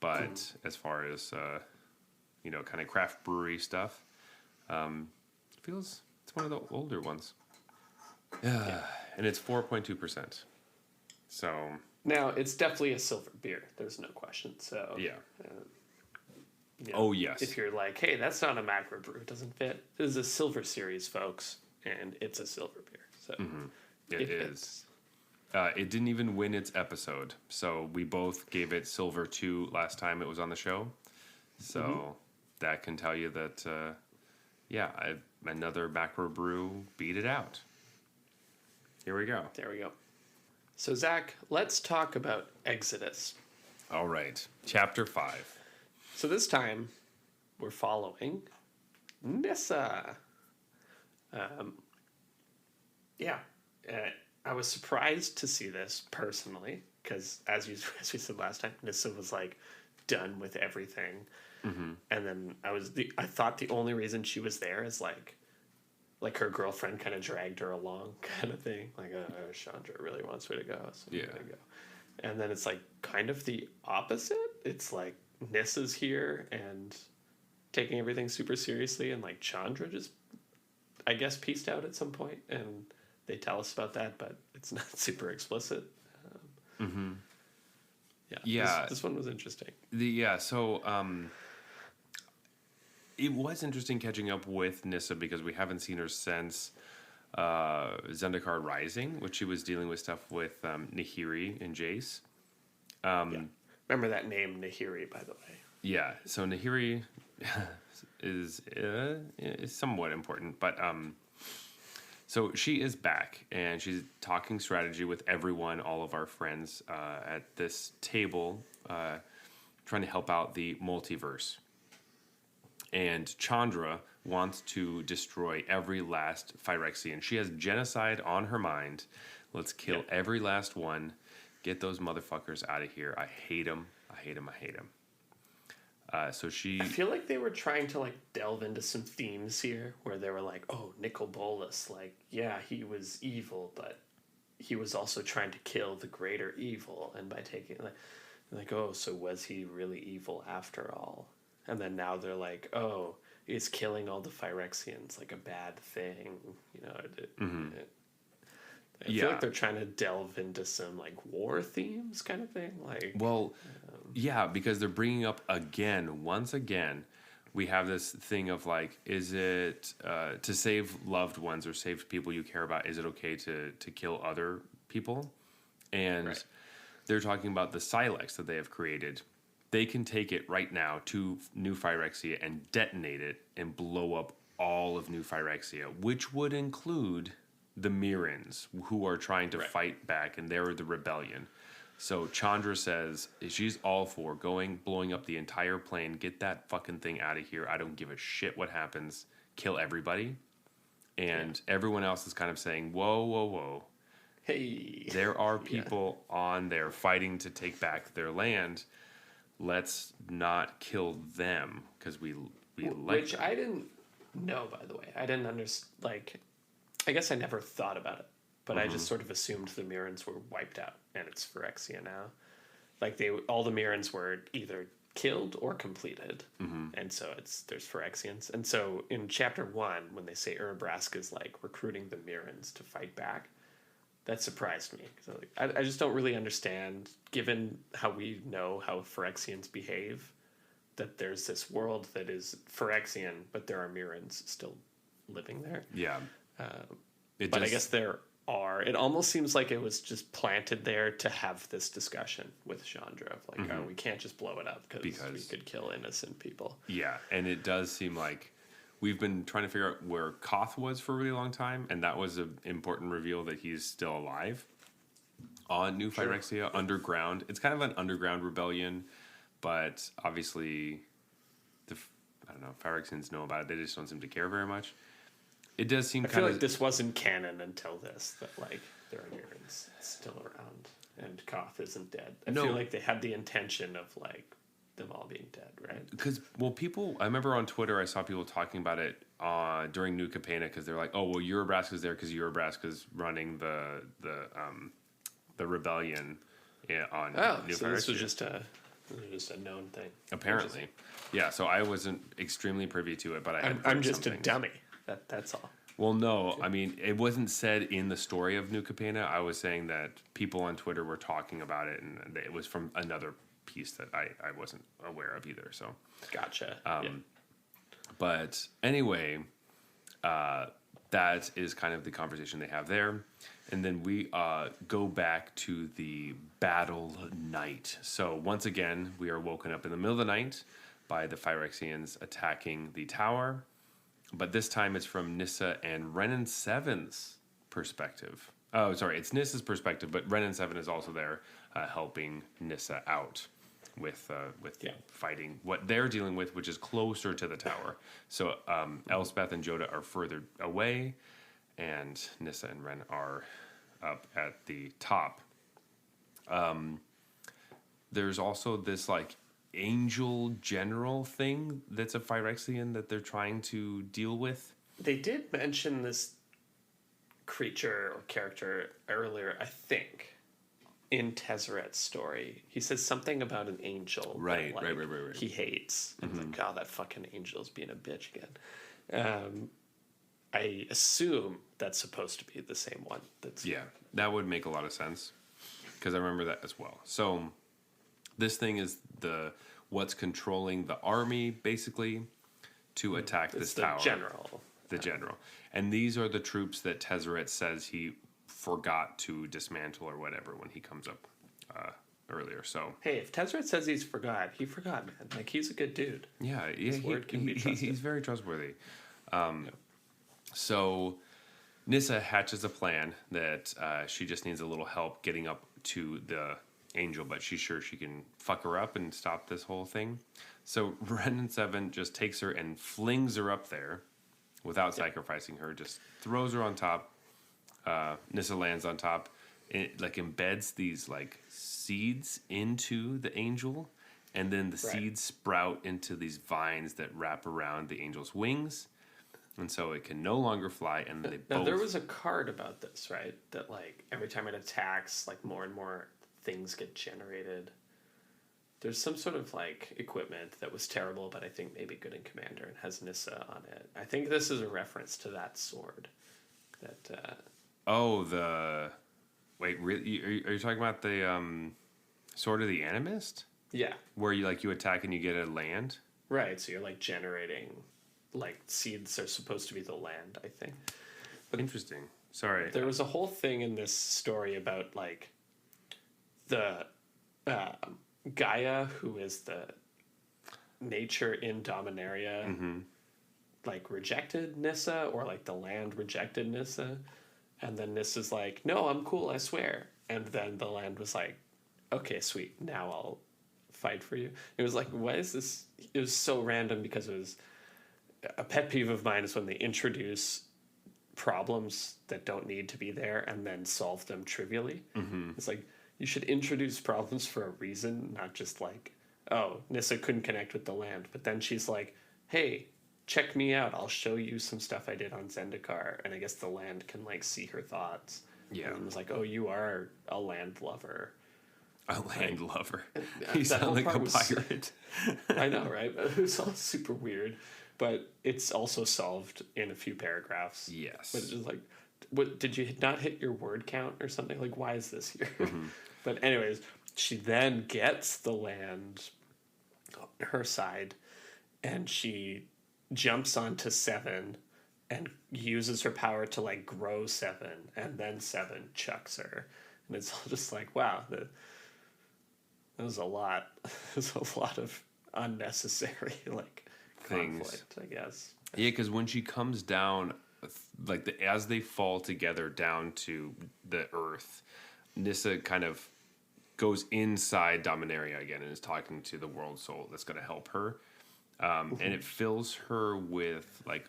A: But as far as, kind of craft brewery stuff, it's one of the older ones. Yeah. And it's 4.2%. So...
B: Now, it's definitely a silver beer. There's no question. So
A: yeah.
B: Oh,
A: yes.
B: If you're like, hey, that's not a macro brew, it doesn't fit. This is a silver series, folks, and it's a silver beer. So
A: it is. It didn't even win its episode. So we both gave it silver 2 last time it was on the show. So that can tell you that, another macro brew beat it out. Here we go.
B: There we go. So, Zach, let's talk about Exodus.
A: All right. Chapter 5.
B: So this time, we're following Nissa. I was surprised to see this, personally, because as we said last time, Nissa was, like, done with everything. And then I thought the only reason she was there is, like her girlfriend kind of dragged her along kind of thing. Like, Chandra really wants me to go, so I'm gonna go. And then it's, like, kind of the opposite. It's, like, Nissa's here and taking everything super seriously, and, like, Chandra just, I guess, peaced out at some point, and they tell us about that, but it's not super explicit. This one was interesting. It
A: was interesting catching up with Nissa because we haven't seen her since Zendikar Rising, which she was dealing with stuff with Nahiri and Jace.
B: Remember that name, Nahiri, by the way.
A: Yeah, so Nahiri is somewhat important, but so she is back, and she's talking strategy with everyone, all of our friends at this table, trying to help out the multiverse. And Chandra wants to destroy every last Phyrexian. She has genocide on her mind. Let's kill every last one. Get those motherfuckers out of here. I hate them. I hate them. I hate them. I
B: feel like they were trying to, like, delve into some themes here where they were like, oh, Nicol Bolas, like, yeah, he was evil, but he was also trying to kill the greater evil. And by taking, like, oh, so was he really evil after all? And then now they're like, oh, is killing all the Phyrexians like a bad thing? I feel like they're trying to delve into some like war themes kind of thing. Like,
A: well, yeah, because they're bringing up once again, we have this thing of like, is it to save loved ones or save people you care about? Is it okay to kill other people? And they're talking about the Silex that they have created. They can take it right now to New Phyrexia and detonate it and blow up all of New Phyrexia, which would include the Mirrans, who are trying to fight back, and they're the rebellion. So Chandra says she's all for blowing up the entire plane, get that fucking thing out of here. I don't give a shit what happens. Kill everybody. And everyone else is kind of saying, whoa, whoa, whoa.
B: Hey.
A: There are people on there fighting to take back their land. Let's not kill them because we like
B: Which
A: them.
B: I didn't know, by the way. I didn't understand. Like, I guess I never thought about it, but I just sort of assumed the Mirrans were wiped out, and it's Phyrexia now. Like all the Mirrans were either killed or completed, and so there's Phyrexians. And so in chapter 1, when they say Urabraska's like recruiting the Mirrans to fight back, that surprised me. So like, I just don't really understand, given how we know how Phyrexians behave, that there's this world that is Phyrexian, but there are Mirrans still living there.
A: Yeah.
B: But I guess there are. It almost seems like it was just planted there to have this discussion with Chandra of like, oh, we can't just blow it up because we could kill innocent people.
A: Yeah, and it does seem like we've been trying to figure out where Koth was for a really long time, and that was an important reveal that he's still alive on New Phyrexia, underground. It's kind of an underground rebellion, but obviously, I don't know, Phyrexians know about it. They just don't seem to care very much. It does seem
B: I feel like this wasn't canon until this, that like there are Mirrans still around and Koth isn't dead. I feel like they had the intention of like them all being dead, right?
A: Because, I remember on Twitter I saw people talking about it during New Capenna because they're like, oh, well, Urabraska's there because Urabraska's running the rebellion on New
B: so
A: Phyrexia.
B: this was just a known thing.
A: Apparently. Yeah, so I wasn't extremely privy to it, but
B: I'm just a dummy. That's all.
A: Well, no, I mean, it wasn't said in the story of New Capenna. I was saying that people on Twitter were talking about it, and it was from another piece that I wasn't aware of either. So,
B: gotcha.
A: But anyway, that is kind of the conversation they have there. And then we go back to the battle night. So once again, we are woken up in the middle of the night by the Phyrexians attacking the tower. But this time it's from Nissa and Renan 7's perspective. Oh, sorry, it's Nissa's perspective, but Renan 7 is also there helping Nissa out with fighting what they're dealing with, which is closer to the tower. So Elspeth and Joda are further away, and Nissa and Ren are up at the top. There's also this like angel general thing that's a Phyrexian that they're trying to deal with.
B: They did mention this creature or character earlier, I think, in Tezzeret's story. He says something about an angel
A: Right.
B: he hates. And like, oh, that fucking angel's being a bitch again. I assume that's supposed to be the same one.
A: That would make a lot of sense because I remember that as well. So this thing is what's controlling the army, basically, to attack this tower. The general. And these are the troops that Tezzeret says he forgot to dismantle or whatever when he comes up earlier. So
B: hey, if Tezzeret says he forgot, man. Like, he's a good dude.
A: Yeah,
B: His word can be trusted.
A: He's very trustworthy. So Nissa hatches a plan that she just needs a little help getting up to the angel, but she's sure she can fuck her up and stop this whole thing. So Renan 7 just takes her and flings her up there without sacrificing her, just throws her on top. Nissa lands on top. It like embeds these like seeds into the angel, and then the seeds sprout into these vines that wrap around the angel's wings, and so it can no longer fly. And
B: now there was a card about this, right? That like every time it attacks, like more and more things get generated. There's some sort of like equipment that was terrible, but I think maybe good in Commander and has Nissa on it. I think this is a reference to that sword that
A: Oh, wait, really? Are you talking about the Sword of the Animist?
B: Yeah.
A: Where you attack and you get a land?
B: Right. So you're like generating, like seeds are supposed to be the land, I think.
A: Interesting. Sorry.
B: There was a whole thing in this story about like the Gaia, who is the nature in Dominaria, like rejected Nissa, or like the land rejected Nissa, and then Nissa's like, "No, I'm cool, I swear." And then the land was like, "Okay, sweet, now I'll fight for you." It was like, why is this? It was so random because it was a pet peeve of mine is when they introduce problems that don't need to be there and then solve them trivially. It's like you should introduce problems for a reason, not just like, oh, Nissa couldn't connect with the land, but then she's like, hey, check me out, I'll show you some stuff I did on Zendikar, and I guess the land can like see her thoughts.
A: Yeah.
B: And it was like, oh, you are a land lover.
A: A land lover.
B: That
A: You sound
B: whole
A: like
B: part
A: a
B: was-
A: pirate.
B: I know, right? It was all super weird, but it's also solved in a few paragraphs.
A: Yes.
B: But it's just like, what, did you not hit your word count or something? Like, why is this here? But anyways, she then gets the land on her side, and she jumps onto 7 and uses her power to like grow 7, and then 7 chucks her. And it's all just like, wow, that was a lot. There's a lot of unnecessary like
A: Things.
B: conflict, I guess.
A: Yeah, because when she comes down, like as they fall together down to the earth, Nissa kind of goes inside Dominaria again and is talking to the world soul that's going to help her, and it fills her with like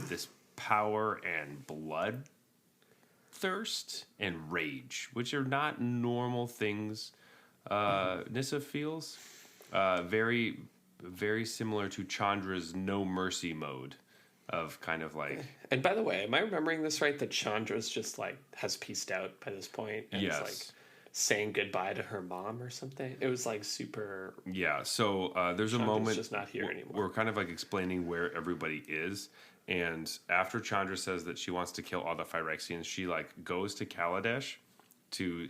A: this power and blood thirst and rage, which are not normal things. Nissa feels very, very similar to Chandra's no mercy mode of kind of like.
B: And by the way, am I remembering this right? That Chandra's just like has pieced out by this point and is like saying goodbye to her mom or something. It was like super.
A: Yeah. So there's a
B: Chandra's
A: moment
B: just not here anymore.
A: We're kind of like explaining where everybody is, and after Chandra says that she wants to kill all the Phyrexians, she like goes to Kaladesh to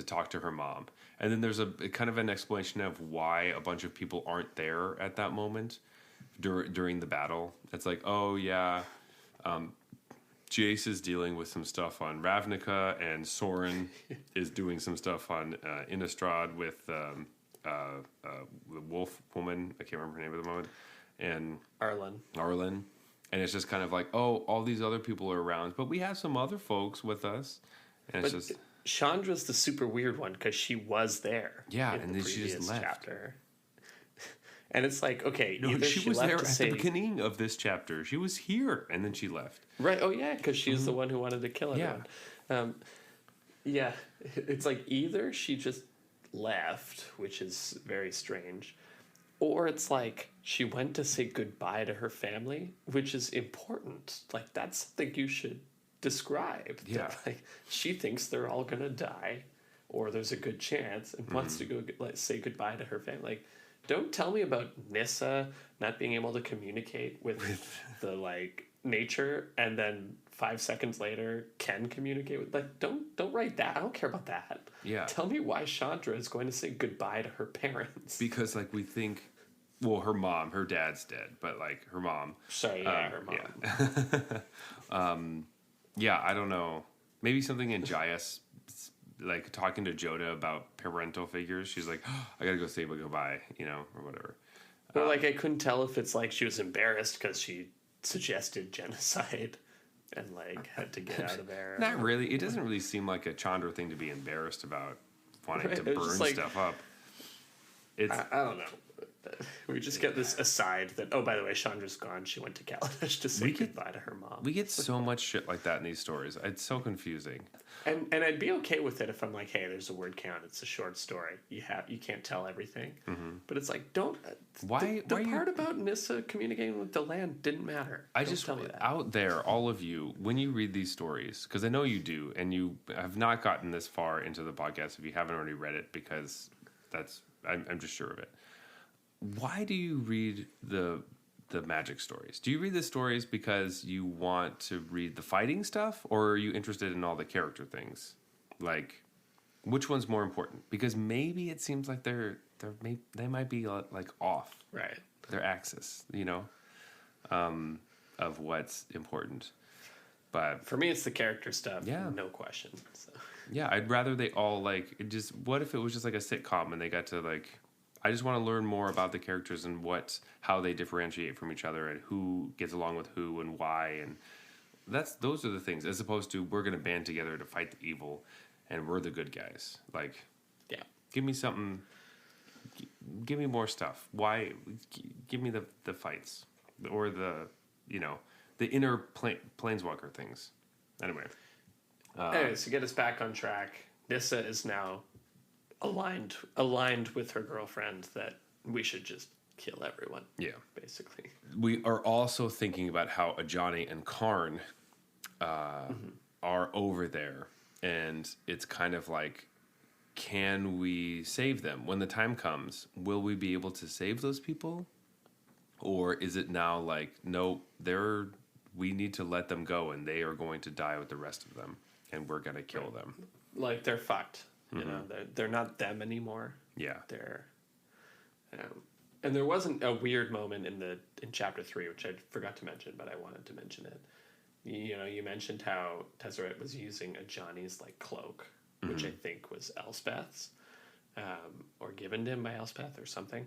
A: talk to her mom, and then there's a kind of an explanation of why a bunch of people aren't there at that moment during the battle. It's like, oh yeah, Jace is dealing with some stuff on Ravnica, and Soren is doing some stuff on Innistrad with the wolf woman. I can't remember her name at the moment, and Arlen. And it's just kind of like, oh, all these other people are around, but we have some other folks with us, and it's just.
B: Chandra's the super weird one because she was there.
A: Yeah,
B: in
A: and
B: the
A: then she just
B: previous
A: left.
B: Chapter. And it's like, okay,
A: No,
B: either
A: she was
B: left
A: there
B: to
A: at
B: say,
A: the beginning of this chapter. She was here, and then she left.
B: right? Oh yeah, because she's the one who wanted to kill
A: Yeah.
B: everyone. Yeah, it's like either she just left, which is very strange, or it's like she went to say goodbye to her family, which is important. Like that's something you should describe.
A: Yeah.
B: That, like she thinks they're all gonna die, or there's a good chance, and wants to go say goodbye to her family. Like, don't tell me about Nissa not being able to communicate with the like nature, and then 5 seconds later can communicate with. Like, don't write that. I don't care about that.
A: Yeah.
B: Tell me why Chandra is going to say goodbye to her parents.
A: Because like we think, well, her dad's dead, but like her mom.
B: Sorry, yeah, her mom.
A: Yeah. Yeah, I don't know. Maybe something in Jaius, like talking to Joda about parental figures. She's like, oh, I gotta go say goodbye, or whatever.
B: Or like I couldn't tell if it's like she was embarrassed because she suggested genocide and like had to get out of there.
A: Not really. It doesn't really seem like a Chandra thing to be embarrassed about, wanting to
B: It was
A: burn
B: just like-
A: stuff up. It's
B: I don't know. We just get this aside that, oh, by the way, Chandra's gone. She went to Kaladesh to say
A: We get-
B: goodbye to her mom.
A: we get so much shit like that in these stories. It's so confusing.
B: And I'd be okay with it if I'm like, hey, there's a word count. It's a short story. You can't tell everything. But it's like, don't.
A: Why-
B: The
A: why
B: part about Nissa communicating with the land didn't matter.
A: I
B: Don't
A: just
B: tell me that.
A: out there, all of you, when you read these stories, because I know you do, and you have not gotten this far into the podcast if you haven't already read it, because I'm just sure of it. Why do you read the the Magic stories? Do you read the stories because you want to read the fighting stuff, or are you interested in all the character things? Like, which one's more important? Because maybe it seems like they might be like off
B: Right.
A: their axis, of what's important. But
B: For me, it's the character stuff.
A: Yeah.
B: No question. So.
A: yeah, I'd rather they all like it just. What if it was just like a sitcom and they got to like? I just want to learn more about the characters and how they differentiate from each other and who gets along with who and why, and those are the things, as opposed to we're going to band together to fight the evil and we're the good guys. Like,
B: Yeah.
A: give me something. Give me more stuff. Why? Give me the fights or the inner planeswalker things. Anyway.
B: Anyways, to get us back on track, Nissa is now aligned with her girlfriend that we should just kill everyone.
A: Yeah.
B: Basically.
A: We are also thinking about how Ajani and Karn are over there, and it's kind of like, can we save them when the time comes? Will we be able to save those people, or is it now like, no, we need to let them go, and they are going to die with the rest of them, and we're gonna kill them?
B: Like, they're fucked. You know, they're not them anymore.
A: Yeah.
B: They're, and there wasn't a weird moment in chapter 3, which I forgot to mention, but I wanted to mention it. You mentioned how Tezzeret was using Ajani's like cloak, which I think was Elspeth's, or given to him by Elspeth or something.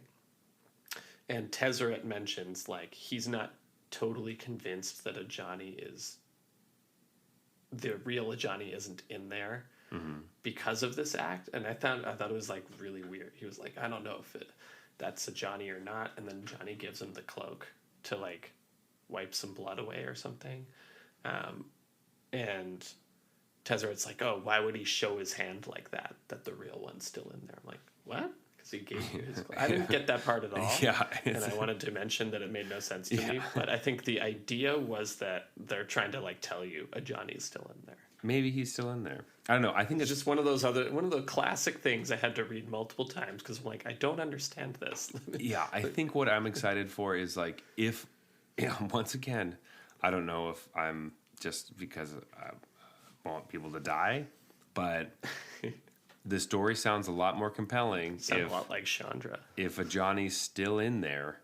B: And Tezzeret mentions like he's not totally convinced that the real Ajani isn't in there. Because of this act, and I thought it was like really weird. He was like, I don't know if that's a Johnny or not, and then Johnny gives him the cloak to like wipe some blood away or something, and Tezzeret's like, oh, why would he show his hand like that the real one's still in there? I'm like, what? Because he gave you his cloak. I didn't get that part at all.
A: Yeah,
B: and I wanted to mention that it made no sense to me, but I think the idea was that they're trying to like tell you a Johnny's still in there.
A: Maybe he's still in there. I don't know. I think
B: It's just one of the classic things I had to read multiple times because I'm like, I don't understand this.
A: Yeah, I think what I'm excited for is like if, once again, I don't know if I'm just because I want people to die, but the story sounds a lot more compelling.
B: Sounds a lot like Chandra.
A: If a Johnny's still in there,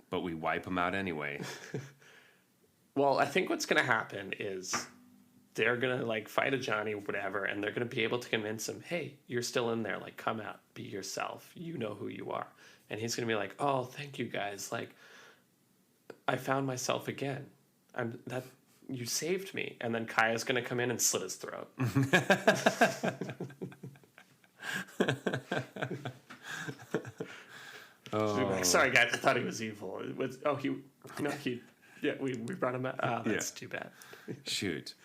A: but we wipe him out anyway.
B: Well, I think what's going to happen is they're going to like fight a Johnny, whatever, and they're going to be able to convince him, hey, you're still in there. Like, come out, be yourself. You know who you are. And he's going to be like, oh, thank you guys. Like, I found myself again. You saved me. And then Kaya's going to come in and slit his throat. Like, sorry, guys, I thought he was evil. It was, we brought him out. Oh, that's too bad.
A: Shoot.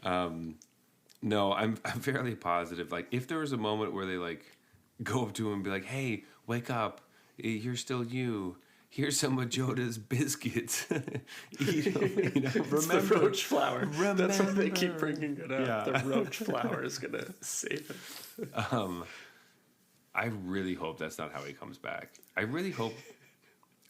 A: No, I'm fairly positive. Like, if there was a moment where they like go up to him and be like, "Hey, wake up! You're still you. Here's some of Joda's biscuits. Eat them."
B: Remember the roach flower. That's why they keep bringing it up.
A: Yeah.
B: The roach flower is gonna save him.
A: I really hope that's not how he comes back. I really hope.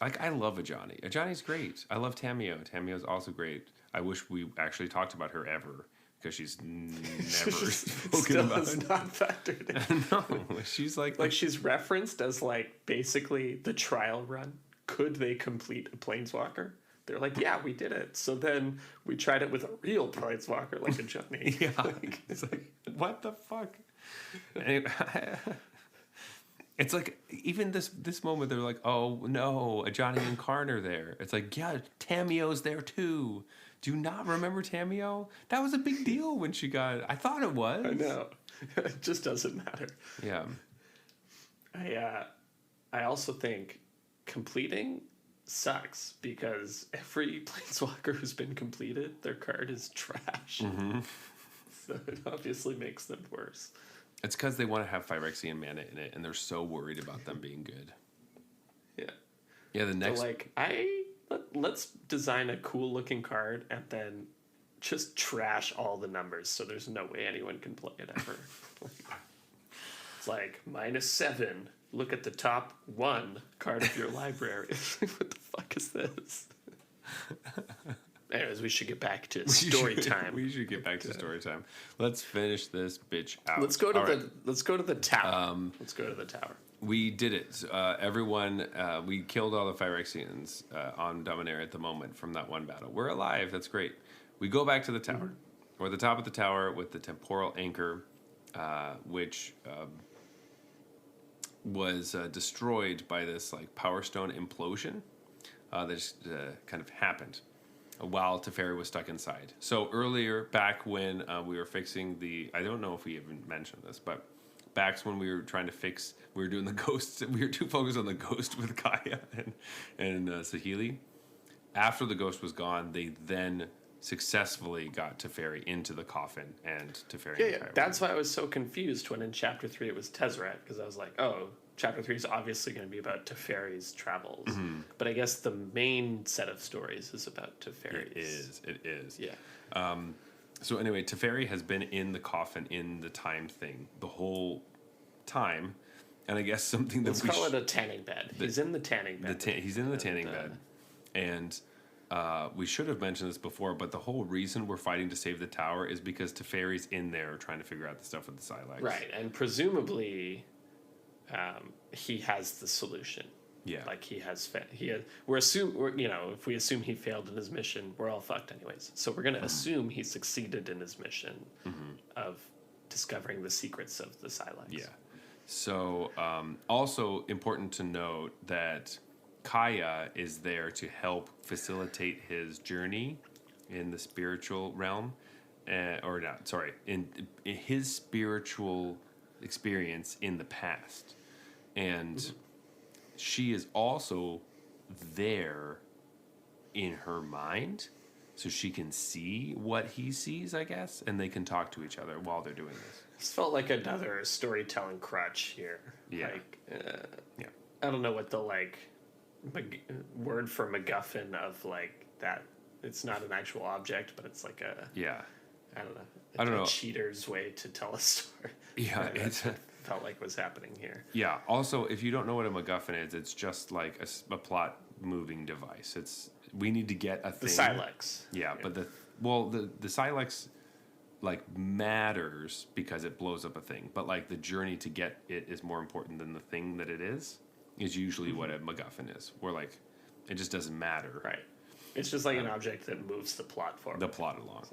A: Like, I love Ajani. Ajani's great. I love Tamio. Tamio's also great. I wish we actually talked about her ever, because she's never spoken
B: Still
A: about.
B: is not factored in.
A: No, she's like
B: she's referenced as like basically the trial run. Could they complete a planeswalker? They're like, yeah, we did it. So then we tried it with a real planeswalker, like a Johnny.
A: Yeah, it's like, what the fuck? It's like, even this moment, they're like, oh no, Johnny and Karn are there. It's like, yeah, Tamio's there too. Do you not remember Tamio? That was a big deal when she got. I thought it was.
B: I know. It just doesn't matter.
A: Yeah.
B: I also think completing sucks because every planeswalker who's been completed, their card is trash.
A: Mm-hmm.
B: So it obviously makes them worse.
A: It's because they want to have Phyrexian mana in it, and they're so worried about them being good.
B: Yeah.
A: Yeah, the next...
B: So, like, let's design a cool-looking card and then just trash all the numbers so there's no way anyone can play it ever. It's like, -7. Look at the top 1 card of your library. What the fuck is this? Anyways, we should get back to story time.
A: We should get back to story time. Let's finish this bitch out.
B: Let's go to Let's go to the tower. Let's go to the tower.
A: We did it. Everyone, we killed all the Phyrexians on Dominaria at the moment from that one battle. We're alive. That's great. We go back to the tower. We're at the top of the tower with the temporal anchor, which was destroyed by this like Power Stone implosion that just kind of happened while Teferi was stuck inside. So earlier, back when we were fixing I don't know if we even mentioned this, but back when we were trying to fix, we were doing the ghosts, we were too focused on the ghost with Kaya and Saheeli. After the ghost was gone, they then successfully got Teferi into the coffin and Teferi.
B: Yeah, that's why I was so confused when in Chapter 3 it was Tezzeret, because I was like, oh, Chapter 3 is obviously going to be about Teferi's travels. But I guess the main set of stories is about Teferi's.
A: It is.
B: Yeah.
A: So anyway, Teferi has been in the coffin in the time thing the whole time. And I guess something that
B: Let's call it a tanning bed. He's in the tanning bed.
A: He's in the tanning bed. And we should have mentioned this before, but the whole reason we're fighting to save the tower is because Teferi's in there trying to figure out the stuff with the Silex.
B: Right, and presumably he has the solution.
A: Yeah.
B: Like he has if we assume he failed in his mission, we're all fucked anyways. So we're going to assume he succeeded in his mission of discovering the secrets of the Silex.
A: Yeah. So also important to note that Kaya is there to help facilitate his journey in the spiritual realm, in his spiritual experience in the past. And she is also there in her mind, so she can see what he sees, I guess, and they can talk to each other while they're doing this.
B: This felt like another storytelling crutch here.
A: Yeah.
B: Yeah. I don't know what the word for MacGuffin of that. It's not an actual object, but it's like a I don't know. A cheater's way to tell a story.
A: Yeah,
B: it felt like was happening here.
A: Yeah. Also, if you don't know what a MacGuffin is, it's just like a plot moving device. We need to get a thing.
B: The Silex.
A: Yeah, but the Silex matters because it blows up a thing, but the journey to get it is more important than the thing that it is usually what a MacGuffin is. Where it just doesn't matter.
B: Right. It's just like an object that moves the plot forward.
A: The plot along.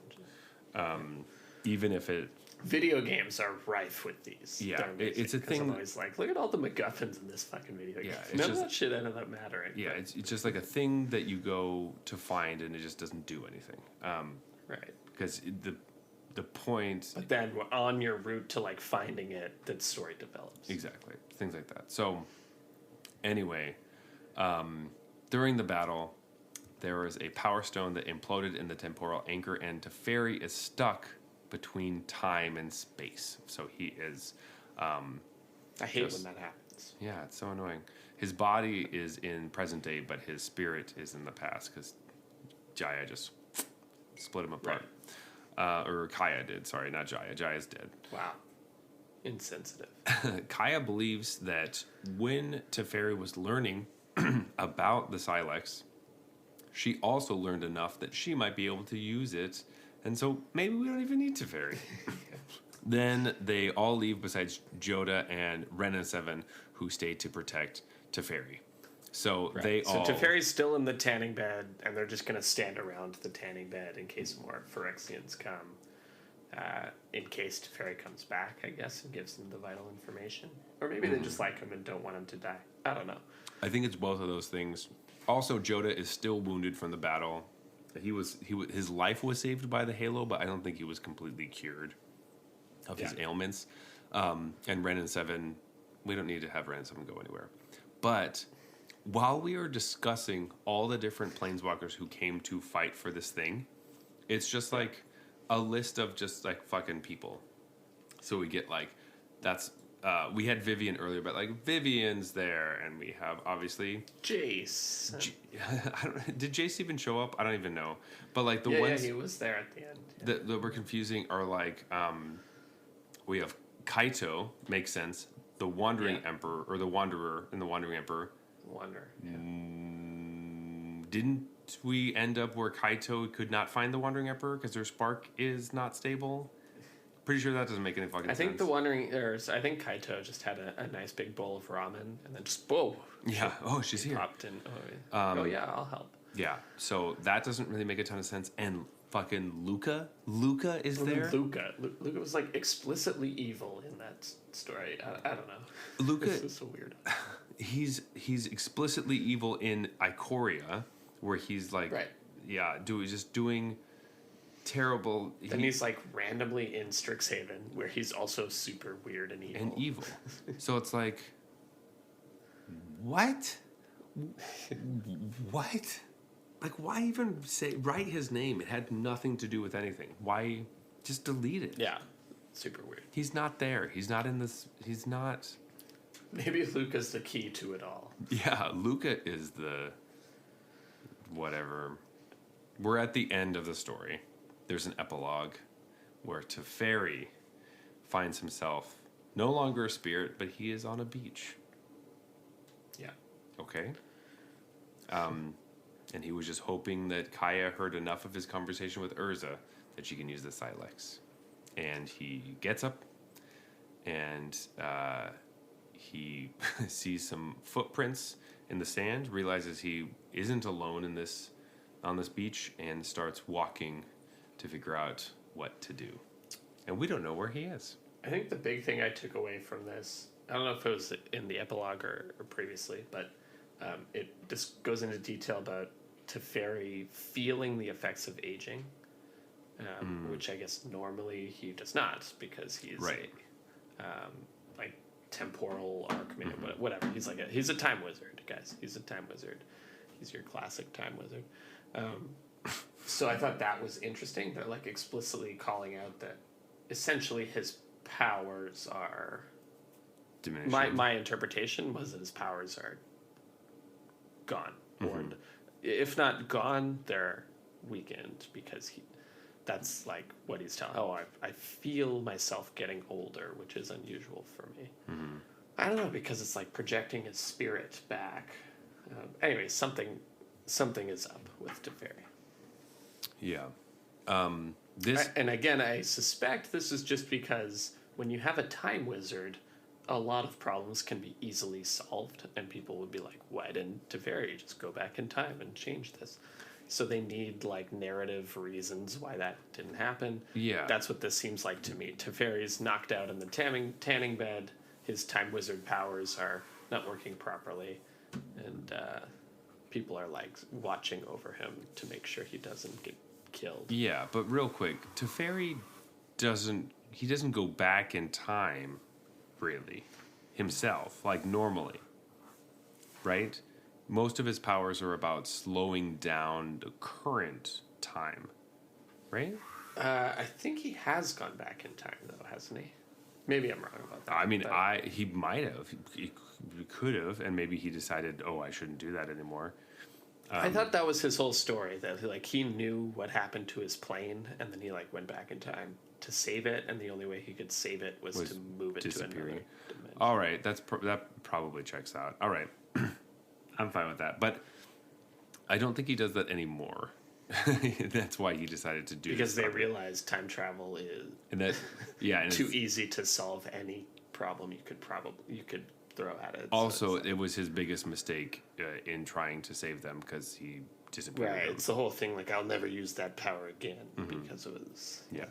A: Even if it...
B: Video games are rife with these.
A: Yeah, it's a thing...
B: I'm always like, look at all the MacGuffins in this fucking video game.
A: Yeah,
B: None of that shit ended up mattering.
A: Yeah, it's just like a thing that you go to find and it just doesn't do anything.
B: Right.
A: Because the point...
B: But then on your route to finding it, the story develops.
A: Exactly. Things like that. So, anyway, during the battle... There is a power stone that imploded in the temporal anchor, and Teferi is stuck between time and space. So he is...
B: I hate when that happens.
A: Yeah, it's so annoying. His body is in present day, but his spirit is in the past, because Jaya just split him apart. Right. Or Kaya did, sorry, not Jaya. Jaya's dead.
B: Wow. Insensitive.
A: Kaya believes that when Teferi was learning about the Silex... She also learned enough that she might be able to use it, and so maybe we don't even need Teferi. Then they all leave besides Joda and Ren and Seven, who stay to protect Teferi. So
B: So Teferi's still in the tanning bed, and they're just going to stand around the tanning bed in case more Phyrexians come. In case Teferi comes back, I guess, and gives them the vital information. Or maybe they just like him and don't want him to die. I don't know.
A: I think it's both of those things. Also, Joda is still wounded from the battle. His life was saved by the Halo, but I don't think he was completely cured of his ailments. And Ren and Seven, we don't need to have Ren and Seven go anywhere. But while we are discussing all the different planeswalkers who came to fight for this thing, it's just a list of just fucking people. So we get that's... we had Vivian earlier, but Vivian's there, and we have obviously
B: Jace.
A: Did Jace even show up? I don't even know. But ones
B: yeah, he was there at the end.
A: That were confusing are we have Kaito, makes sense. The Wandering Emperor, or the Wanderer in the Wandering Emperor.
B: Wanderer.
A: Didn't we end up where Kaito could not find the Wandering Emperor because their spark is not stable? Pretty sure that doesn't make any fucking sense.
B: I think I think Kaito just had a nice big bowl of ramen and then just whoa.
A: Yeah. Oh, she's here.
B: Popped in. Oh yeah, I'll help.
A: Yeah. So that doesn't really make a ton of sense. And fucking Luca is there.
B: Luca was like explicitly evil in that story. I don't know.
A: Luca
B: This is so weird.
A: He's explicitly evil in Ikoria, where he's like,
B: Right.
A: Yeah, just doing terrible.
B: Then he's like randomly in Strixhaven, where he's also super weird and evil.
A: So it's like, what? What? Like, why even write his name? It had nothing to do with anything. Why just delete it?
B: Yeah, super weird.
A: He's not there. He's not in this. He's not.
B: Maybe Luca's the key to it all.
A: Yeah, Luca is the whatever. We're at the end of the story. There's an epilogue where Teferi finds himself no longer a spirit, but he is on a beach.
B: Yeah.
A: Okay. And he was just hoping that Kaya heard enough of his conversation with Urza that she can use the Silex. And he gets up and he sees some footprints in the sand, realizes he isn't alone on this beach, and starts walking to figure out what to do. And we don't know where he is.
B: I think the big thing I took away from this, I don't know if it was in the epilogue or previously, but it just goes into detail about Teferi feeling the effects of aging, which I guess normally he does not, because he's
A: right.
B: Like temporal arc, whatever. He's a time wizard, guys. He's a time wizard. He's your classic time wizard. So I thought that was interesting. They're like explicitly calling out that essentially his powers are
A: diminishing.
B: My interpretation was that his powers are gone, or if not gone, they're weakened, because that's like what he's telling. Oh, I feel myself getting older, which is unusual for me. I don't know, because it's like projecting his spirit back. Anyway, something is up with Teferi.
A: Yeah.
B: And again, I suspect this is just because when you have a time wizard, a lot of problems can be easily solved, and people would be like, why didn't Teferi just go back in time and change this? So they need like narrative reasons why that didn't happen.
A: Yeah.
B: That's what this seems like to me. Teferi's knocked out in the tanning bed. His time wizard powers are not working properly, and people are like watching over him to make sure he doesn't get killed.
A: Yeah, but real quick, Teferi doesn't go back in time, really, himself, like normally, right? Most of his powers are about slowing down the current time, right?
B: I think he has gone back in time, though, hasn't he? Maybe I'm wrong about that.
A: I mean, he might have. He could have, and maybe he decided, oh, I shouldn't do that anymore.
B: I thought that was his whole story, that like he knew what happened to his plane, and then he like went back in time to save it, and the only way he could save it was to move it to another dimension.
A: All right, that probably checks out. All right, I'm fine with that, but I don't think he does that anymore. That's why he decided to do
B: because
A: this
B: they realized time travel is
A: and
B: too easy to solve any problem you could throw at it.
A: Also, it was his biggest mistake in trying to save them, because he disappeared.
B: Right, it's the whole thing. Like, I'll never use that power again because it was.
A: Yeah.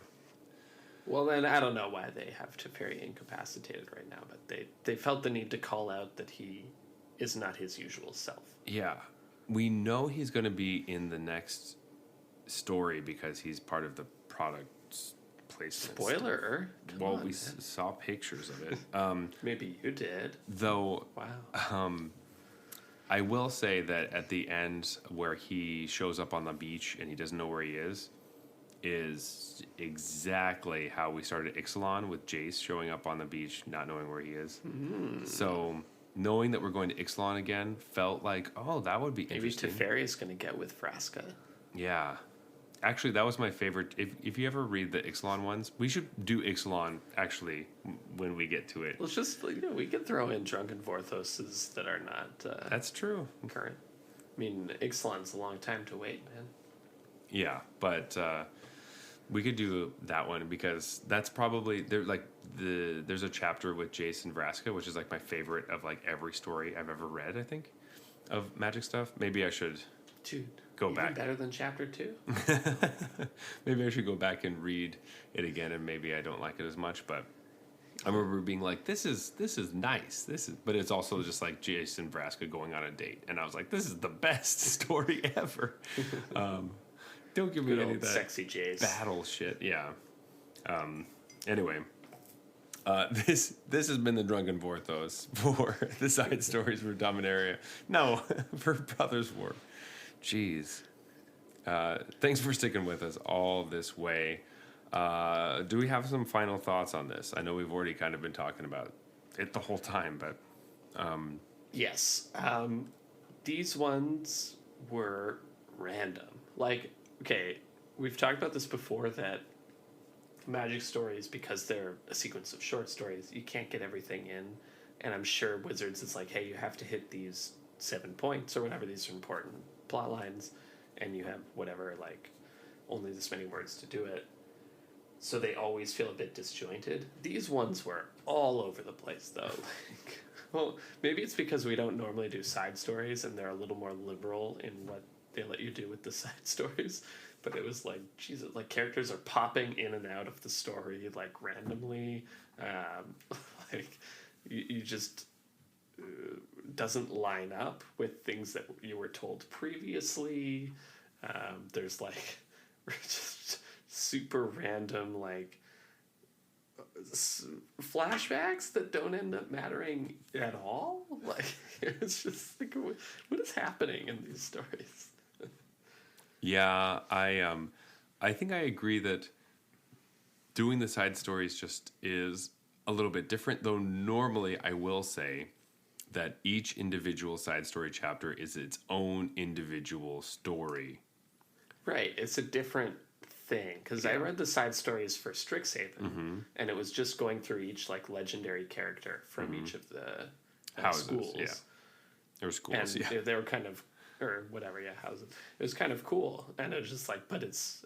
B: Well, then I don't know why they have Teferi incapacitated right now, but they felt the need to call out that he is not his usual self.
A: Yeah, we know he's going to be in the next story because he's part of the product placement.
B: Spoiler.
A: Well, we saw pictures of it.
B: Maybe you did.
A: Though,
B: wow.
A: I will say that at the end where he shows up on the beach and he doesn't know where he is exactly how we started Ixalan, with Jace showing up on the beach, not knowing where he is. So knowing that we're going to Ixalan again felt like, oh, that would be interesting.
B: Maybe Teferi is going to get with Vraska.
A: Yeah. Actually, that was my favorite. If you ever read the Ixalan ones, we should do Ixalan, actually, when we get to it.
B: Let's just, we can throw in Drunken Vorthoses that are not...
A: That's true.
B: Current. I mean, Ixalan's a long time to wait, man.
A: Yeah, but we could do that one because that's probably there's a chapter with Jason Vraska, which is like my favorite of like every story I've ever read, I think, of magic stuff. Maybe I should
B: Dude,
A: go
B: even
A: back.
B: better than chapter 2?
A: Maybe I should go back and read it again, and maybe I don't like it as much, but I remember being like, this is nice. But it's also just like Jason Vraska going on a date, and I was like, this is the best story ever. Don't give me
B: Good
A: any
B: old
A: of that
B: sexy Jace.
A: battle shit. Yeah. Anyway, this has been the Drunken Vorthos for the side stories for Dominaria. No, for Brothers War. Jeez. Thanks for sticking with us all this way. Do we have some final thoughts on this? I know we've already kind of been talking about it the whole time, but
B: Yes. These ones were random. Like, okay, we've talked about this before that magic stories, because they're a sequence of short stories, you can't get everything in. And I'm sure Wizards is like, hey, you have to hit these 7 points or whatever, these are important plot lines, and you have whatever, like, only this many words to do it. So they always feel a bit disjointed. These ones were all over the place, though. Like, well, maybe it's because we don't normally do side stories, and they're a little more liberal in what they let you do with the side stories. But it was like, Jesus, like characters are popping in and out of the story like randomly. Like you just doesn't line up with things that you were told previously. There's like just super random like flashbacks that don't end up mattering at all. Like it's just like what is happening in these stories?
A: yeah, I think I agree that doing the side stories just is a little bit different, though normally I will say that each individual side story chapter is its own individual story.
B: Right, it's a different thing because I read the side stories for Strixhaven, and it was just going through each like legendary character from each of the
A: Houses,
B: schools.
A: yeah. Or schools,
B: And
A: yeah.
B: they were kind of, or whatever, yeah, houses. It was kind of cool, and it was just like, but it's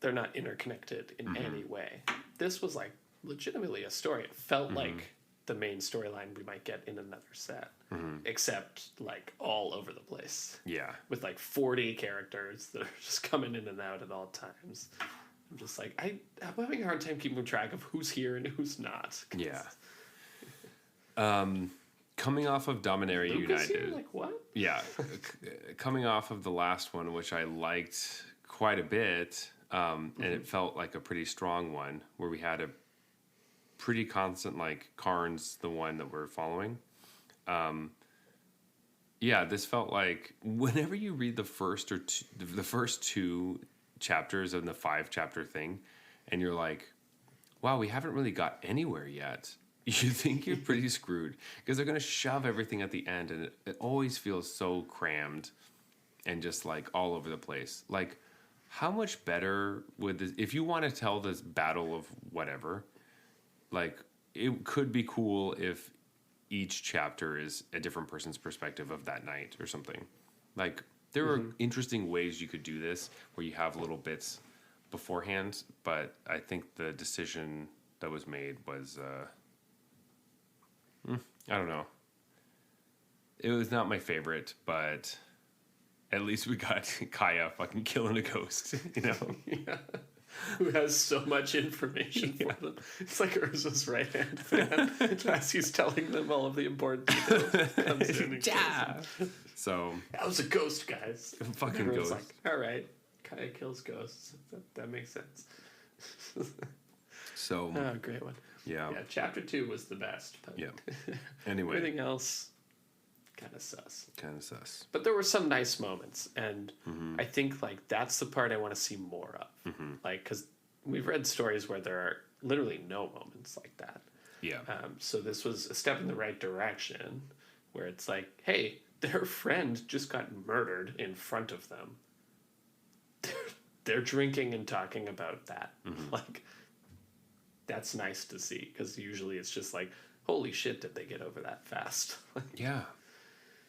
B: they're not interconnected in any way. This was like legitimately a story. It felt like the main storyline we might get in another set, except like all over the place.
A: Yeah.
B: With like 40 characters that are just coming in and out at all times. I'm just like, I'm having a hard time keeping track of who's here and who's not.
A: Yeah. Coming off of Dominaria
B: Lucas
A: United.
B: here? Like what?
A: Yeah. Coming off of the last one, which I liked quite a bit, and it felt like a pretty strong one, where we had a pretty constant, like Karn's the one that we're following. Yeah, this felt like whenever you read the first two chapters of the 5-chapter thing, and you're like, wow, we haven't really got anywhere yet. You think you're pretty screwed because they're going to shove everything at the end, and it always feels so crammed and just like all over the place. Like, how much better would this, if you want to tell this battle of whatever, like, it could be cool if each chapter is a different person's perspective of that night or something. Like, there are interesting ways you could do this where you have little bits beforehand, but I think the decision that was made was, I don't know. It was not my favorite, but at least we got Kaya fucking killing a ghost, you know?
B: Yeah. Who has so much information for them. It's like Urza's right-hand man as he's telling them all of the important details. Comes in and
A: Yeah. So,
B: that was a ghost, guys.
A: fucking
B: Everyone's
A: ghost.
B: like, all right, Kaya kills ghosts. That makes sense.
A: So,
B: Oh, great one.
A: yeah.
B: Yeah, chapter 2 was the best. But
A: Yeah. Anyway,
B: everything else, kind of sus.
A: kind of sus.
B: But there were some nice moments, and I think like that's the part I want to see more of. Like, because we've read stories where there are literally no moments like that.
A: Yeah.
B: So this was a step in the right direction, where it's like, hey, their friend just got murdered in front of them. They're drinking and talking about that. Like, that's nice to see, because usually it's just like, holy shit, did they get over that fast?
A: Yeah.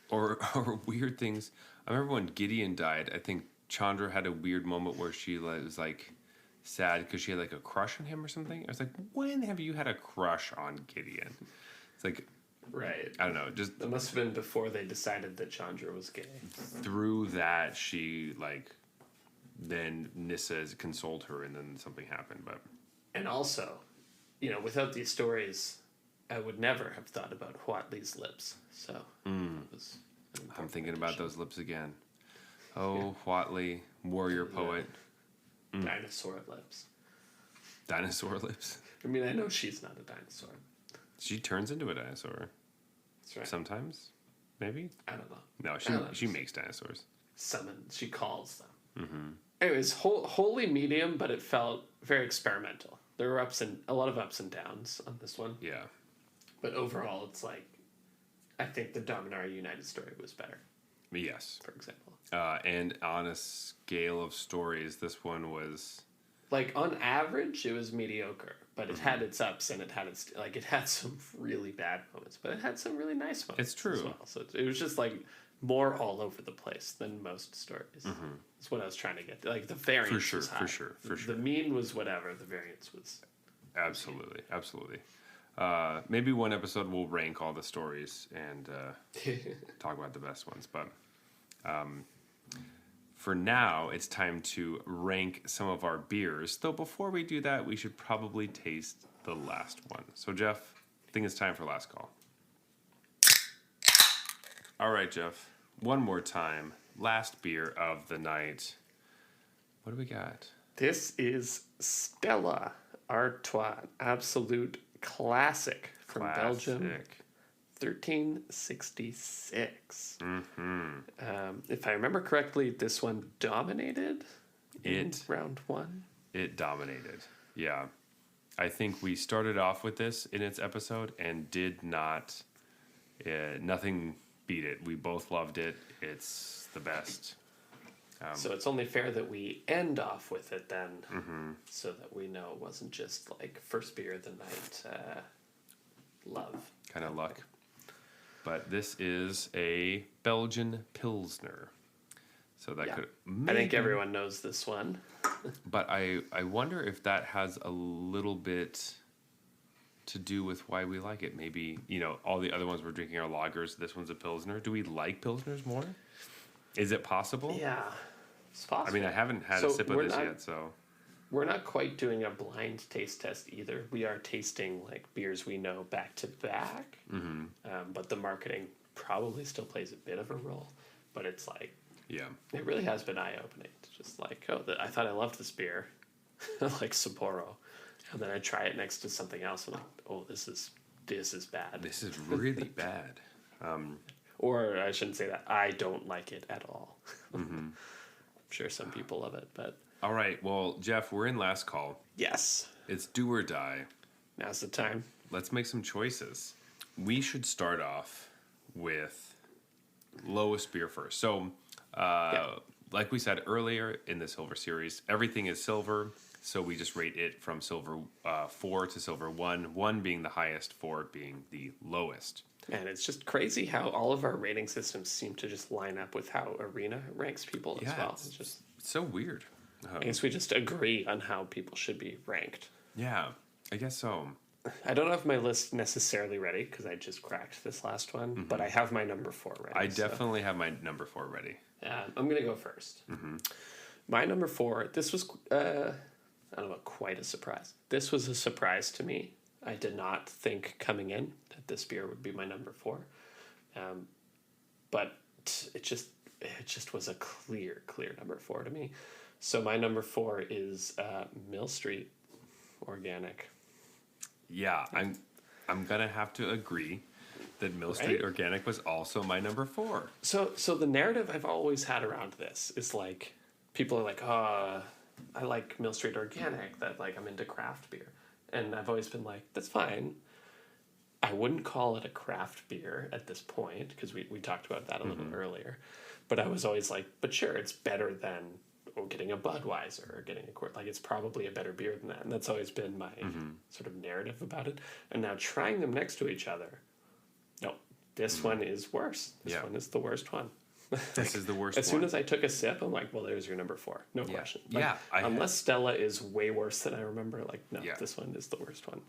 A: Or weird things. I remember when Gideon died, I think Chandra had a weird moment where she was like sad because she had like a crush on him or something. I was like, when have you had a crush on Gideon? It's like,
B: Right.
A: I don't know, just
B: That must have been before they decided that Chandra was gay.
A: through that she like then Nissa consoled her and then something happened. But
B: And also, without these stories, I would never have thought about Huatli's lips. So it was an
A: I'm
B: important
A: thinking about
B: addition.
A: those lips again. Oh, Huatli, warrior poet,
B: Dinosaur lips.
A: dinosaur lips.
B: I mean, I know she's not a dinosaur.
A: She turns into a dinosaur
B: That's right.
A: sometimes, maybe.
B: I don't know.
A: No,
B: I don't know.
A: she makes dinosaurs.
B: She calls them. Anyways, wholly medium, but it felt very experimental. There were a lot of ups and downs on this one.
A: Yeah.
B: But overall, it's like, I think the Dominaria United story was better,
A: Yes.
B: for example.
A: And on a scale of stories, this one was
B: Like, on average, it was mediocre, but it had its ups and it had some really bad moments, but it had some really nice moments.
A: It's true.
B: As well. So it was just like more all over the place than most stories. That's what I was trying to get to. Like, the variance was high.
A: for sure.
B: The mean was whatever, the variance was.
A: absolutely. Maybe one episode we'll rank all the stories and talk about the best ones. But for now, it's time to rank some of our beers. Though before we do that, we should probably taste the last one. So, Jeff, I think it's time for last call. All right, Jeff. One more time. Last beer of the night. What do we got?
B: This is Stella Artois, absolute classic from Belgium. 1366. If I remember correctly, this one dominated in round one.
A: It dominated. Yeah. I think we started off with this in its episode and did not, nothing beat it. We both loved it. It's the best.
B: So it's only fair that we end off with it then, so that we know it wasn't just like first beer of the night love.
A: Kind of luck. But this is a Belgian Pilsner. So that could...
B: I think everyone knows this one.
A: But I wonder if that has a little bit to do with why we like it. Maybe, all the other ones we're drinking are lagers. This one's a Pilsner. Do we like Pilsners more? Is it possible?
B: Yeah, it's possible.
A: I mean, I haven't had a sip of this yet, so...
B: We're not quite doing a blind taste test either. We are tasting like beers we know back to back, but the marketing probably still plays a bit of a role. But it's like,
A: yeah,
B: it really has been eye opening. It's just like, I thought I loved this beer, like Sapporo, and then I try it next to something else, and I'm like, oh, this is bad.
A: This is really bad.
B: Or I shouldn't say that. I don't like it at all. I'm sure some people love it, but.
A: All right, well, Jeff, we're in last call.
B: Yes.
A: It's do or die.
B: Now's the time.
A: Let's make some choices. We should start off with lowest beer first. So, like we said earlier in the Silver series, everything is silver. So we just rate it from silver 4 to silver 1, 1 being the highest, 4 being the lowest.
B: And it's just crazy how all of our rating systems seem to just line up with how Arena ranks people as well. It's just
A: so weird.
B: I guess we just agree on how people should be ranked.
A: Yeah, I guess so.
B: I don't have my list necessarily ready because I just cracked this last one, but I have my number 4 ready.
A: I definitely have my number 4 ready.
B: I'm going to go first. My number 4, this was, I don't know, quite a surprise. This was a surprise to me. I did not think coming in that this beer would be my number 4. But it just was a clear number 4 to me. So my number 4 is Mill Street Organic.
A: Yeah, I'm gonna have to agree that Mill Street Organic was also my number 4.
B: So the narrative I've always had around this is like people are like, I like Mill Street Organic, that like I'm into craft beer, and I've always been like, that's fine. I wouldn't call it a craft beer at this point because we talked about that a little earlier, but I was always like, but sure, it's better than. Or getting a Budweiser or getting a quart. Like, it's probably a better beer than that. And that's always been my sort of narrative about it. And now trying them next to each other, no, this one is worse. This one is the worst one.
A: This is the worst
B: As soon
A: one.
B: as I took a sip, I'm like, well, there's your number 4. No question. Like,
A: Yeah,
B: unless Stella is way worse than I remember, like, no,
A: Yeah.
B: this one is the worst one.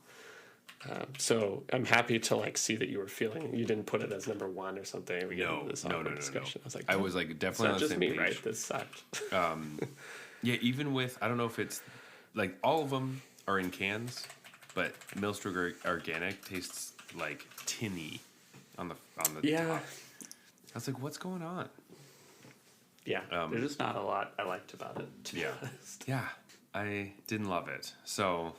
B: So I'm happy to like see that you were feeling. You didn't put it as number 1 or something. We get into this awkward discussion. I was like,
A: I was like
B: it's
A: definitely
B: not
A: on the
B: just
A: same
B: me,
A: page.
B: right? This sucked.
A: Yeah, even with, I don't know if it's like all of them are in cans, but Millstreak Organic tastes like tinny on the
B: Yeah.
A: top. I was like, what's going on?
B: Yeah, there's just not a lot I liked about it, to be honest.
A: Yeah, I didn't love it. So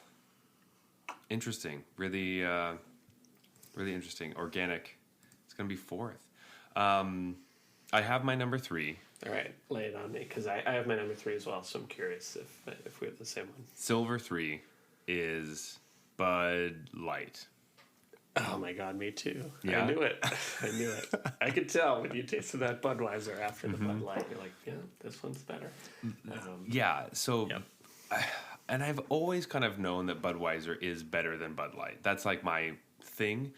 A: interesting, really, really interesting. Organic, it's gonna be 4th. I have my number 3.
B: All right, lay it on me, because I have my number 3 as well, so I'm curious if we have the same one.
A: Silver 3 is Bud Light.
B: Oh my god, me too.
A: Yeah?
B: I knew it. I knew it. I could tell when you tasted that Budweiser after the Bud Light. You're like, yeah, this one's better.
A: Yeah, so,
B: Yep.
A: and I've always kind of known that Budweiser is better than Bud Light. That's like my thing.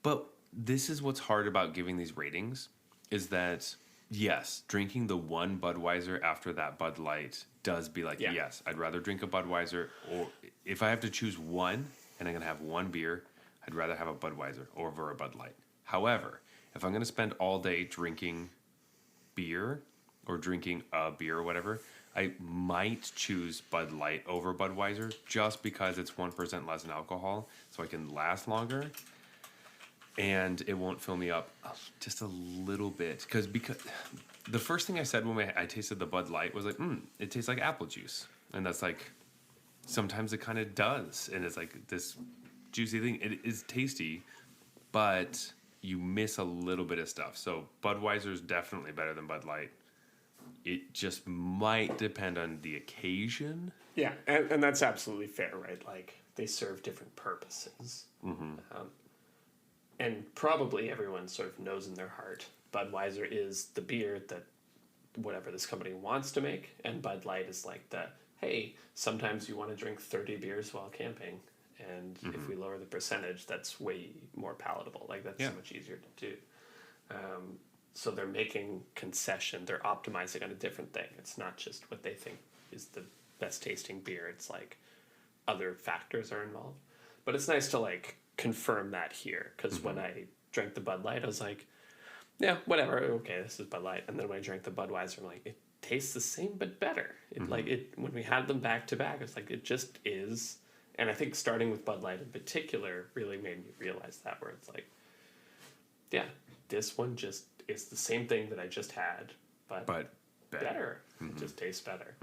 A: But this is what's hard about giving these ratings, is that, yes, drinking the one Budweiser after that Bud Light does be like, yes, I'd rather drink a Budweiser, or if I have to choose one and I'm going to have one beer, I'd rather have a Budweiser over a Bud Light. However, if I'm going to spend all day drinking beer or drinking a beer or whatever, I might choose Bud Light over Budweiser just because it's 1% less in alcohol, so I can last longer and it won't fill me up just a little bit. Because the first thing I said when I tasted the Bud Light was like, it tastes like apple juice. And that's like, sometimes it kind of does. And it's like this juicy thing. It is tasty, but you miss a little bit of stuff. So Budweiser is definitely better than Bud Light. It just might depend on the occasion.
B: Yeah, and that's absolutely fair, right? Like, they serve different purposes. And probably everyone sort of knows in their heart Budweiser is the beer that whatever this company wants to make, and Bud Light is like the, hey, sometimes you want to drink 30 beers while camping, and if we lower the percentage, that's way more palatable. Like, that's so much easier to do. So they're making concession. They're optimizing on a different thing. It's not just what they think is the best tasting beer. It's like other factors are involved. But it's nice to like confirm that here, because when I drank the Bud Light, I was like, yeah, whatever. Okay, this is Bud Light. And then when I drank the Budweiser, I'm like, it tastes the same but better. It like it when we had them back to back, it's like it just is. And I think starting with Bud Light in particular really made me realize that, where it's like, yeah, this one just is the same thing that I just had, but better. It just tastes better.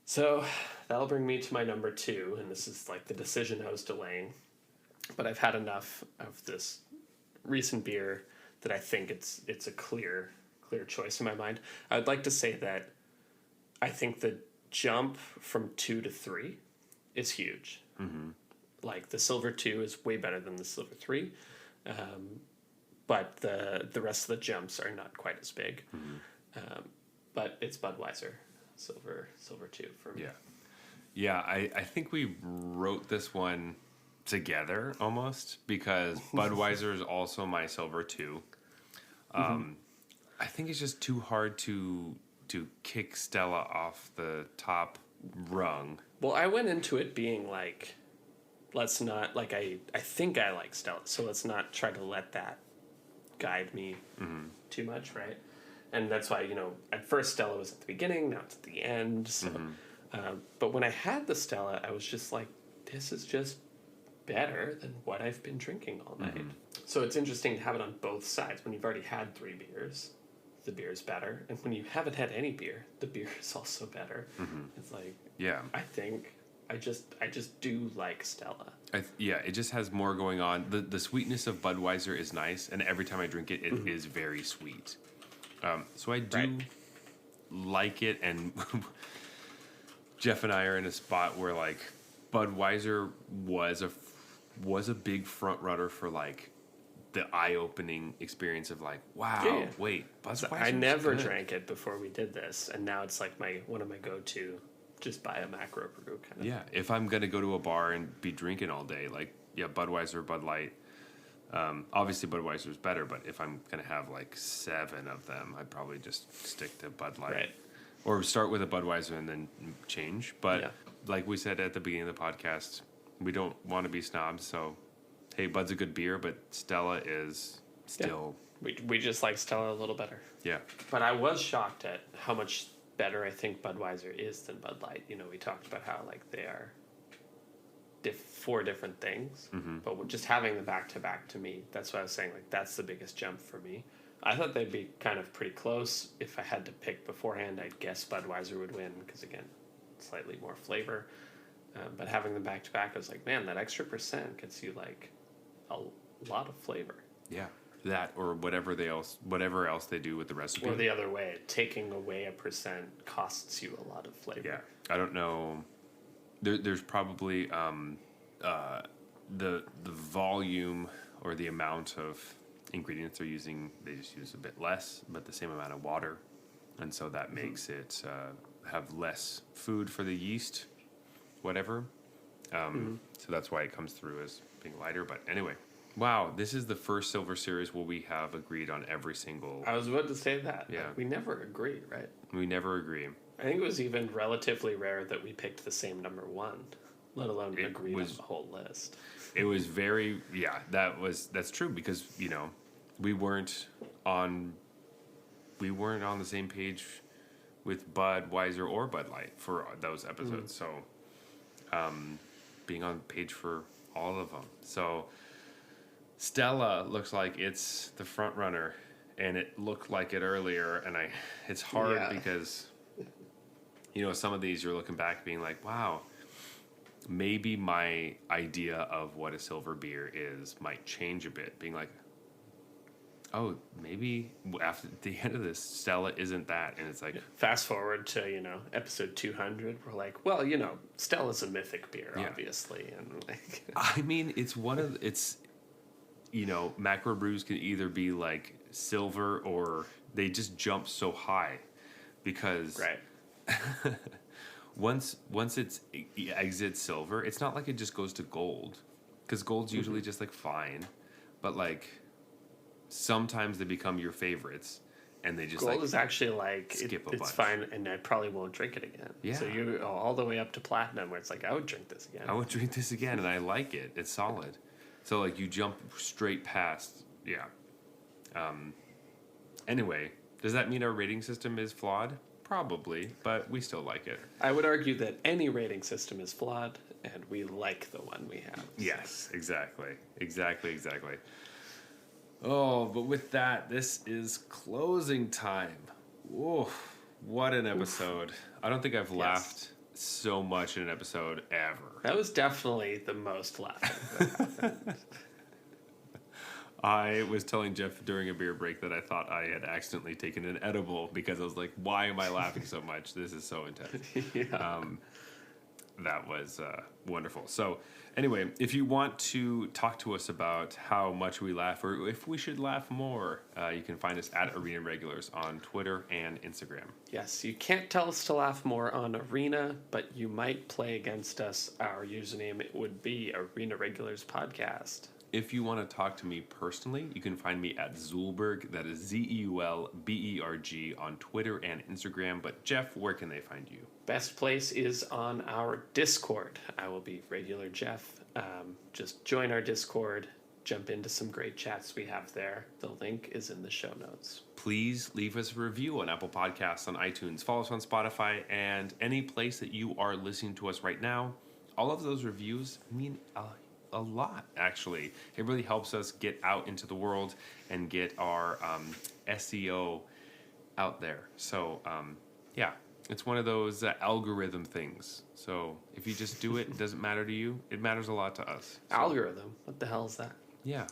B: So that'll bring me to my number 2, and this is like the decision I was delaying. But I've had enough of this recent beer that I think it's a clear choice in my mind. I would like to say that I think the jump from 2 to 3 is huge. Like, the Silver 2 is way better than the Silver 3. But the rest of the jumps are not quite as big. But it's Budweiser, Silver 2 for me.
A: Yeah, I think we wrote this one together almost, because Budweiser is also my Silver 2. I think it's just too hard to kick Stella off the top rung.
B: Well, I went into it being like, let's not, like, I think I like Stella, so let's not try to let that guide me too much, right? And that's why, at first Stella was at the beginning, now it's at the end. So, but when I had the Stella, I was just like, this is just better than what I've been drinking all night. So it's interesting to have it on both sides. When you've already had 3 beers, the beer is better. And when you haven't had any beer, the beer is also better. It's like, I think I just do like Stella.
A: It just has more going on. The sweetness of Budweiser is nice, and every time I drink it, it is very sweet. So I do like it, and Jeff and I are in a spot where like Budweiser was a big front runner for like the eye-opening experience of like, wow, wait, Budweiser.
B: I never drank it before we did this, and now it's like one of my go-to. Just buy a macro brew kind of.
A: Yeah, if I'm gonna go to a bar and be drinking all day, like Budweiser, Bud Light, Obviously, Budweiser's better, but if I'm going to have like 7 of them, I'd probably just stick to Bud Light.
B: Right.
A: Or start with a Budweiser and then change. But
B: Yeah.
A: like we said at the beginning of the podcast, we don't want to be snobs. So, hey, Bud's a good beer, but Stella is still...
B: We just like Stella a little better.
A: Yeah.
B: But I was shocked at how much better I think Budweiser is than Bud Light. You know, we talked about how like they are 4 different things, but with just having the back-to-back, to me, that's what I was saying, like that's the biggest jump for me. I thought they'd be kind of pretty close. If I had to pick beforehand, I'd guess Budweiser would win because, again, slightly more flavor. But having them back-to-back, I was like, man, that extra percent gets you like a lot of flavor.
A: Yeah. That or whatever else they do with the recipe.
B: Or the other way, taking away a percent costs you a lot of flavor.
A: Yeah. I don't know. There's probably the volume or the amount of ingredients they're using, they just use a bit less, but the same amount of water. And so that makes it have less food for the yeast, whatever. So that's why it comes through as being lighter. But anyway, wow, this is the first Silver Series where we have agreed on every single...
B: I was about to say that.
A: Yeah.
B: Like, we never agreed, right?
A: We never agree.
B: I think it was even relatively rare that we picked the same number 1, let alone agree on the whole list.
A: It was very... Yeah, that's true because, you know, we weren't on the same page with Budweiser or Bud Light for those episodes. So, being on page for all of them. So, Stella looks like it's the front runner, and it looked like it earlier. And it's hard because, you know, some of these you're looking back being like, wow, maybe my idea of what a silver beer is might change a bit. Being like, oh, maybe after the end of this, Stella isn't that. And it's like...
B: Fast forward to, you know, episode 200. We're like, well, you know, Stella's a mythic beer, obviously. And like...
A: I mean, it's you know, macro brews can either be like silver or they just jump so high because...
B: Right.
A: once it exits silver, it's not like it just goes to gold. Because gold's usually just like fine. But like... Sometimes they become your favorites, and they just
B: gold is actually like
A: it's
B: fine, and I probably won't drink it again.
A: Yeah.
B: So you all the way up to platinum, where it's like I would drink this again.
A: I would drink this again, and I like it. It's solid. So like you jump straight past, Anyway, does that mean our rating system is flawed? Probably, but we still like it.
B: I would argue that any rating system is flawed, and we like the one we have. So.
A: Yes, exactly. Oh, but with that, this is closing time. Whoa, what an episode. I don't think I've laughed so much in an episode ever.
B: That was definitely the most laughing.
A: I was telling Jeff during a beer break that I thought I had accidentally taken an edible because I was like, why am I laughing so much? This is so intense. That was wonderful. So anyway, if you want to talk to us about how much we laugh or if we should laugh more, you can find us at Arena Regulars on Twitter and Instagram.
B: Yes, you can't tell us to laugh more on Arena, but you might play against us. Our username would be Arena Regulars Podcast.
A: If you want to talk to me personally, you can find me at Zulberg, that is Zeulberg on Twitter and Instagram. But Jeff, where can they find you?
B: Best place is on our Discord. I will be Regular Jeff. Just join our Discord, jump into some great chats we have there. The link is in the show notes.
A: Please leave us a review on Apple Podcasts, on iTunes, follow us on Spotify, and any place that you are listening to us right now. All of those reviews mean a lot, actually. It really helps us get out into the world and get our SEO out there. So, it's one of those algorithm things. So if you just do it, it doesn't matter to you. It matters a lot to us. So,
B: algorithm? What the hell is that?
A: Yeah.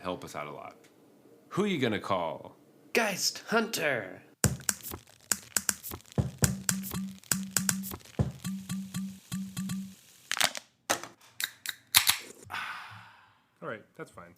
A: Help us out a lot. Who are you going to call?
B: Geist Hunter!
A: All right, that's fine.